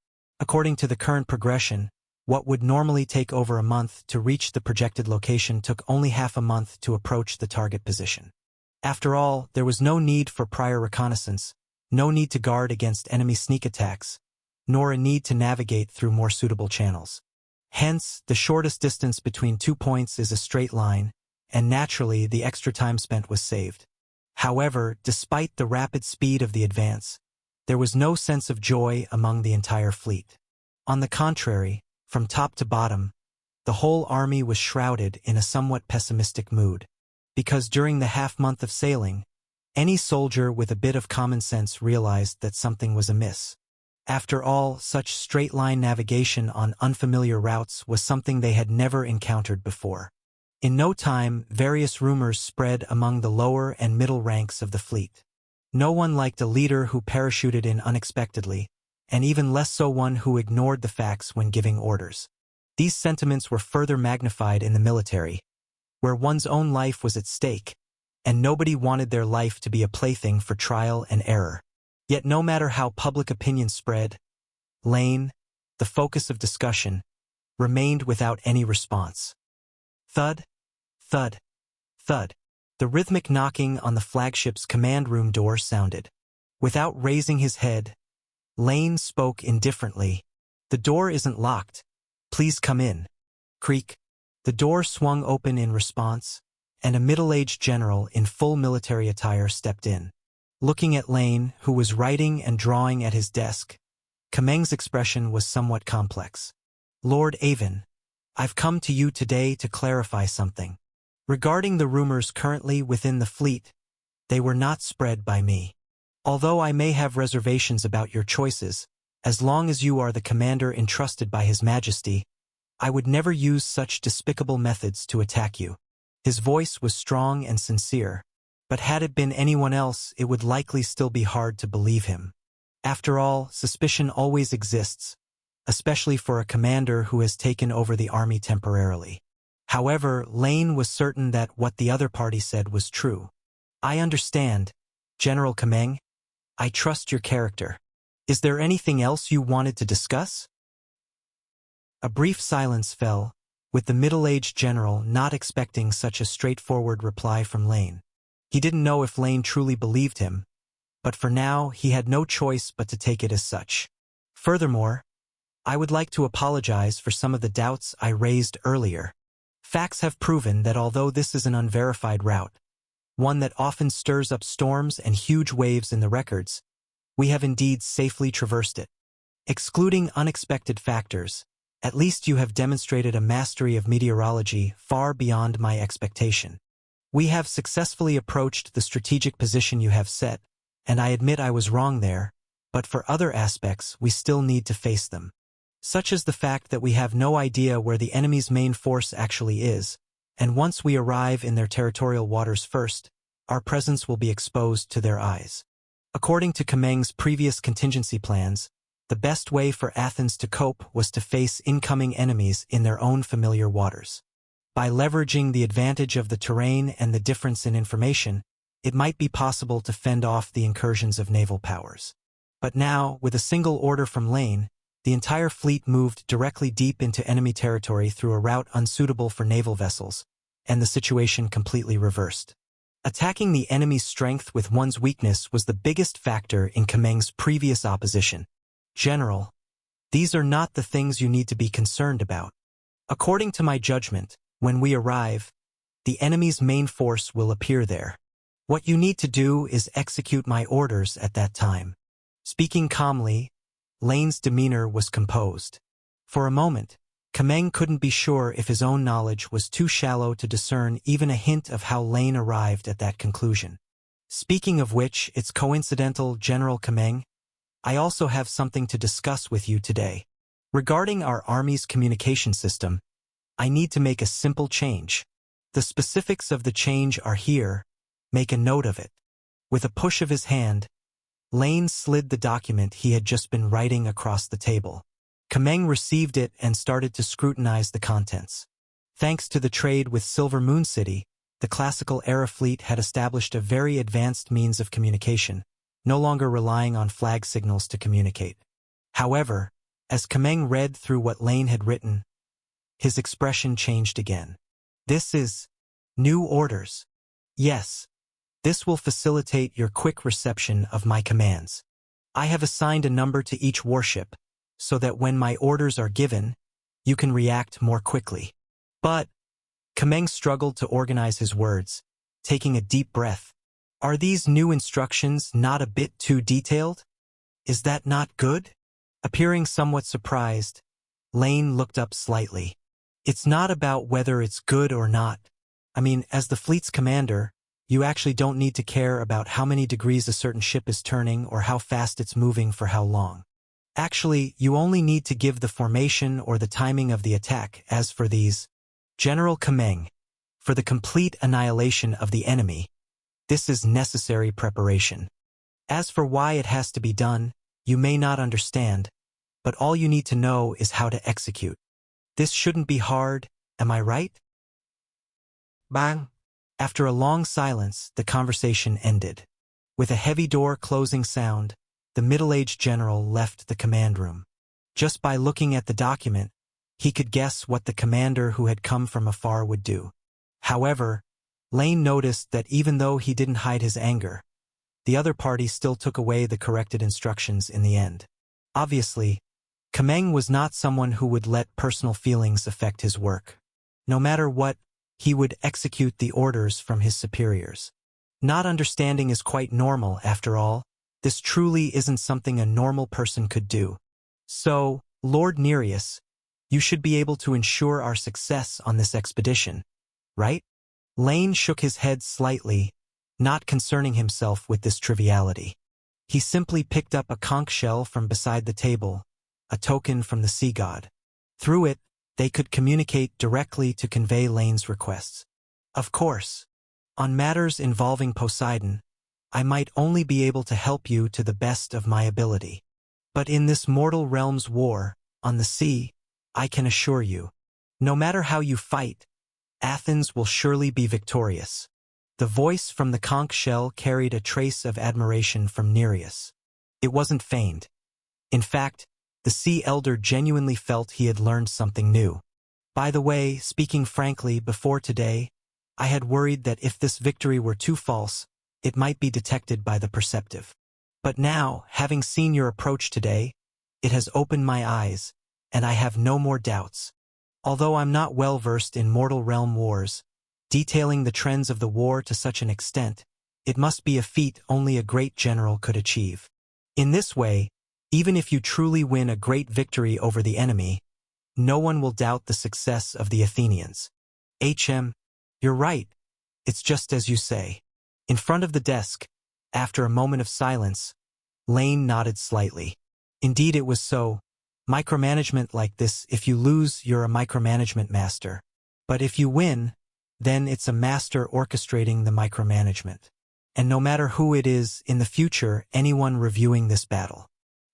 According to the current progression, what would normally take over a month to reach the projected location took only half a month to approach the target position. After all, there was no need for prior reconnaissance, no need to guard against enemy sneak attacks, nor a need to navigate through more suitable channels. Hence, the shortest distance between 2 points is a straight line, and naturally the extra time spent was saved. However, despite the rapid speed of the advance, there was no sense of joy among the entire fleet. On the contrary, from top to bottom, the whole army was shrouded in a somewhat pessimistic mood, because during the half-month of sailing, any soldier with a bit of common sense realized that something was amiss. After all, such straight-line navigation on unfamiliar routes was something they had never encountered before. In no time, various rumors spread among the lower and middle ranks of the fleet. No one liked a leader who parachuted in unexpectedly, and even less so one who ignored the facts when giving orders. These sentiments were further magnified in the military, where one's own life was at stake, and nobody wanted their life to be a plaything for trial and error. Yet no matter how public opinion spread, Lane, the focus of discussion, remained without any response. Thud, thud, thud. The rhythmic knocking on the flagship's command room door sounded. Without raising his head, Lane spoke indifferently. "The door isn't locked. Please come in." Creak. The door swung open in response, and a middle-aged general in full military attire stepped in. Looking at Lane, who was writing and drawing at his desk, Kameng's expression was somewhat complex. "Lord Avon, I've come to you today to clarify something. Regarding the rumors currently within the fleet, they were not spread by me. Although I may have reservations about your choices, as long as you are the commander entrusted by His Majesty, I would never use such despicable methods to attack you." His voice was strong and sincere, but had it been anyone else, it would likely still be hard to believe him. After all, suspicion always exists, especially for a commander who has taken over the army temporarily. However, Lane was certain that what the other party said was true. "I understand, General Kameng. I trust your character. Is there anything else you wanted to discuss?" A brief silence fell, with the middle-aged general not expecting such a straightforward reply from Lane. He didn't know if Lane truly believed him, but for now he had no choice but to take it as such. Furthermore, I would like to apologize for some of the doubts I raised earlier. Facts have proven that although this is an unverified route, one that often stirs up storms and huge waves in the records, we have indeed safely traversed it. Excluding unexpected factors, at least you have demonstrated a mastery of meteorology far beyond my expectation. We have successfully approached the strategic position you have set, and I admit I was wrong there, but for other aspects we still need to face them. Such as the fact that we have no idea where the enemy's main force actually is, and once we arrive in their territorial waters first, our presence will be exposed to their eyes. According to Kameng's previous contingency plans, the best way for Athens to cope was to face incoming enemies in their own familiar waters. By leveraging the advantage of the terrain and the difference in information, it might be possible to fend off the incursions of naval powers. But now, with a single order from Lane, the entire fleet moved directly deep into enemy territory through a route unsuitable for naval vessels, and the situation completely reversed. Attacking the enemy's strength with one's weakness was the biggest factor in Kameng's previous opposition. General, these are not the things you need to be concerned about. According to my judgment, when we arrive, the enemy's main force will appear there. What you need to do is execute my orders at that time. Speaking calmly, Lane's demeanor was composed. For a moment, Kameng couldn't be sure if his own knowledge was too shallow to discern even a hint of how Lane arrived at that conclusion. Speaking of which, it's coincidental, General Kameng, I also have something to discuss with you today. Regarding our Army's communication system, I need to make a simple change. The specifics of the change are here. Make a note of it. With a push of his hand, Lane slid the document he had just been writing across the table. Kameng received it and started to scrutinize the contents. Thanks to the trade with Silver Moon City, the classical era fleet had established a very advanced means of communication, no longer relying on flag signals to communicate. However, as Kameng read through what Lane had written, his expression changed again. This is new orders. Yes, this will facilitate your quick reception of my commands. I have assigned a number to each warship, so that when my orders are given, you can react more quickly. But Kameng struggled to organize his words, taking a deep breath. Are these new instructions not a bit too detailed? Is that not good? Appearing somewhat surprised, Lane looked up slightly. It's not about whether it's good or not. I mean, as the fleet's commander, you actually don't need to care about how many degrees a certain ship is turning or how fast it's moving for how long. Actually, you only need to give the formation or the timing of the attack. As for these, General Kameng, for the complete annihilation of the enemy, this is necessary preparation. As for why it has to be done, you may not understand, but all you need to know is how to execute. This shouldn't be hard, am I right? Bang! After a long silence, the conversation ended. With a heavy door closing sound, the middle-aged general left the command room. Just by looking at the document, he could guess what the commander who had come from afar would do. However, Lane noticed that even though he didn't hide his anger, the other party still took away the corrected instructions in the end. Obviously, Kameng was not someone who would let personal feelings affect his work. No matter what, he would execute the orders from his superiors. Not understanding is quite normal, after all. This truly isn't something a normal person could do. So, Lord Nereus, you should be able to ensure our success on this expedition, right? Lane shook his head slightly, not concerning himself with this triviality. He simply picked up a conch shell from beside the table, a token from the sea god. Through it, they could communicate directly to convey Lane's requests. Of course, on matters involving Poseidon, I might only be able to help you to the best of my ability. But in this mortal realm's war, on the sea, I can assure you, no matter how you fight, Athens will surely be victorious. The voice from the conch shell carried a trace of admiration from Nereus. It wasn't feigned. In fact, the sea elder genuinely felt he had learned something new. By the way, speaking frankly, before today, I had worried that if this victory were too false, it might be detected by the perceptive. But now, having seen your approach today, it has opened my eyes, and I have no more doubts. Although I'm not well versed in mortal realm wars, detailing the trends of the war to such an extent, it must be a feat only a great general could achieve. In this way, even if you truly win a great victory over the enemy, no one will doubt the success of the Athenians. You're right. It's just as you say. In front of the desk, after a moment of silence, Lane nodded slightly. Indeed it was so. Micromanagement like this, if you lose, you're a micromanagement master. But if you win, then it's a master orchestrating the micromanagement. And no matter who it is, in the future, anyone reviewing this battle,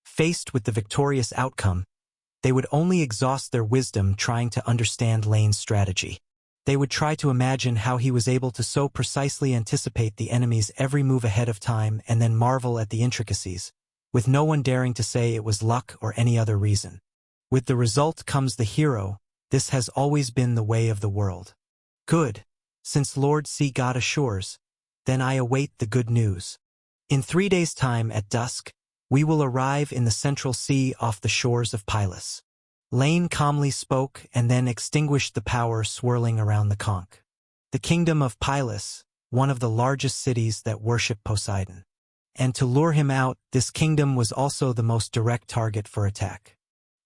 faced with the victorious outcome, they would only exhaust their wisdom trying to understand Lane's strategy. They would try to imagine how he was able to so precisely anticipate the enemy's every move ahead of time and then marvel at the intricacies, with no one daring to say it was luck or any other reason. With the result comes the hero. This has always been the way of the world. Good. Since Lord Sea God assures, then I await the good news. In 3 days' time at dusk, we will arrive in the Central Sea off the shores of Pylos. Lane calmly spoke and then extinguished the power swirling around the conch. The kingdom of Pylos, one of the largest cities that worship Poseidon. And to lure him out, this kingdom was also the most direct target for attack.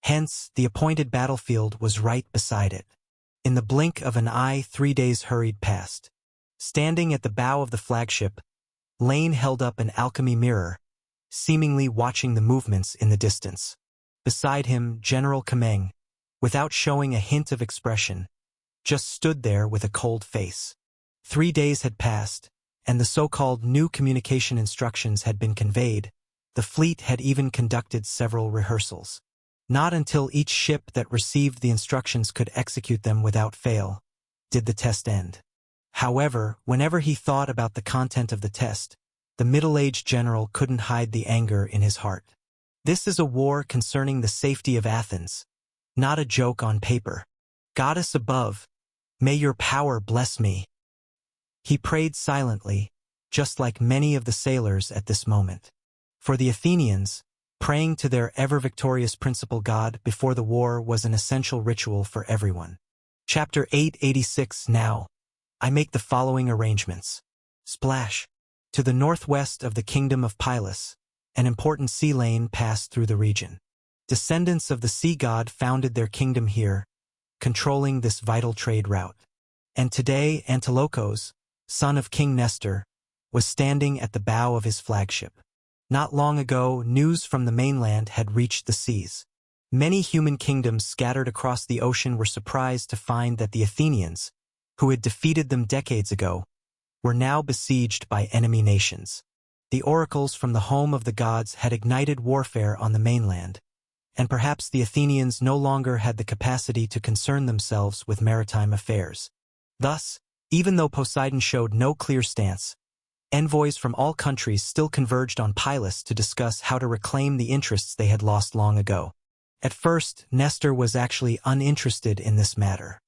Hence, the appointed battlefield was right beside it. In the blink of an eye, 3 days hurried past. Standing at the bow of the flagship, Lane held up an alchemy mirror, seemingly watching the movements in the distance. Beside him, General Kameng, without showing a hint of expression, just stood there with a cold face. 3 days had passed, and the so-called new communication instructions had been conveyed. The fleet had even conducted several rehearsals. Not until each ship that received the instructions could execute them without fail did the test end. However, whenever he thought about the content of the test, the middle-aged general couldn't hide the anger in his heart. This is a war concerning the safety of Athens, not a joke on paper. Goddess above, may your power bless me. He prayed silently, just like many of the sailors at this moment. For the Athenians, praying to their ever-victorious principal god before the war was an essential ritual for everyone. Chapter 886. Now, I make the following arrangements. Splash. To the northwest of the kingdom of Pylos, an important sea lane passed through the region. Descendants of the sea god founded their kingdom here, controlling this vital trade route. And today Antilochos, son of King Nestor, was standing at the bow of his flagship. Not long ago, news from the mainland had reached the seas. Many human kingdoms scattered across the ocean were surprised to find that the Athenians, who had defeated them decades ago, were now besieged by enemy nations. The oracles from the home of the gods had ignited warfare on the mainland, and perhaps the Athenians no longer had the capacity to concern themselves with maritime affairs. Thus, even though Poseidon showed no clear stance, envoys from all countries still converged on Pylos to discuss how to reclaim the interests they had lost long ago. At first, Nestor was actually uninterested in this matter.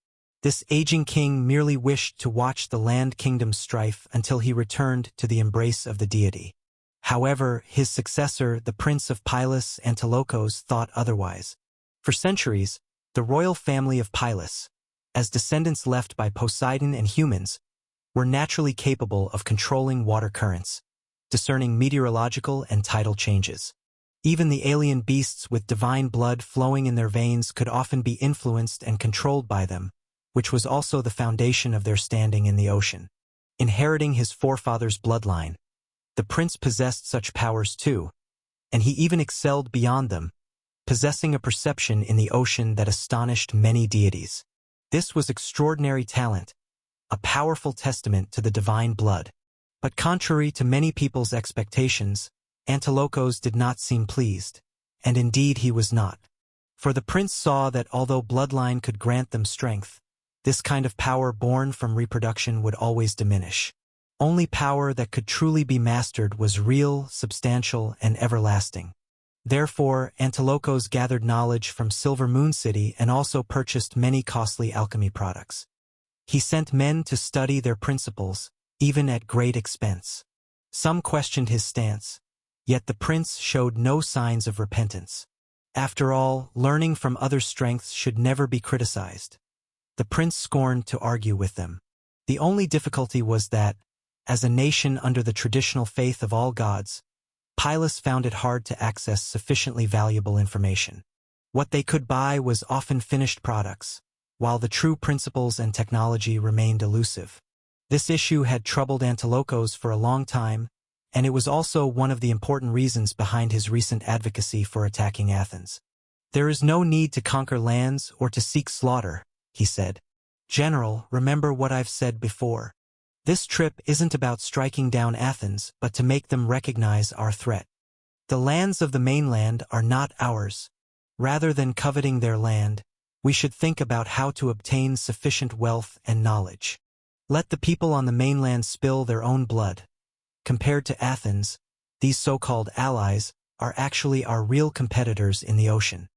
This aging king merely wished to watch the land kingdom's strife until he returned to the embrace of the deity. However, his successor, the prince of Pylos, Antilochos, thought otherwise. For centuries, the royal family of Pylos, as descendants left by Poseidon and humans, were naturally capable of controlling water currents, discerning meteorological and tidal changes. Even the alien beasts with divine blood flowing in their veins could often be influenced and controlled by them, which was also the foundation of their standing in the ocean. Inheriting his forefathers' bloodline, the prince possessed such powers too, and he even excelled beyond them, possessing a perception in the ocean that astonished many deities. This was extraordinary talent, a powerful testament to the divine blood. But contrary to many people's expectations, Antilochos did not seem pleased, and indeed he was not. For the prince saw that although bloodline could grant them strength, this kind of power born from reproduction would always diminish. Only power that could truly be mastered was real, substantial, and everlasting. Therefore, Antilochos gathered knowledge from Silver Moon City and also purchased many costly alchemy products. He sent men to study their principles, even at great expense. Some questioned his stance, yet the prince showed no signs of repentance. After all, learning from others' strengths should never be criticized. The prince scorned to argue with them. The only difficulty was that, as a nation under the traditional faith of all gods, Pylus found it hard to access sufficiently valuable information. What they could buy was often finished products, while the true principles and technology remained elusive. This issue had troubled Antilochos for a long time, and it was also one of the important reasons behind his recent advocacy for attacking Athens. "There is no need to conquer lands or to seek slaughter," he said. "General, remember what I've said before. This trip isn't about striking down Athens, but to make them recognize our threat. The lands of the mainland are not ours. Rather than coveting their land, we should think about how to obtain sufficient wealth and knowledge. Let the people on the mainland spill their own blood. Compared to Athens, these so-called allies are actually our real competitors in the ocean."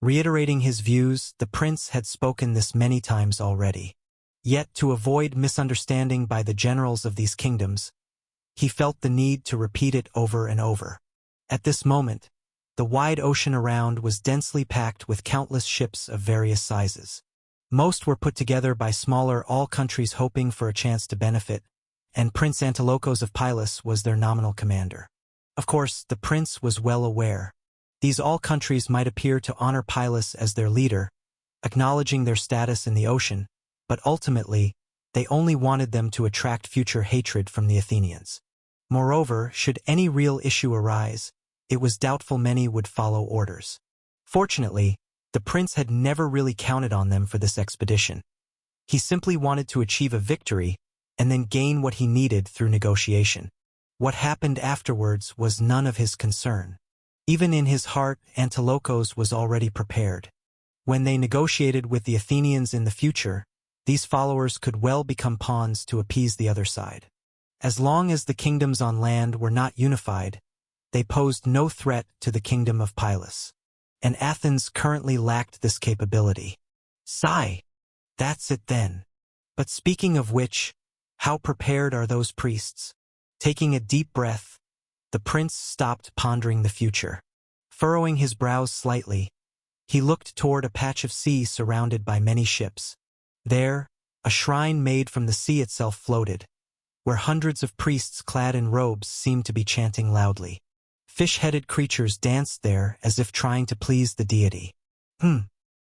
Reiterating his views, the prince had spoken this many times already. Yet, to avoid misunderstanding by the generals of these kingdoms, he felt the need to repeat it over and over. At this moment, the wide ocean around was densely packed with countless ships of various sizes. Most were put together by smaller all countries hoping for a chance to benefit, and Prince Antilochos of Pylus was their nominal commander. Of course, the prince was well aware. These all countries might appear to honor Pylus as their leader, acknowledging their status in the ocean, but ultimately, they only wanted them to attract future hatred from the Athenians. Moreover, should any real issue arise, it was doubtful many would follow orders. Fortunately, the prince had never really counted on them for this expedition. He simply wanted to achieve a victory and then gain what he needed through negotiation. What happened afterwards was none of his concern. Even in his heart, Antilochos was already prepared. When they negotiated with the Athenians in the future, these followers could well become pawns to appease the other side. As long as the kingdoms on land were not unified, they posed no threat to the kingdom of Pylus. And Athens currently lacked this capability. Sigh. That's it then. But speaking of which, how prepared are those priests? Taking a deep breath, the prince stopped pondering the future. Furrowing his brows slightly, he looked toward a patch of sea surrounded by many ships. There, a shrine made from the sea itself floated, where hundreds of priests clad in robes seemed to be chanting loudly. Fish-headed creatures danced there as if trying to please the deity.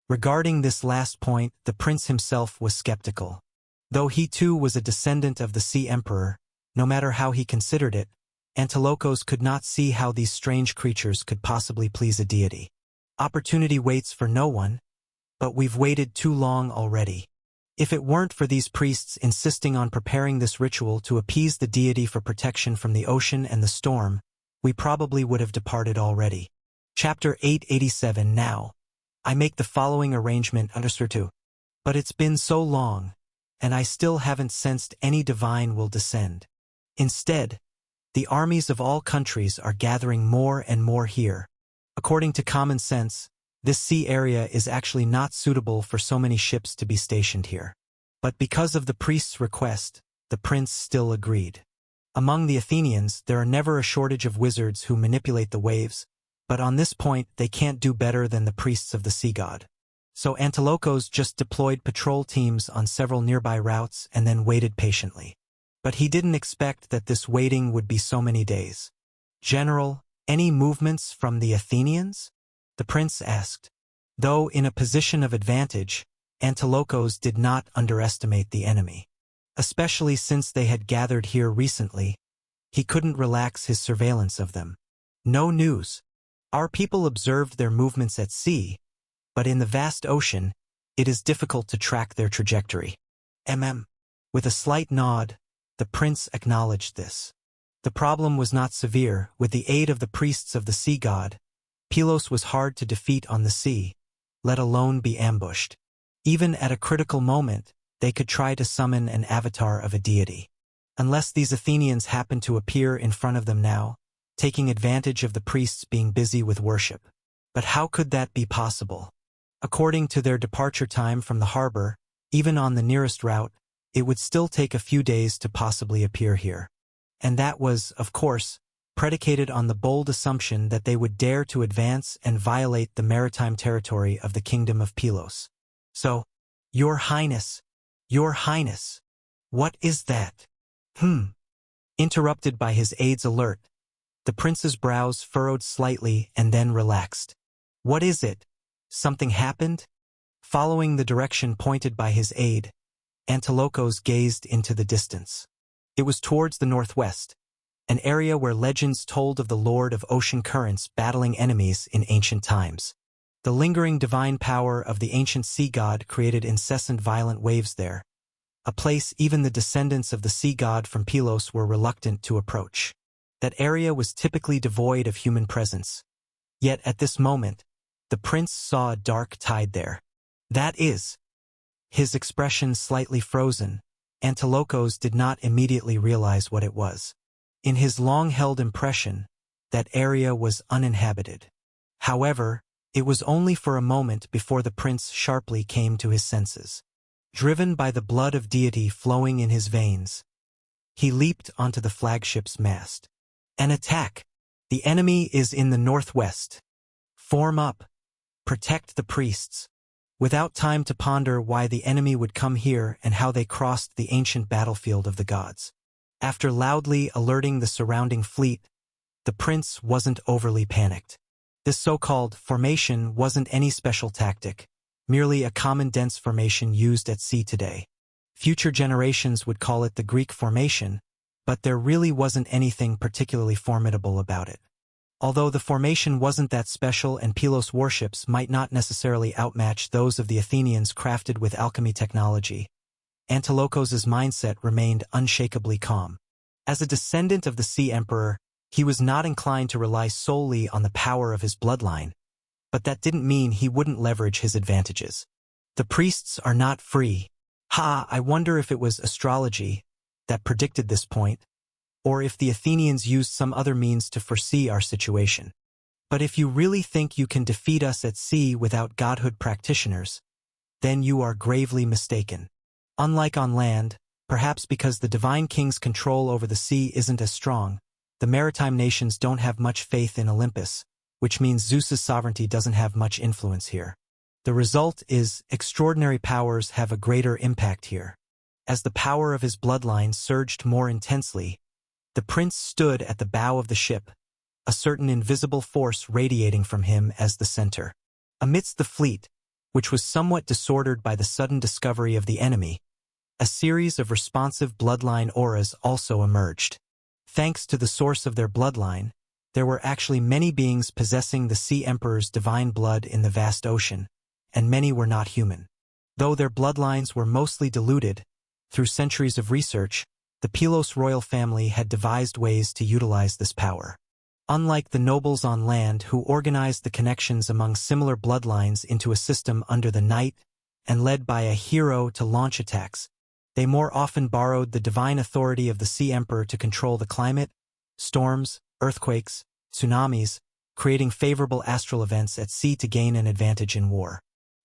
Regarding this last point, the prince himself was skeptical. Though he too was a descendant of the Sea Emperor, no matter how he considered it, Antilochos could not see how these strange creatures could possibly please a deity. Opportunity waits for no one, but we've waited too long already. If it weren't for these priests insisting on preparing this ritual to appease the deity for protection from the ocean and the storm, we probably would have departed already. Chapter 887. Now, I make the following arrangement understood. But it's been so long, and I still haven't sensed any divine will descend. Instead, the armies of all countries are gathering more and more here. According to common sense, this sea area is actually not suitable for so many ships to be stationed here. But because of the priest's request, the prince still agreed. Among the Athenians, there are never a shortage of wizards who manipulate the waves, but on this point they can't do better than the priests of the sea god. So Antilochos just deployed patrol teams on several nearby routes and then waited patiently. But he didn't expect that this waiting would be so many days. "General, any movements from the Athenians?" the prince asked. Though in a position of advantage, Antilochos did not underestimate the enemy. Especially since they had gathered here recently, he couldn't relax his surveillance of them. "No news. Our people observed their movements at sea, but in the vast ocean, it is difficult to track their trajectory." With a slight nod, the prince acknowledged this. The problem was not severe. With the aid of the priests of the sea god, Pylos was hard to defeat on the sea, let alone be ambushed. Even at a critical moment, they could try to summon an avatar of a deity. Unless these Athenians happened to appear in front of them now, taking advantage of the priests being busy with worship. But how could that be possible? According to their departure time from the harbor, even on the nearest route, it would still take a few days to possibly appear here. And that was, of course, predicated on the bold assumption that they would dare to advance and violate the maritime territory of the Kingdom of Pylos. So, Your Highness, what is that? Interrupted by his aide's alert, the prince's brows furrowed slightly and then relaxed. What is it? Something happened? Following the direction pointed by his aide, Antilochos gazed into the distance. It was towards the northwest, an area where legends told of the Lord of Ocean Currents battling enemies in ancient times. The lingering divine power of the ancient sea god created incessant violent waves there, a place even the descendants of the sea god from Pylos were reluctant to approach. That area was typically devoid of human presence. Yet at this moment, the prince saw a dark tide there. That is. His expression slightly frozen, Antilochos did not immediately realize what it was. In his long-held impression, that area was uninhabited. However, it was only for a moment before the prince sharply came to his senses. Driven by the blood of deity flowing in his veins, he leaped onto the flagship's mast. An attack! The enemy is in the northwest. Form up. Protect the priests. Without time to ponder why the enemy would come here and how they crossed the ancient battlefield of the gods. After loudly alerting the surrounding fleet, the prince wasn't overly panicked. This so-called formation wasn't any special tactic, merely a common dense formation used at sea today. Future generations would call it the Greek formation, but there really wasn't anything particularly formidable about it. Although the formation wasn't that special and Pylos warships might not necessarily outmatch those of the Athenians crafted with alchemy technology, Antilochos' mindset remained unshakably calm. As a descendant of the Sea Emperor, he was not inclined to rely solely on the power of his bloodline, but that didn't mean he wouldn't leverage his advantages. The priests are not free. I wonder if it was astrology that predicted this point, or if the Athenians used some other means to foresee our situation. But if you really think you can defeat us at sea without godhood practitioners, then you are gravely mistaken. Unlike on land, perhaps because the divine king's control over the sea isn't as strong, the maritime nations don't have much faith in Olympus, which means Zeus's sovereignty doesn't have much influence here. The result is extraordinary powers have a greater impact here. As the power of his bloodline surged more intensely, the prince stood at the bow of the ship, a certain invisible force radiating from him as the center. Amidst the fleet, which was somewhat disordered by the sudden discovery of the enemy, a series of responsive bloodline auras also emerged. Thanks to the source of their bloodline, there were actually many beings possessing the Sea Emperor's divine blood in the vast ocean, and many were not human. Though their bloodlines were mostly diluted, through centuries of research, the Pylos royal family had devised ways to utilize this power. Unlike the nobles on land who organized the connections among similar bloodlines into a system under the night and led by a hero to launch attacks, they more often borrowed the divine authority of the Sea Emperor to control the climate, storms, earthquakes, tsunamis, creating favorable astral events at sea to gain an advantage in war.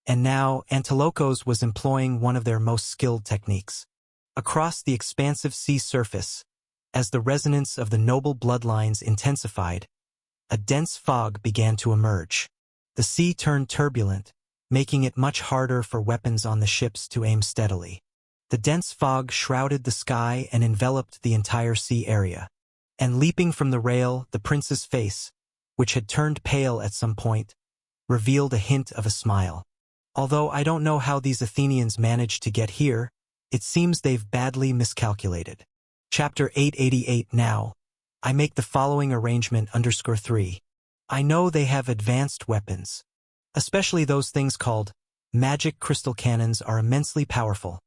And now Antilochos was employing one of their most skilled techniques. Across the expansive sea surface, as the resonance of the noble bloodlines intensified, a dense fog began to emerge. The sea turned turbulent, making it much harder for weapons on the ships to aim steadily. The dense fog shrouded the sky and enveloped the entire sea area. And leaping from the rail, the prince's face, which had turned pale at some point, revealed a hint of a smile. Although I don't know how these Athenians managed to get here, it seems they've badly miscalculated. Chapter 888 Now, I make the following arrangement _3. I know they have advanced weapons. Especially those things called magic crystal cannons are immensely powerful.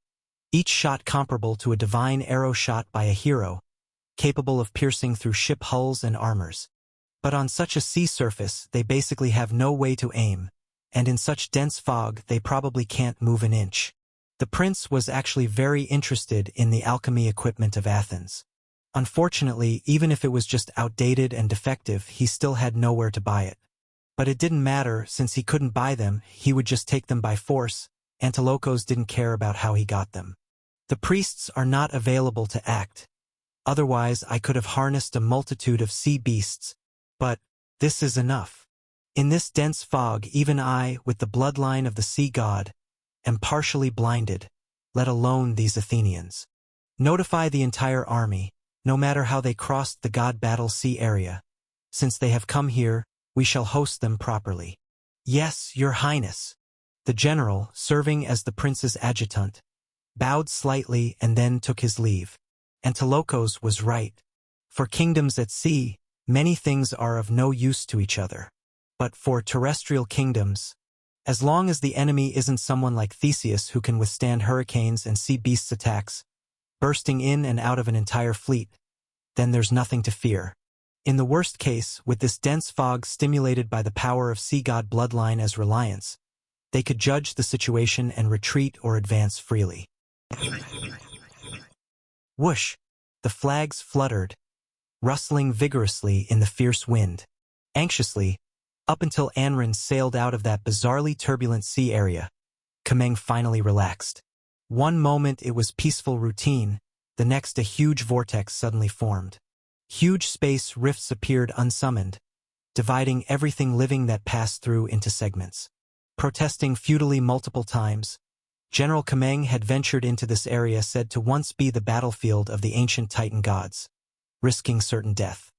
Each shot comparable to a divine arrow shot by a hero, capable of piercing through ship hulls and armors. But on such a sea surface, they basically have no way to aim, and in such dense fog, they probably can't move an inch. The prince was actually very interested in the alchemy equipment of Athens. Unfortunately, even if it was just outdated and defective, he still had nowhere to buy it. But it didn't matter, since he couldn't buy them, he would just take them by force. Antilocos didn't care about how he got them. The priests are not available to act. Otherwise, I could have harnessed a multitude of sea beasts. But this is enough. In this dense fog, even I, with the bloodline of the sea god, am partially blinded, let alone these Athenians. Notify the entire army, no matter how they crossed the god battle sea area. Since they have come here, we shall host them properly. Yes, your highness. The general, serving as the prince's adjutant, bowed slightly and then took his leave. Antilocos was right. For kingdoms at sea, many things are of no use to each other. But for terrestrial kingdoms, as long as the enemy isn't someone like Theseus who can withstand hurricanes and sea beasts' attacks, bursting in and out of an entire fleet, then there's nothing to fear. In the worst case, with this dense fog stimulated by the power of sea god bloodline as reliance, they could judge the situation and retreat or advance freely. Whoosh! The flags fluttered, rustling vigorously in the fierce wind. Anxiously, up until Anran sailed out of that bizarrely turbulent sea area, Kameng finally relaxed. One moment it was peaceful routine, the next a huge vortex suddenly formed. Huge space rifts appeared unsummoned, dividing everything living that passed through into segments. Protesting futilely multiple times, General Kameng had ventured into this area said to once be the battlefield of the ancient Titan gods, risking certain death.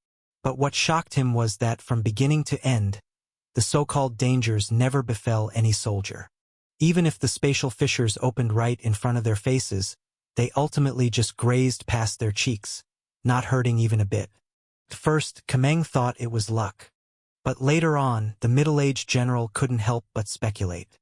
But what shocked him was that from beginning to end, the so-called dangers never befell any soldier. Even if the spatial fissures opened right in front of their faces, they ultimately just grazed past their cheeks, not hurting even a bit. At first, Kameng thought it was luck. But later on, the middle-aged general couldn't help but speculate.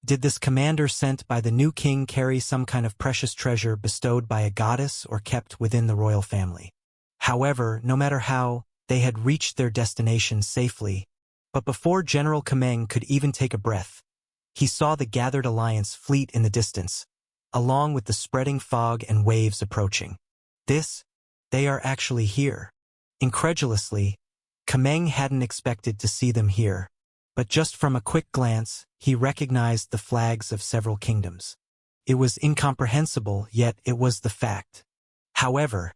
Did this commander sent by the new king carry some kind of precious treasure bestowed by a goddess or kept within the royal family? However, no matter how, they had reached their destination safely. But before General Kameng could even take a breath, he saw the gathered alliance fleet in the distance, along with the spreading fog and waves approaching. They are actually here. Incredulously, Kameng hadn't expected to see them here, but just from a quick glance, he recognized the flags of several kingdoms. It was incomprehensible, yet it was the fact. However,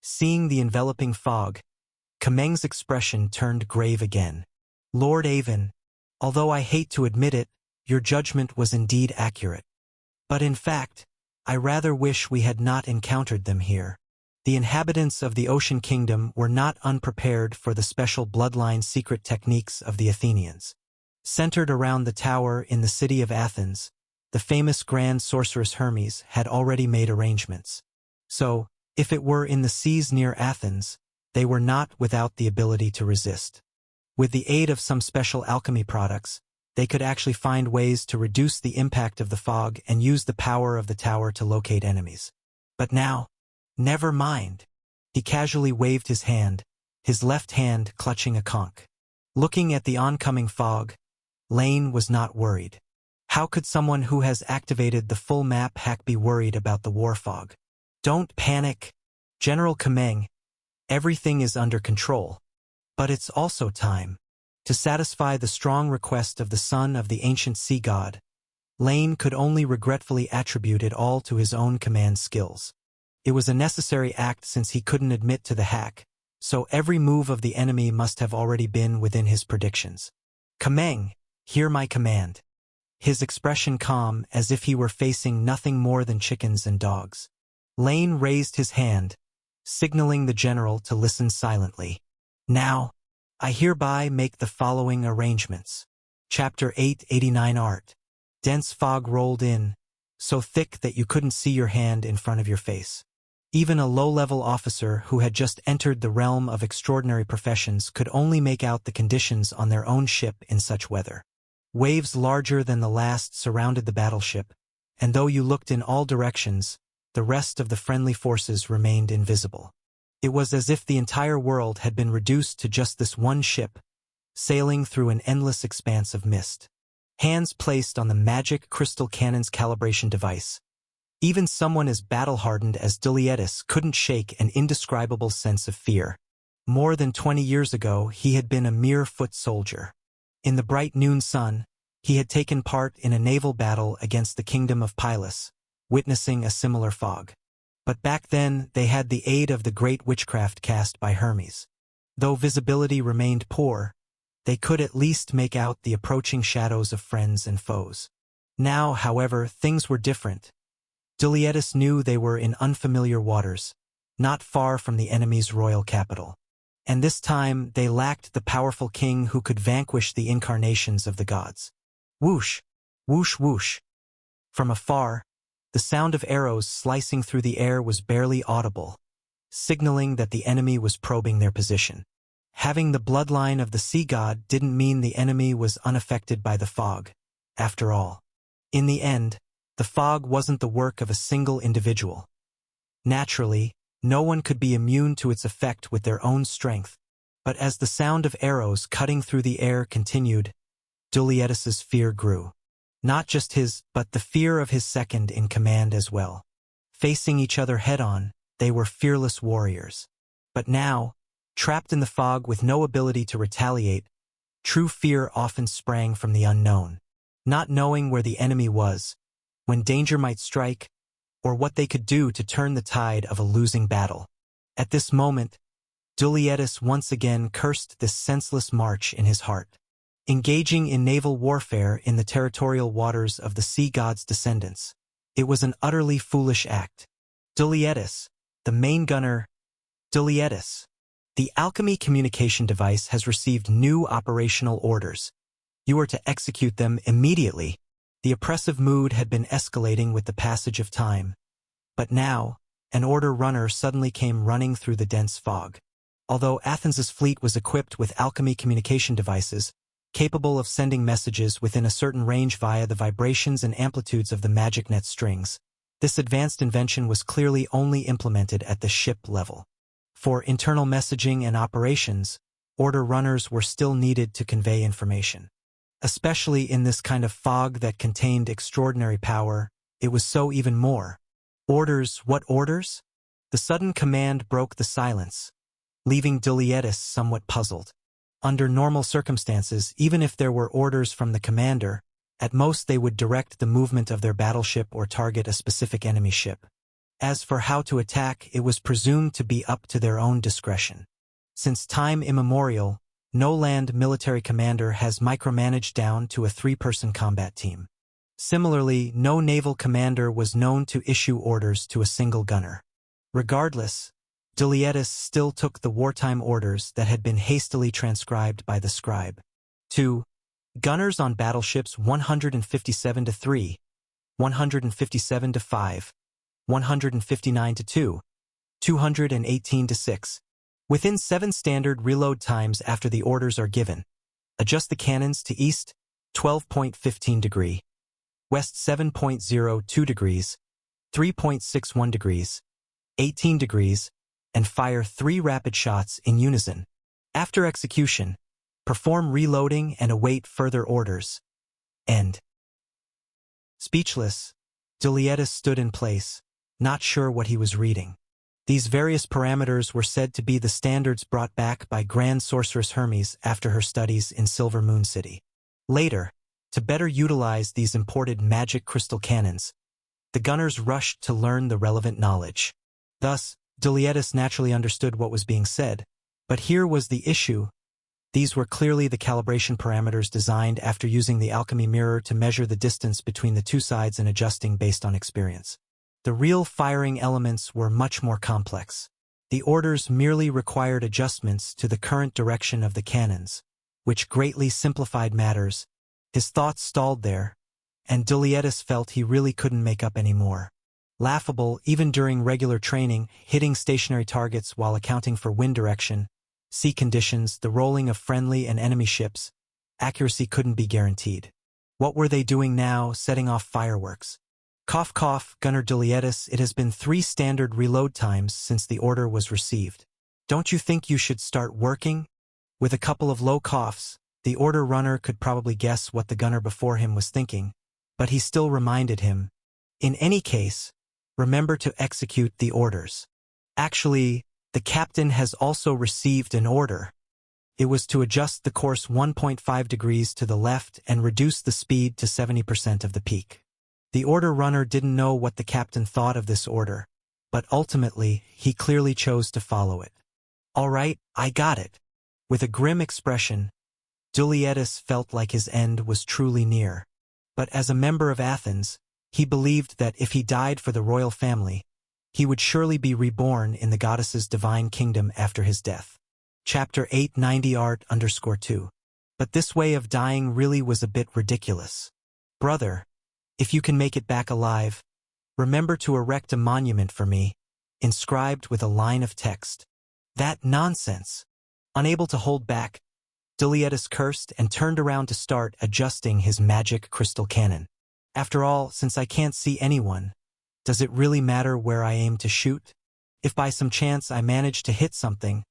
seeing the enveloping fog, Kameng's expression turned grave again. Lord Avon, although I hate to admit it, your judgment was indeed accurate. But in fact, I rather wish we had not encountered them here. The inhabitants of the Ocean Kingdom were not unprepared for the special bloodline secret techniques of the Athenians. Centered around the tower in the city of Athens, the famous grand sorceress Hermes had already made arrangements. So, if it were in the seas near Athens, they were not without the ability to resist. With the aid of some special alchemy products, they could actually find ways to reduce the impact of the fog and use the power of the tower to locate enemies. But now, never mind. He casually waved his hand, his left hand clutching a conch. Looking at the oncoming fog, Lane was not worried. How could someone who has activated the full map hack be worried about the war fog? Don't panic, General Kameng. Everything is under control. But it's also time to satisfy the strong request of the son of the ancient sea god. Lane could only regretfully attribute it all to his own command skills. It was a necessary act since he couldn't admit to the hack, so every move of the enemy must have already been within his predictions. Kameng, hear my command. His expression calm, as if he were facing nothing more than chickens and dogs. Lane raised his hand, signaling the general to listen silently. Now, I hereby make the following arrangements. Chapter 889 Art. Dense fog rolled in, so thick that you couldn't see your hand in front of your face. Even a low-level officer who had just entered the realm of extraordinary professions could only make out the conditions on their own ship in such weather. Waves larger than the last surrounded the battleship, and though you looked in all directions, the rest of the friendly forces remained invisible. It was as if the entire world had been reduced to just this one ship, sailing through an endless expanse of mist. Hands placed on the magic crystal cannon's calibration device. Even someone as battle-hardened as Dulietis couldn't shake an indescribable sense of fear. More than 20 years ago, he had been a mere foot soldier. In the bright noon sun, he had taken part in a naval battle against the kingdom of Pylus, witnessing a similar fog. But back then, they had the aid of the great witchcraft cast by Hermes. Though visibility remained poor, they could at least make out the approaching shadows of friends and foes. Now, however, things were different. Dulietis knew they were in unfamiliar waters, not far from the enemy's royal capital. And this time, they lacked the powerful king who could vanquish the incarnations of the gods. Whoosh! Whoosh whoosh! From afar, the sound of arrows slicing through the air was barely audible, signaling that the enemy was probing their position. Having the bloodline of the sea god didn't mean the enemy was unaffected by the fog. After all, in the end, the fog wasn't the work of a single individual. Naturally, no one could be immune to its effect with their own strength, but as the sound of arrows cutting through the air continued, Dulietis's fear grew. Not just his, but the fear of his second in command as well. Facing each other head-on, they were fearless warriors. But now, trapped in the fog with no ability to retaliate, true fear often sprang from the unknown. Not knowing where the enemy was, when danger might strike, or what they could do to turn the tide of a losing battle. At this moment, Dulietis once again cursed this senseless march in his heart. Engaging in naval warfare in the territorial waters of the sea god's descendants, it was an utterly foolish act. Dulietis, the main gunner, Dulietis. The alchemy communication device has received new operational orders. You are to execute them immediately. The oppressive mood had been escalating with the passage of time. But now, an order runner suddenly came running through the dense fog. Although Athens's fleet was equipped with alchemy communication devices, capable of sending messages within a certain range via the vibrations and amplitudes of the magic net strings, this advanced invention was clearly only implemented at the ship level. For internal messaging and operations, order runners were still needed to convey information. Especially in this kind of fog that contained extraordinary power, it was so even more. Orders, what orders? The sudden command broke the silence, leaving Dulietis somewhat puzzled. Under normal circumstances, even if there were orders from the commander, at most they would direct the movement of their battleship or target a specific enemy ship. As for how to attack, it was presumed to be up to their own discretion. Since time immemorial, no land military commander has micromanaged down to a 3-person combat team. Similarly, no naval commander was known to issue orders to a single gunner. Regardless, Dulietis still took the wartime orders that had been hastily transcribed by the scribe. 2. Gunners on battleships 157-3, 157-5, 159-2, 218-6. Within 7 standard reload times after the orders are given. Adjust the cannons to east, 12.15 degree, west 7.02 degrees, 3.61 degrees, 18 degrees, and fire 3 rapid shots in unison. After execution, perform reloading and await further orders. End. Speechless, Dulietis stood in place, not sure what he was reading. These various parameters were said to be the standards brought back by Grand Sorceress Hermes after her studies in Silver Moon City. Later, to better utilize these imported magic crystal cannons, the gunners rushed to learn the relevant knowledge. Thus, Dulietis naturally understood what was being said, but here was the issue. These were clearly the calibration parameters designed after using the alchemy mirror to measure the distance between the two sides and adjusting based on experience. The real firing elements were much more complex. The orders merely required adjustments to the current direction of the cannons, which greatly simplified matters. His thoughts stalled there, and Dulietis felt he really couldn't make up any more. Laughable, even during regular training, hitting stationary targets while accounting for wind direction, sea conditions, the rolling of friendly and enemy ships, accuracy couldn't be guaranteed. What were they doing now, setting off fireworks? Cough cough, Gunner Dulietis, it has been 3 standard reload times since the order was received. Don't you think you should start working? With a couple of low coughs, the order runner could probably guess what the gunner before him was thinking, but he still reminded him. In any case, Remember to execute the orders. Actually, the captain has also received an order. It was to adjust the course 1.5 degrees to the left and reduce the speed to 70% of the peak. The order runner didn't know what the captain thought of this order, but ultimately, he clearly chose to follow it. All right, I got it. With a grim expression, Dulietis felt like his end was truly near. But as a member of Athens, he believed that if he died for the royal family, he would surely be reborn in the goddess's divine kingdom after his death. Chapter 890 Art_2. But this way of dying really was a bit ridiculous. Brother, if you can make it back alive, remember to erect a monument for me, inscribed with a line of text. That nonsense. Unable to hold back, Dulietis cursed and turned around to start adjusting his magic crystal cannon. After all, since I can't see anyone, does it really matter where I aim to shoot? If by some chance I manage to hit something,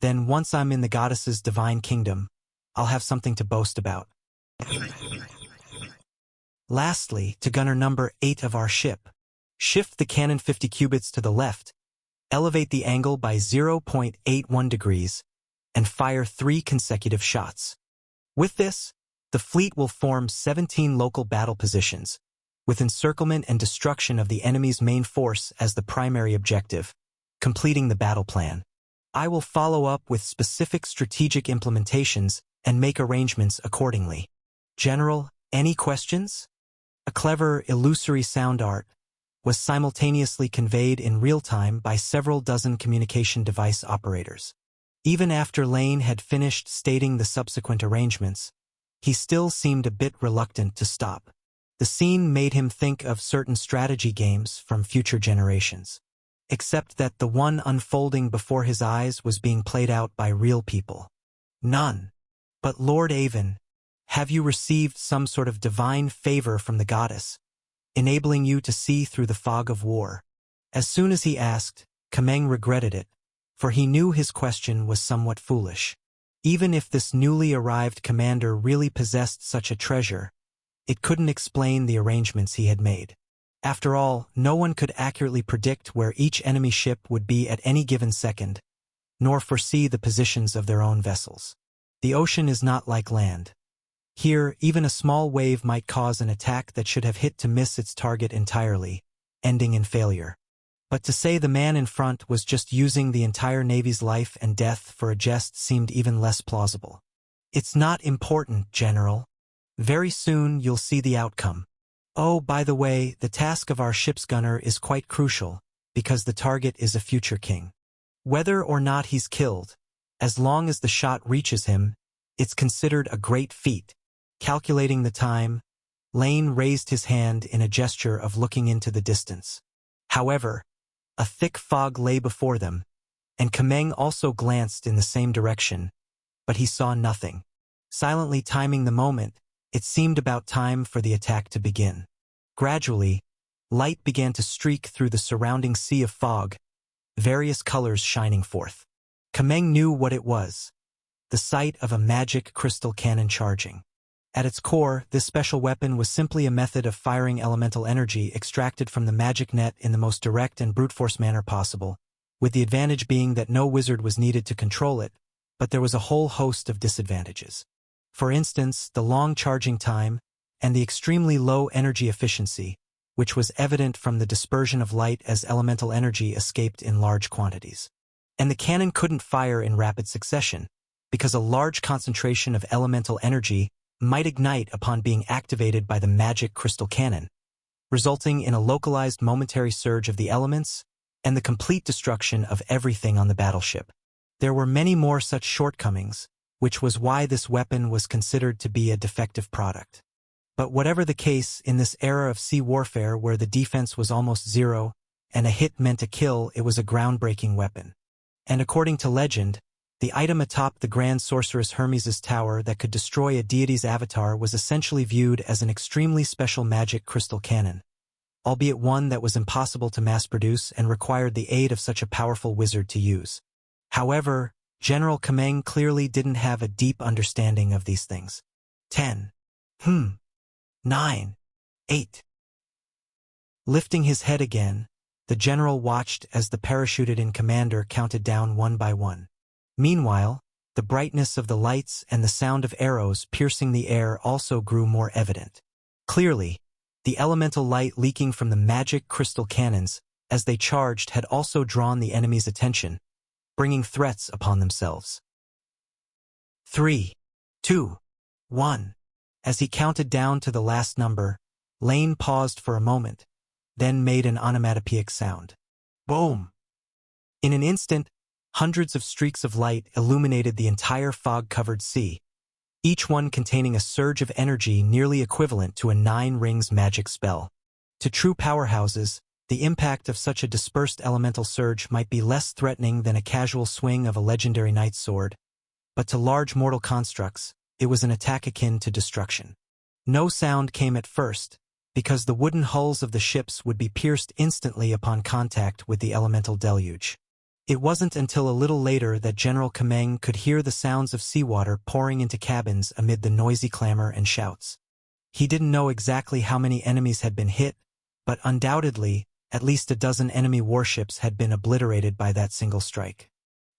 then once I'm in the goddess's divine kingdom, I'll have something to boast about. Lastly, to gunner number 8 of our ship, shift the cannon 50 cubits to the left, elevate the angle by 0.81 degrees, and fire 3 consecutive shots. With this, the fleet will form 17 local battle positions, with encirclement and destruction of the enemy's main force as the primary objective, completing the battle plan. I will follow up with specific strategic implementations and make arrangements accordingly. General, any questions? A clever, illusory sound art was simultaneously conveyed in real time by several dozen communication device operators. Even after Lane had finished stating the subsequent arrangements, he still seemed a bit reluctant to stop. The scene made him think of certain strategy games from future generations, except that the one unfolding before his eyes was being played out by real people. None. But Lord Avon, have you received some sort of divine favor from the goddess, enabling you to see through the fog of war? As soon as he asked, Kameng regretted it, for he knew his question was somewhat foolish. Even if this newly arrived commander really possessed such a treasure, it couldn't explain the arrangements he had made. After all, no one could accurately predict where each enemy ship would be at any given second, nor foresee the positions of their own vessels. The ocean is not like land. Here, even a small wave might cause an attack that should have hit to miss its target entirely, ending in failure. But to say the man in front was just using the entire Navy's life and death for a jest seemed even less plausible. It's not important, General. Very soon you'll see the outcome. Oh, by the way, the task of our ship's gunner is quite crucial, because the target is a future king. Whether or not he's killed, as long as the shot reaches him, it's considered a great feat. Calculating the time, Lane raised his hand in a gesture of looking into the distance. However, a thick fog lay before them, and Kameng also glanced in the same direction, but he saw nothing. Silently timing the moment, it seemed about time for the attack to begin. Gradually, light began to streak through the surrounding sea of fog, various colors shining forth. Kameng knew what it was, the sight of a magic crystal cannon charging. At its core, this special weapon was simply a method of firing elemental energy extracted from the magic net in the most direct and brute force manner possible, with the advantage being that no wizard was needed to control it, but there was a whole host of disadvantages. For instance, the long charging time and the extremely low energy efficiency, which was evident from the dispersion of light as elemental energy escaped in large quantities. And the cannon couldn't fire in rapid succession, because a large concentration of elemental energy might ignite upon being activated by the magic crystal cannon, resulting in a localized momentary surge of the elements and the complete destruction of everything on the battleship. There were many more such shortcomings, which was why this weapon was considered to be a defective product. But whatever the case, in this era of sea warfare where the defense was almost zero and a hit meant a kill, it was a groundbreaking weapon. And according to legend, the item atop the Grand Sorceress Hermes' tower that could destroy a deity's avatar was essentially viewed as an extremely special magic crystal cannon, albeit one that was impossible to mass-produce and required the aid of such a powerful wizard to use. However, General Kameng clearly didn't have a deep understanding of these things. 10. 9. 8. Lifting his head again, The general watched as the parachuted-in commander counted down one by one. Meanwhile, the brightness of the lights and the sound of arrows piercing the air also grew more evident. Clearly, the elemental light leaking from the magic crystal cannons as they charged had also drawn the enemy's attention, bringing threats upon themselves. 3, 2, 1. As he counted down to the last number, Lane paused for a moment, then made an onomatopoeic sound. Boom! In an instant, hundreds of streaks of light illuminated the entire fog-covered sea, each one containing a surge of energy nearly equivalent to a 9 rings magic spell. To true powerhouses, the impact of such a dispersed elemental surge might be less threatening than a casual swing of a legendary knight's sword, but to large mortal constructs, it was an attack akin to destruction. No sound came at first, because the wooden hulls of the ships would be pierced instantly upon contact with the elemental deluge. It wasn't until a little later that General Kameng could hear the sounds of seawater pouring into cabins amid the noisy clamor and shouts. He didn't know exactly how many enemies had been hit, but undoubtedly, at least a dozen enemy warships had been obliterated by that single strike.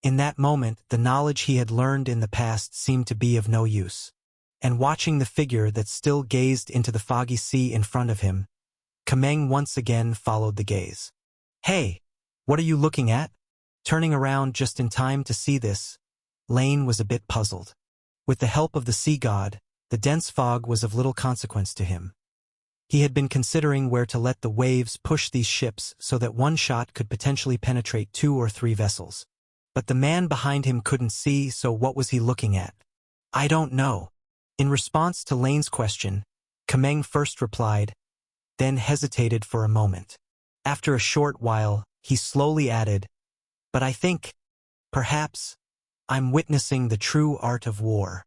In that moment, the knowledge he had learned in the past seemed to be of no use. And watching the figure that still gazed into the foggy sea in front of him, Kameng once again followed the gaze. "Hey, what are you looking at?" Turning around just in time to see this, Lane was a bit puzzled. With the help of the sea god, the dense fog was of little consequence to him. He had been considering where to let the waves push these ships so that one shot could potentially penetrate 2 or 3 vessels. But the man behind him couldn't see, so what was he looking at? "I don't know." In response to Lane's question, Kameng first replied, then hesitated for a moment. After a short while, he slowly added, "But I think, perhaps, I'm witnessing the true art of war."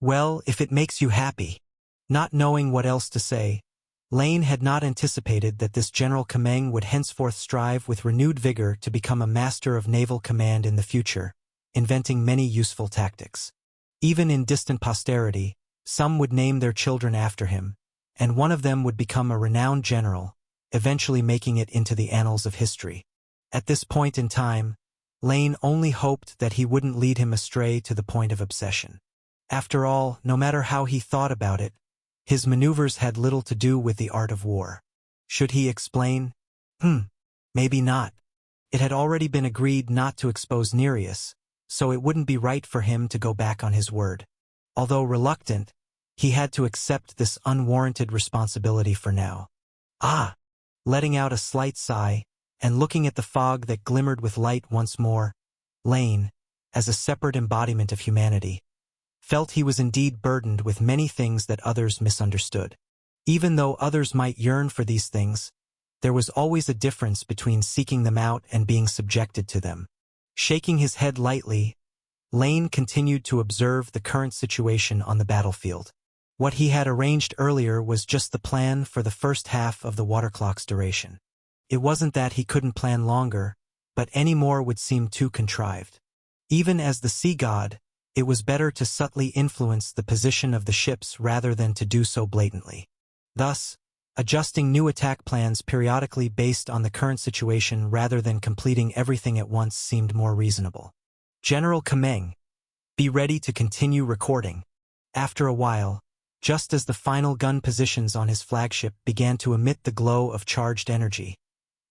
Well, if it makes you happy. Not knowing what else to say, Lane had not anticipated that this General Kameng would henceforth strive with renewed vigor to become a master of naval command in the future, inventing many useful tactics. Even in distant posterity, some would name their children after him, and one of them would become a renowned general, eventually making it into the annals of history. At this point in time, Lane only hoped that he wouldn't lead him astray to the point of obsession. After all, no matter how he thought about it, his maneuvers had little to do with the art of war. Should he explain? Maybe not. It had already been agreed not to expose Nereus, so it wouldn't be right for him to go back on his word. Although reluctant, he had to accept this unwarranted responsibility for now. Letting out a slight sigh, and looking at the fog that glimmered with light once more, Lane, as a separate embodiment of humanity, felt he was indeed burdened with many things that others misunderstood. Even though others might yearn for these things, there was always a difference between seeking them out and being subjected to them. Shaking his head lightly, Lane continued to observe the current situation on the battlefield. What he had arranged earlier was just the plan for the first half of the water clock's duration. It wasn't that he couldn't plan longer, but any more would seem too contrived. Even as the sea god, it was better to subtly influence the position of the ships rather than to do so blatantly. Thus, adjusting new attack plans periodically based on the current situation rather than completing everything at once seemed more reasonable. General Kameng, be ready to continue recording. After a while, just as the final gun positions on his flagship began to emit the glow of charged energy,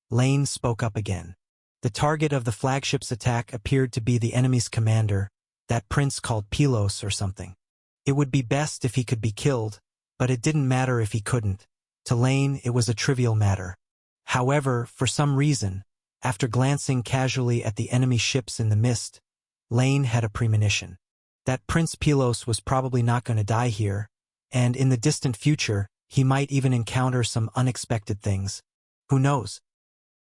Lane spoke up again. The target of the flagship's attack appeared to be the enemy's commander, that prince called Pylos or something. It would be best if he could be killed, but it didn't matter if he couldn't. To Lane, it was a trivial matter. However, for some reason, after glancing casually at the enemy ships in the mist, Lane had a premonition. That Prince Pylos was probably not going to die here, and in the distant future, he might even encounter some unexpected things. Who knows?